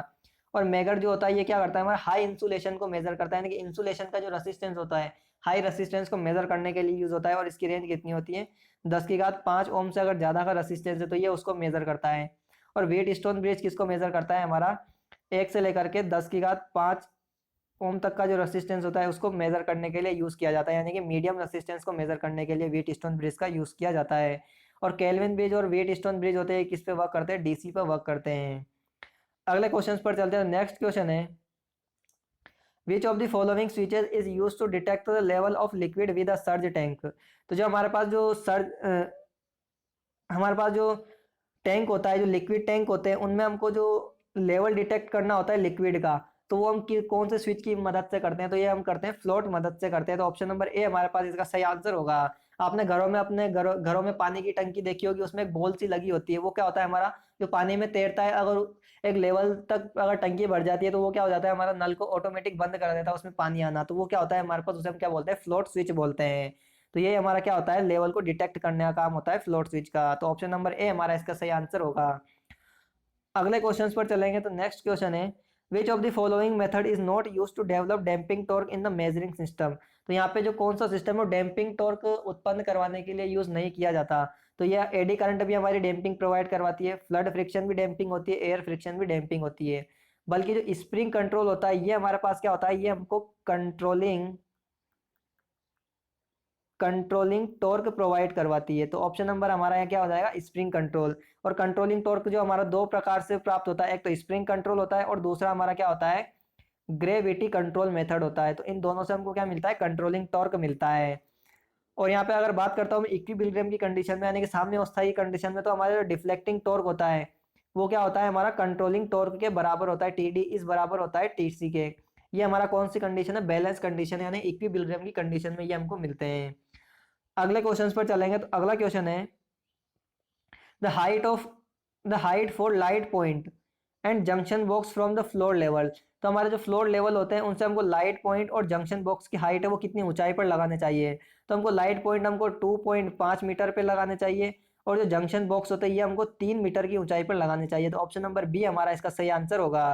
और मेगर जो होता है ये क्या करता है, हमारा हाई इंसुलेशन को मेजर करता है, यानी कि इंसुलेशन का जो रेसिस्टेंस होता है हाई रेसिस्टेंस को मेजर करने के लिए यूज होता है। और इसकी रेंज कितनी होती है, 10⁵ से अगर ज्यादा का रेसिस्टेंस है तो ये उसको मेजर करता है। और वेट स्टोन ब्रिज किसको मेजर करता है, हमारा 1 से लेकर के 10⁵ ओम तक का जो रेसिस्टेंस होता है उसको मेजर करने के लिए यूज किया जाता है, यानी कि मीडियम रेसिस्टेंस को मेजर करने के लिए वेट स्टोन ब्रिज का यूज किया जाता है। और केल्विन ब्रिज और वेट स्टोन ब्रिज होते हैं किस पे वर्क करते हैं, डीसी पे वर्क करते हैं। अगले क्वेश्चन पर चलते हैं। नेक्स्ट क्वेश्चन है, which of the following switches is use to detect the level of liquid with a surge tank. तो जो हमारे पास जो हमारे पास जो टैंक होता है, जो लिक्विड टैंक होते हैं, उनमें हमको जो लेवल डिटेक्ट करना होता है लिक्विड का, तो वो हम कौन से स्विच की मदद से करते हैं, तो ये हम करते हैं फ्लोट मदद से करते हैं। तो ऑप्शन नंबर ए हमारे पास इसका सही आंसर होगा। आपने घरों में अपने घरों में पानी की टंकी देखी होगी, उसमें एक बॉल सी लगी होती है, वो क्या होता है, हमारा जो पानी में तैरता है, अगर एक लेवल तक अगर टंकी भर जाती है तो वो क्या हो जाता है, हमारा नल को ऑटोमेटिक बंद कर देता है उसमें पानी आना, तो वो क्या होता है हमारे पास, उसे हम क्या बोलते हैं, फ्लोट स्विच बोलते हैं। तो ये हमारा क्या होता है, लेवल को डिटेक्ट करने का काम होता है फ्लोट स्विच का। तो ऑप्शन नंबर ए हमारा इसका सही आंसर होगा। अगले क्वेश्चन पर चलेंगे। तो नेक्स्ट क्वेश्चन है, which of the following method is not use to develop damping torque in the measuring system. तो यहाँ पे जो कौन सा सिस्टम है डैम्पिंग टॉर्क उत्पन्न करवाने के लिए यूज नहीं किया जाता। तो यह एडी करंट भी हमारी डैम्पिंग प्रोवाइड करवाती है, फ्लड फ्रिक्शन भी डैम्पिंग होती है, एयर फ्रिक्शन भी डैम्पिंग होती है। बल्कि जो स्प्रिंग कंट्रोल होता है ये हमारे पास क्या होता है, ये हमको कंट्रोलिंग टॉर्क प्रोवाइड करवाती है। तो ऑप्शन नंबर हमारा यहाँ क्या हो जाएगा, स्प्रिंग कंट्रोल। और कंट्रोलिंग टॉर्क जो हमारा दो प्रकार से प्राप्त होता है, एक तो स्प्रिंग कंट्रोल होता है और दूसरा हमारा क्या होता है, ग्रेविटी कंट्रोल मेथड होता है। तो इन दोनों से हमको क्या मिलता है, कंट्रोलिंग टॉर्क मिलता है। और यहाँ पे अगर बात करता हूँ मैं इक्विलिब्रियम की कंडीशन में, यानी कि साम्य अवस्था कंडीशन में, तो हमारा जो डिफ्लेक्टिंग टॉर्क होता है वो क्या होता है, हमारा कंट्रोलिंग टॉर्क के बराबर होता है, टीडी इस बराबर होता है टीसी के। ये हमारा कौन सी कंडीशन है, बैलेंस कंडीशन, यानी इक्विलिब्रियम की कंडीशन में ये हमको मिलते हैं। अगले क्वेश्चन पर चलेंगे तो अगला क्वेश्चन है the height of the height for light point and junction box from the floor level. तो हमारे जो फ्लोर लेवल होते हैं उनसे हमको लाइट पॉइंट और जंक्शन बॉक्स की हाइट है वो कितनी ऊंचाई पर लगाने चाहिए। तो हमको लाइट पॉइंट हमको 2.5 मीटर पे लगाने चाहिए और जो जंक्शन बॉक्स होते हैं ये हमको 3 मीटर की ऊंचाई पर लगाने चाहिए। तो ऑप्शन नंबर बी हमारा इसका सही आंसर होगा।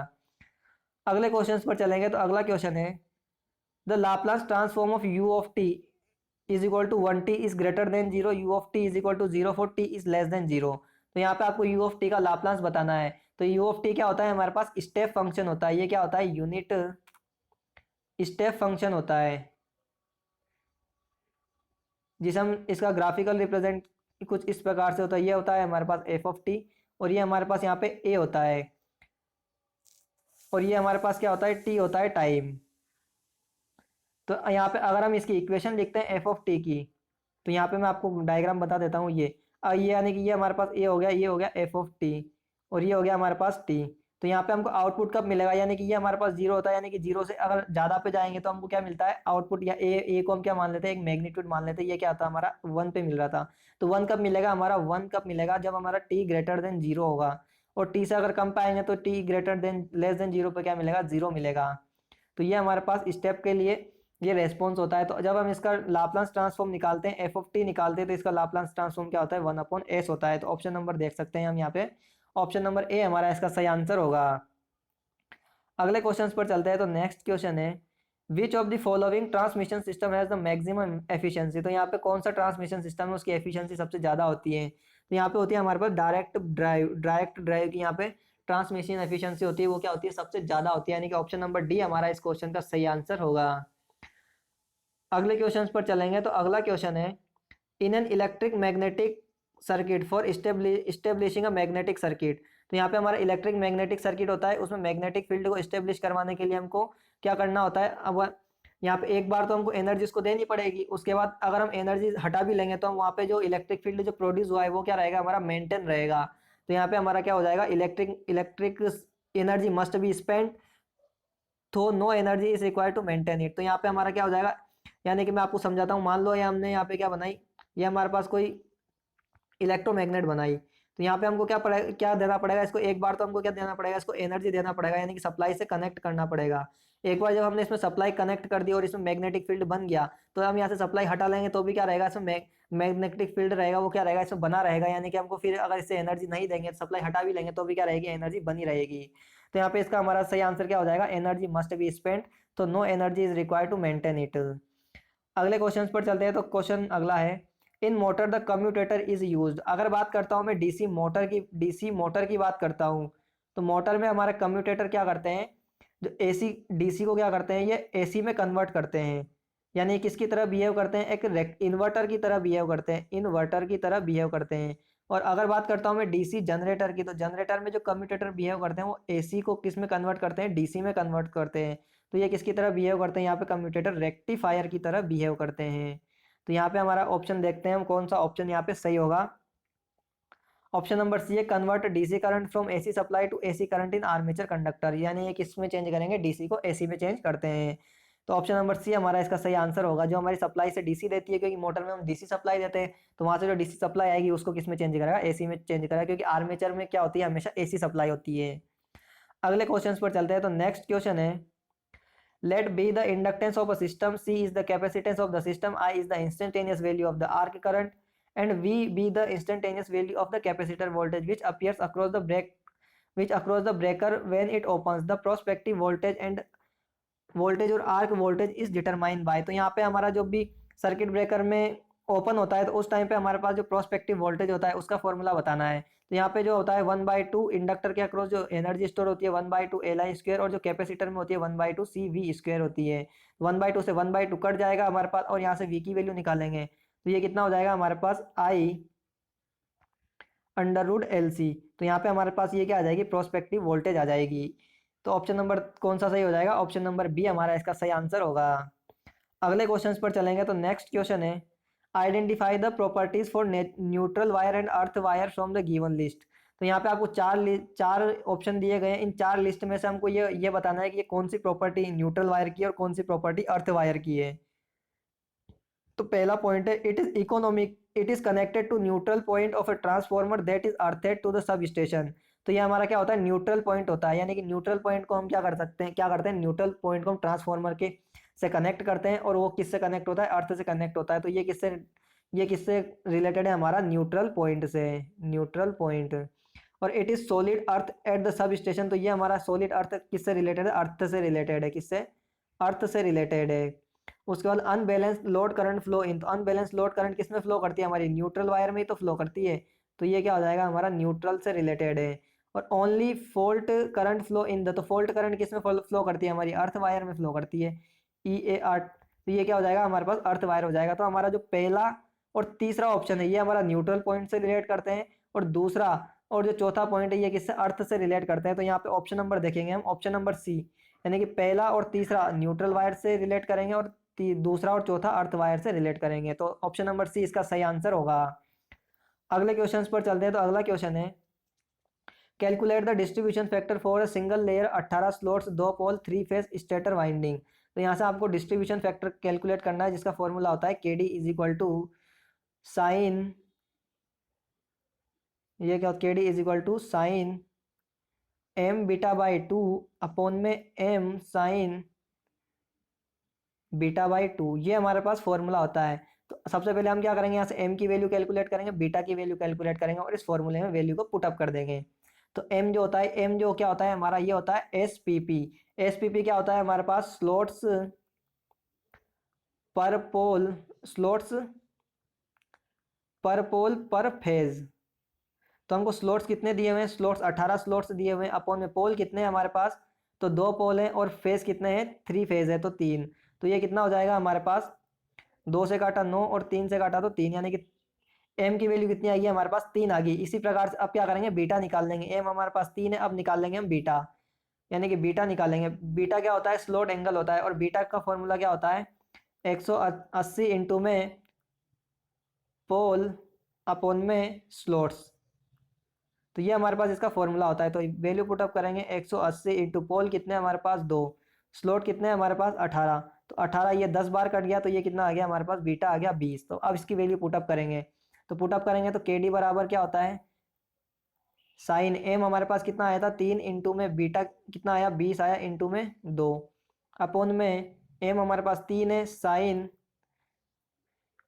अगले क्वेश्चन पर चलेंगे तो अगला क्वेश्चन है the Laplace transform of U of T is equal to 1 T is greater than zero, U of T is equal to zero for T is less than zero. तो यहाँ पे आपको यू ऑफ टी का Laplace बताना है। तो you of T क्या होता है, हमारे पास स्टेप फंक्शन होता है। ये क्या होता है, यूनिट स्टेप फंक्शन होता है जिसे हम इसका ग्राफिकल रिप्रेजेंट कुछ इस प्रकार से होता है। ये होता है हमारे पास एफ ऑफ टी और ये हमारे पास यहाँ पे ए होता है और ये हमारे पास क्या होता है, टी होता है टाइम। तो यहाँ पे अगर हम इसकी इक्वेशन लिखते हैं एफ ऑफ टी की, तो यहाँ पे मैं आपको डायग्राम बता देता हूँ। ये यानी कि ये हमारे पास ए हो गया, ये हो गया एफ ऑफ टी और ये हो गया हमारे पास टी। तो यहाँ पे हमको आउटपुट कब मिलेगा, यानी कि ये हमारे पास जीरो होता है, यानी कि जीरो से अगर ज्यादा पे जाएंगे तो हमको क्या मिलता है आउटपुट, या ए को हम क्या मान लेते हैं, एक मैग्नीट्यूड मान लेते हैं। ये क्या था हमारा 1 पे मिल रहा था। तो 1 कब मिलेगा, हमारा 1 कब मिलेगा, जब हमारा टी ग्रेटर देन जीरो होगा। और टी से अगर कम पाएंगे तो T greater than less than zero पे क्या मिलेगा, जीरो मिलेगा। तो ये हमारे पास स्टेप के लिए ये रेस्पॉन्स होता है। तो जब हम इसका लाप्लास ट्रांसफॉर्म निकालते हैं, एफ ऑफ टी निकालते हैं, तो इसका लाप्लास ट्रांसफॉर्म क्या होता है, 1/s होता है। तो ऑप्शन नंबर देख सकते हैं हम यहाँ पे, ऑप्शन नंबर ए हमारा इसका सही आंसर होगा। अगले क्वेश्चन पर चलते हैं। तो नेक्स्ट क्वेश्चन है which of the following transmission system has the maximum efficiency. तो यहाँ पे कौन सा ट्रांसमिशन सिस्टम है उसकी एफिशिएंसी सबसे ज्यादा होती है। तो यहाँ पे होती है हमारे पास डायरेक्ट ड्राइव की यहाँ पे ट्रांसमिशन एफिशिएंसी होती है, वो क्या होती है, सबसे ज्यादा होती है। यानी कि ऑप्शन नंबर डी हमारा इस क्वेश्चन का सही आंसर होगा। अगले क्वेश्चन पर चलेंगे। तो अगला क्वेश्चन है in an electric magnetic circuit for establishing a magnetic circuit. तो यहाँ पे हमारा इलेक्ट्रिक मैग्नेटिक सर्किट होता है, उसमें मैग्नेटिक फील्ड को स्टेब्लिश करवाने के लिए हमको क्या करना होता है। अब यहाँ पे एक बार तो हमको एनर्जी उसको देनी पड़ेगी, उसके बाद अगर हम एनर्जी हटा भी लेंगे तो हम वहाँ पे जो इलेक्ट्रिक फील्ड जो प्रोड्यूस हुआ है वो क्या रहेगा, हमारा मेंटेन रहेगा। तो यहाँ पे हमारा क्या हो जाएगा, electric energy must be spend तो no energy is required to maintain it. तो यहाँ पे हमारा क्या हो जाएगा, यानी कि मैं आपको समझाता हूँ। मान लो ये हमने यहाँ पे क्या बनाई, ये हमारे पास कोई इलेक्ट्रोमैग्नेट बनाई। तो यहाँ पे हमको क्या देना पड़ेगा इसको, एक बार तो हमको क्या देना पड़ेगा, इसको एनर्जी देना पड़ेगा, यानी कि सप्लाई से कनेक्ट करना पड़ेगा। एक बार जब हमने इसमें सप्लाई कनेक्ट कर दी और इसमें मैग्नेटिक फील्ड बन गया, तो हम यहाँ से सप्लाई हटा लेंगे तो भी क्या रहेगा, इसमें मैग्नेटिक फील्ड रहेगा, वो क्या रहेगा, इसमें बना रहेगा। यानी कि हमको फिर अगर इससे एनर्जी नहीं देंगे, सप्लाई हटा भी लेंगे तो भी क्या रहेगी, एनर्जी बनी रहेगी। तो यहाँ पे इसका हमारा सही आंसर क्या हो जाएगा, एनर्जी मस्ट बी स्पेंट तो no energy is required to maintain it. अगले क्वेश्चन पर चलते हैं। तो क्वेश्चन अगला है in motor the commutator is used. अगर बात करता हूँ मैं डीसी मोटर की बात करता हूँ, तो मोटर में हमारे कम्यूटेटर क्या करते हैं, जो एसी डीसी को क्या करते हैं, ये एसी में कन्वर्ट करते हैं। यानी किसकी तरह बिहेव करते हैं, एक इन्वर्टर की तरह बिहेव करते हैं, इन्वर्टर की तरह बिहेव करते हैं। और अगर बात करता हूँ मैं डीसी जनरेटर की, तो जनरेटर में जो कम्यूटेटर बिहेव करते हैं वो एसी को किस में कन्वर्ट करते हैं, डीसी में कन्वर्ट करते हैं। तो ये किसकी तरह बिहेव करते हैं, यहाँ पे कम्यूटेटर रेक्टिफायर की तरह बिहेव करते हैं। तो यहाँ पे हमारा ऑप्शन देखते हैं हम कौन सा ऑप्शन यहाँ पे सही होगा। ऑप्शन नंबर सी है convert DC current from AC supply to AC current in armature conductor. यानी ये किस में चेंज करेंगे, डीसी को एसी में चेंज करते हैं। तो ऑप्शन नंबर सी हमारा इसका सही आंसर होगा। जो हमारी सप्लाई से डीसी देती है, क्योंकि मोटर में हम डीसी सप्लाई देते हैं, तो वहां से जो डीसी सप्लाई आएगी उसको किस में चेंज करेगा, एसी में चेंज करेगा, क्योंकि आर्मेचर में क्या होती है, हमेशा एसी सप्लाई होती है। अगले क्वेश्चन पर चलते हैं। तो नेक्स्ट क्वेश्चन है let b the inductance of a system, c is the capacitance of the system, I is the instantaneous value of the arc current, and v be the instantaneous value of the capacitor voltage which appears across the breaker when it opens. The prospective voltage and voltage और arc voltage is determine by. तो यहाँ पे हमारा जो भी circuit breaker में open होता है तो उस टाइम पे हमारे पास जो प्रोस्पेक्टिव वोल्टेज होता है उसका फॉर्मूला बताना है। तो यहाँ पे जो होता है 1/2 इंडक्टर के अक्रॉस जो एनर्जी स्टोर होती है 1/2 LI स्क्वायर, और जो कैपेसिटर में होती है 1/2 CV स्क्वायर होती है। 1/2 से 1/2 कट जाएगा हमारे पास और यहाँ से V की वैल्यू निकालेंगे तो ये कितना हो जाएगा हमारे पास I√LC। तो यहाँ पे हमारे पास ये क्या आ जाएगी, प्रोस्पेक्टिव वोल्टेज आ जाएगी। तो ऑप्शन नंबर कौन सा सही हो जाएगा, ऑप्शन नंबर बी हमारा इसका सही आंसर होगा। अगले क्वेश्चन पर चलेंगे। तो नेक्स्ट क्वेश्चन है identify the properties for neutral wire and earth wire from the given list. तो यहाँ पे आपको चार ऑप्शन दिए गए हैं। इन चार लिस्ट में से हमको ये बताना है कि ये कौन सी प्रॉपर्टी न्यूट्रल वायर की है और कौन सी प्रॉपर्टी अर्थ वायर की है। तो पहला पॉइंट है it is economic, it is connected to neutral point of a transformer that is earthed to the substation. तो ये हमारा क्या होता है, न्यूट्रल पॉइंट होता है, यानी कि न्यूट्रल पॉइंट को हम क्या कर सकते हैं, क्या करते हैं, न्यूट्रल पॉइंट को हम ट्रांसफॉर्मर के से कनेक्ट करते हैं, और वो किससे कनेक्ट होता है, अर्थ से कनेक्ट होता है। तो ये किससे रिलेटेड है, हमारा न्यूट्रल पॉइंट से, न्यूट्रल पॉइंट। और it is solid earth at the substation, तो ये हमारा सॉलिड अर्थ किससे रिलेटेड है, अर्थ से रिलेटेड है, किससे, अर्थ से रिलेटेड है। उसके बाद unbalance load current flow in, तो अनबैलेंस लोड करंट किस में फ्लो करती है, हमारी न्यूट्रल वायर में ही तो फ्लो करती है। तो ये क्या हो जाएगा, हमारा न्यूट्रल से रिलेटेड है। और only fault current flow in the, तो फॉल्ट करंट किस में फ्लो करती है, हमारी अर्थ वायर में फ्लो करती है, EAR। तो ये क्या हो जाएगा, हमारे पास अर्थ वायर हो जाएगा। तो हमारा जो पहला और तीसरा ऑप्शन है ये हमारा न्यूट्रल पॉइंट से रिलेट करते हैं, और दूसरा और जो चौथा पॉइंट है ये किससे, अर्थ से रिलेट करते हैं। तो यहाँ पे ऑप्शन नंबर देखेंगे हम, ऑप्शन नंबर सी, यानी कि पहला और तीसरा न्यूट्रल वायर से रिलेट करेंगे, और दूसरा और चौथा अर्थ वायर से रिलेट करेंगे। तो ऑप्शन नंबर सी इसका सही आंसर होगा। अगले क्वेश्चन पर चलते हैं। तो अगला क्वेश्चन है calculate the distribution factor for a single layer 18 slots 2 pole 3 phase stator winding. तो यहाँ से आपको डिस्ट्रीब्यूशन फैक्टर कैलकुलेट करना है, जिसका फॉर्मूला होता है KD is equal to sine, ये क्या, KD is equal to sine M beta by 2 upon में M साइन बीटा बाई 2, ये हमारे पास फॉर्मूला होता है। तो सबसे पहले हम क्या करेंगे, यहाँ से M की वैल्यू कैलकुलेट करेंगे, बीटा की वैल्यू कैलकुलेट करेंगे, और इस फॉर्मूले में वैल्यू को पुटअप कर देंगे। तो M जो होता है, M जो क्या होता है हमारा, ये होता है SPP। SPP क्या होता है हमारे पास, स्लॉट्स पर पोल, स्लॉट्स पर पोल पर फेज। तो हमको स्लॉट्स कितने दिए हुए हैं, स्लॉट्स 18 स्लॉट्स दिए हुए हैं, अपॉन में पोल कितने हैं हमारे पास, तो 2 पोल हैं, और फेज कितने हैं, 3 फेज है, तो 3। तो ये कितना हो जाएगा हमारे पास, 2 से काटा 9 और 3 से काटा तो 3, यानी कि M की वैल्यू कितनी आ गई हमारे पास, 3 आ गई। इसी प्रकार से अब क्या करेंगे, बीटा निकाल लेंगे। M हमारे पास 3 है, अब निकाल लेंगे हम बीटा, यानी कि बीटा निकालेंगे। बीटा क्या होता है, स्लॉट एंगल होता है, और बीटा का फॉर्मूला क्या होता है, 180 इंटू में पोल अपॉन में स्लॉट्स। तो ये हमारे पास इसका फॉर्मूला होता है। तो वैल्यू पुटअप करेंगे, 180 इंटू पोल कितने हमारे पास 2, स्लॉट कितने हैं हमारे पास 18, तो 18 ये 10 बार कट गया, तो ये कितना आ गया हमारे पास, बीटा आ गया 20। तो अब इसकी वैल्यू पुटअप करेंगे, तो पुटअप करेंगे तो KD बराबर क्या होता है, साइन M हमारे पास कितना आया था 3, इंटू में बीटा कितना आया 20 आया, इंटू में 2 अपॉन में M हमारे पास 3 है, साइन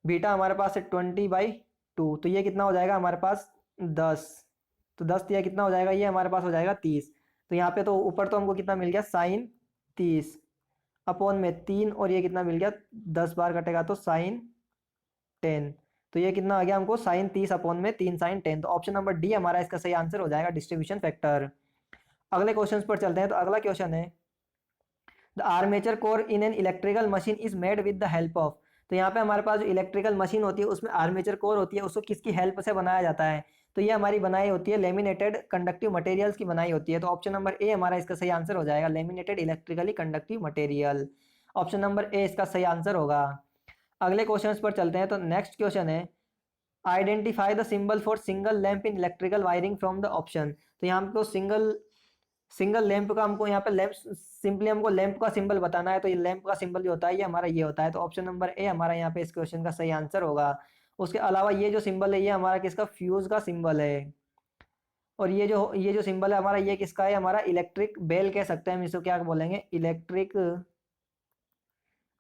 बीटा हमारे पास है 20/2। तो ये कितना हो जाएगा हमारे पास 10, तो 10 दिया कितना हो जाएगा, ये हमारे पास हो जाएगा 30। तो यहाँ पे तो ऊपर तो हमको कितना मिल गया, साइन 30 अपॉन में 3, और ये कितना मिल गया, 10 बार कटेगा तो साइन 10। तो ये कितना आ गया हमको, साइन 30 अपॉन में 3 साइन 10। तो ऑप्शन नंबर डी हमारा इसका सही आंसर हो जाएगा, डिस्ट्रीब्यूशन फैक्टर। अगले क्वेश्चन पर चलते हैं। तो अगला क्वेश्चन है the armature core in an electrical machine is made with the help of. तो यहाँ पे हमारे पास जो इलेक्ट्रिकल मशीन होती है उसमें आर्मेचर कोर होती है, उसको किसकी हेल्प से बनाया जाता है, तो ये हमारी बनाई होती है लेमिनेटेड कंडक्टिव मटेरियल्स की बनाई होती है। तो ऑप्शन नंबर ए हमारा इसका सही आंसर हो जाएगा, laminated electrically conductive material. Option number A इसका सही आंसर होगा। अगले क्वेश्चन पर चलते हैं। तो नेक्स्ट क्वेश्चन है identify the symbol for single lamp in electrical wiring from the option. तो यहाँ पे सिंगल सिंगल लैंप का हमको यहाँ पे लैंप, सिंपली हमको लैंप का सिंबल बताना है। तो ये लैंप का सिंबल जो होता है ये हमारा ये होता है। तो ऑप्शन नंबर ए हमारा यहाँ पे इस क्वेश्चन का सही आंसर होगा। उसके अलावा ये जो सिंबल है ये हमारा किसका, फ्यूज का सिंबल है। और ये जो सिंबल है हमारा ये किसका है, हमारा इलेक्ट्रिक बेल कह सकते हैं हम इसको, क्या बोलेंगे, इलेक्ट्रिक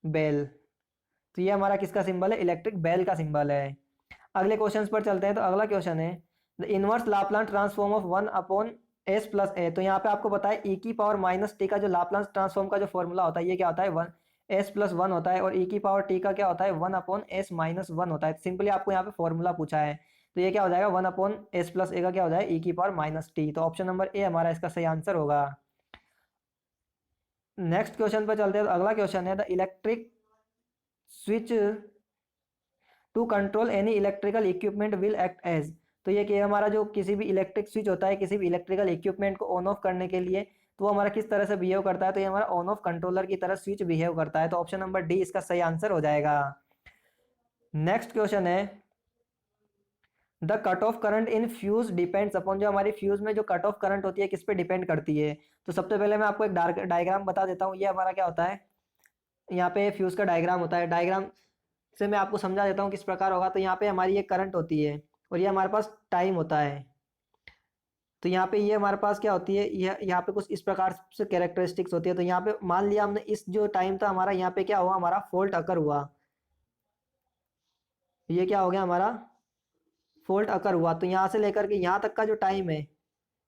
बेल। तो ये हमारा किसका सिंबल है, इलेक्ट्रिक बेल का सिंबल है। अगले क्वेश्चन पर चलते हैं। तो अगला क्वेश्चन है the inverse Laplace transform of 1/s+a। तो यहाँ पे आपको पता है e⁻t का जो लाप्लास ट्रांसफॉर्म का जो फॉर्मूला होता है ये क्या होता है, 1s+1 होता है, और e⁻t का क्या होता है, 1/s-1 होता है। सिंपली आपको यहाँ पे फॉर्मूला पूछा है, तो ये क्या हो जाएगा, 1/s+a का क्या हो जाएगा, e⁻t। तो ऑप्शन नंबर ए हमारा इसका सही आंसर होगा। नेक्स्ट क्वेश्चन पर चलते हैं। तो अगला क्वेश्चन है the electric switch to control any electrical equipment will act as. तो ये कि हमारा जो किसी भी इलेक्ट्रिक स्विच होता है, किसी भी इलेक्ट्रिकल इक्विपमेंट को ऑन ऑफ करने के लिए, तो वो हमारा किस तरह से बिहेव करता है, तो ये हमारा ऑन ऑफ कंट्रोलर की तरह स्विच बिहेव करता है। तो ऑप्शन नंबर डी इसका सही आंसर हो जाएगा। नेक्स्ट क्वेश्चन है the cut off current in fuse depends upon. जो हमारी फ्यूज में जो कट ऑफ करंट होती है किस पे डिपेंड करती है। तो सबसे पहले मैं आपको एक डायग्राम बता देता हूँ। ये हमारा क्या होता है, यहाँ पे फ्यूज का डायग्राम होता है। डायग्राम से मैं आपको समझा देता हूँ किस प्रकार होगा। तो यहाँ पे हमारी ये करंट होती है और ये हमारे पास टाइम होता है। तो यहाँ पे ये हमारे पास क्या होती है, यह यहाँ पे कुछ इस प्रकार से कैरेक्टरिस्टिक्स होती है। तो यहाँ पे मान लिया हमने इस जो टाइम था हमारा, यहाँ पे क्या हुआ, हमारा फॉल्ट अकर हुआ। ये क्या हो गया, हमारा फॉल्ट अकर हुआ। तो यहाँ से लेकर के यहाँ तक का जो टाइम है,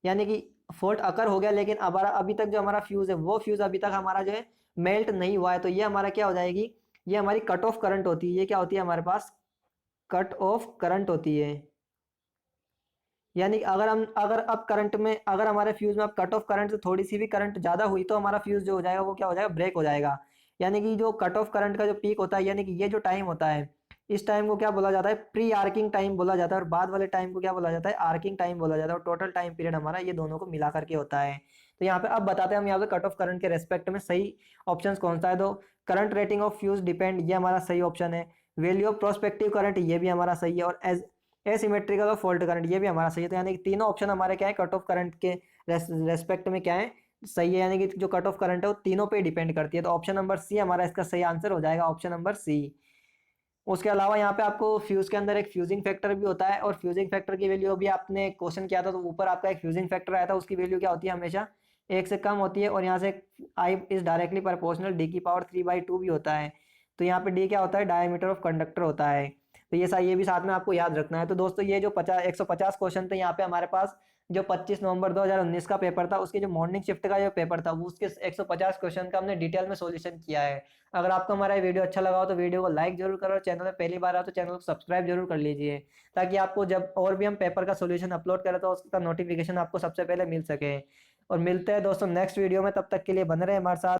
यानी कि फॉल्ट अकर हो गया, लेकिन हमारा अभी तक जो हमारा फ्यूज है वो फ्यूज अभी तक हमारा जो है मेल्ट नहीं हुआ है। तो ये हमारा क्या हो जाएगी, ये हमारी कट ऑफ करंट होती है। ये क्या होती है हमारे पास, कट ऑफ करंट होती है। यानी अगर अब करंट में, अगर हमारे फ्यूज में अब कट ऑफ करंट से थोड़ी सी भी करंट ज्यादा हुई तो हमारा फ्यूज जो हो जाएगा वो क्या हो जाएगा, ब्रेक हो जाएगा। यानी कि जो कट ऑफ करंट का जो पीक होता है, यानी कि ये जो टाइम होता है, इस टाइम को क्या बोला जाता है, प्री आर्किंग टाइम बोला जाता है, और बाद वाले टाइम को क्या बोला जाता है, आर्किंग टाइम बोला जाता है। और टोटल टाइम पीरियड हमारा ये दोनों को मिला करके होता है। तो यहाँ पे अब बताते हैं हम यहाँ पे कट ऑफ करंट के रेस्पेक्ट में सही ऑप्शन कौन सा है। तो current rating of fuse depend, ये हमारा सही ऑप्शन है। वैल्यू ऑफ प्रोस्पेक्टिव करंट, ये भी हमारा सही है। और एज एसिमेट्रिकल और फॉल्ट करंट, ये भी हमारा सही है। तो यानी कि तीनों ऑप्शन हमारे क्या है, कट ऑफ करंट के रेस्पेक्ट में क्या है, सही है। यानी कि जो कट ऑफ करंट है वो तीनों पे डिपेंड करती है। तो ऑप्शन नंबर सी हमारा इसका सही आंसर हो जाएगा, ऑप्शन नंबर सी। उसके अलावा यहाँ पे आपको फ्यूज के अंदर एक फ्यूजिंग फैक्टर भी होता है, और फ्यूजिंग फैक्टर की वैल्यू भी आपने क्वेश्चन किया था तो ऊपर आपका एक फ्यूजिंग फैक्टर आया था, उसकी वैल्यू क्या होती है, हमेशा 1 से कम होती है। और यहाँ से I is directly proportional D की पावर 3/2 भी होता है। तो यहाँ पे डी क्या होता है, डायमीटर ऑफ कंडक्टर होता है। तो ये भी साथ में आपको याद रखना है। तो दोस्तों ये जो 150 क्वेश्चन थे यहाँ पे हमारे पास, जो 25 नवंबर 2019 का पेपर था, उसके जो मॉर्निंग शिफ्ट का जो पेपर था वो उसके 150 क्वेश्चन का हमने डिटेल में सॉल्यूशन किया है। अगर आपको हमारा ये वीडियो अच्छा लगा हो तो वीडियो को लाइक जरूर करो, और चैनल में पहली बार आओ तो चैनल को सब्सक्राइब जरूर कर लीजिए, ताकि आपको जब और भी हम पेपर का सॉल्यूशन अपलोड करें तो उसका नोटिफिकेशन आपको सबसे पहले मिल सके। और मिलते हैं दोस्तों नेक्स्ट वीडियो में, तब तक के लिए बने रहे हमारे साथ।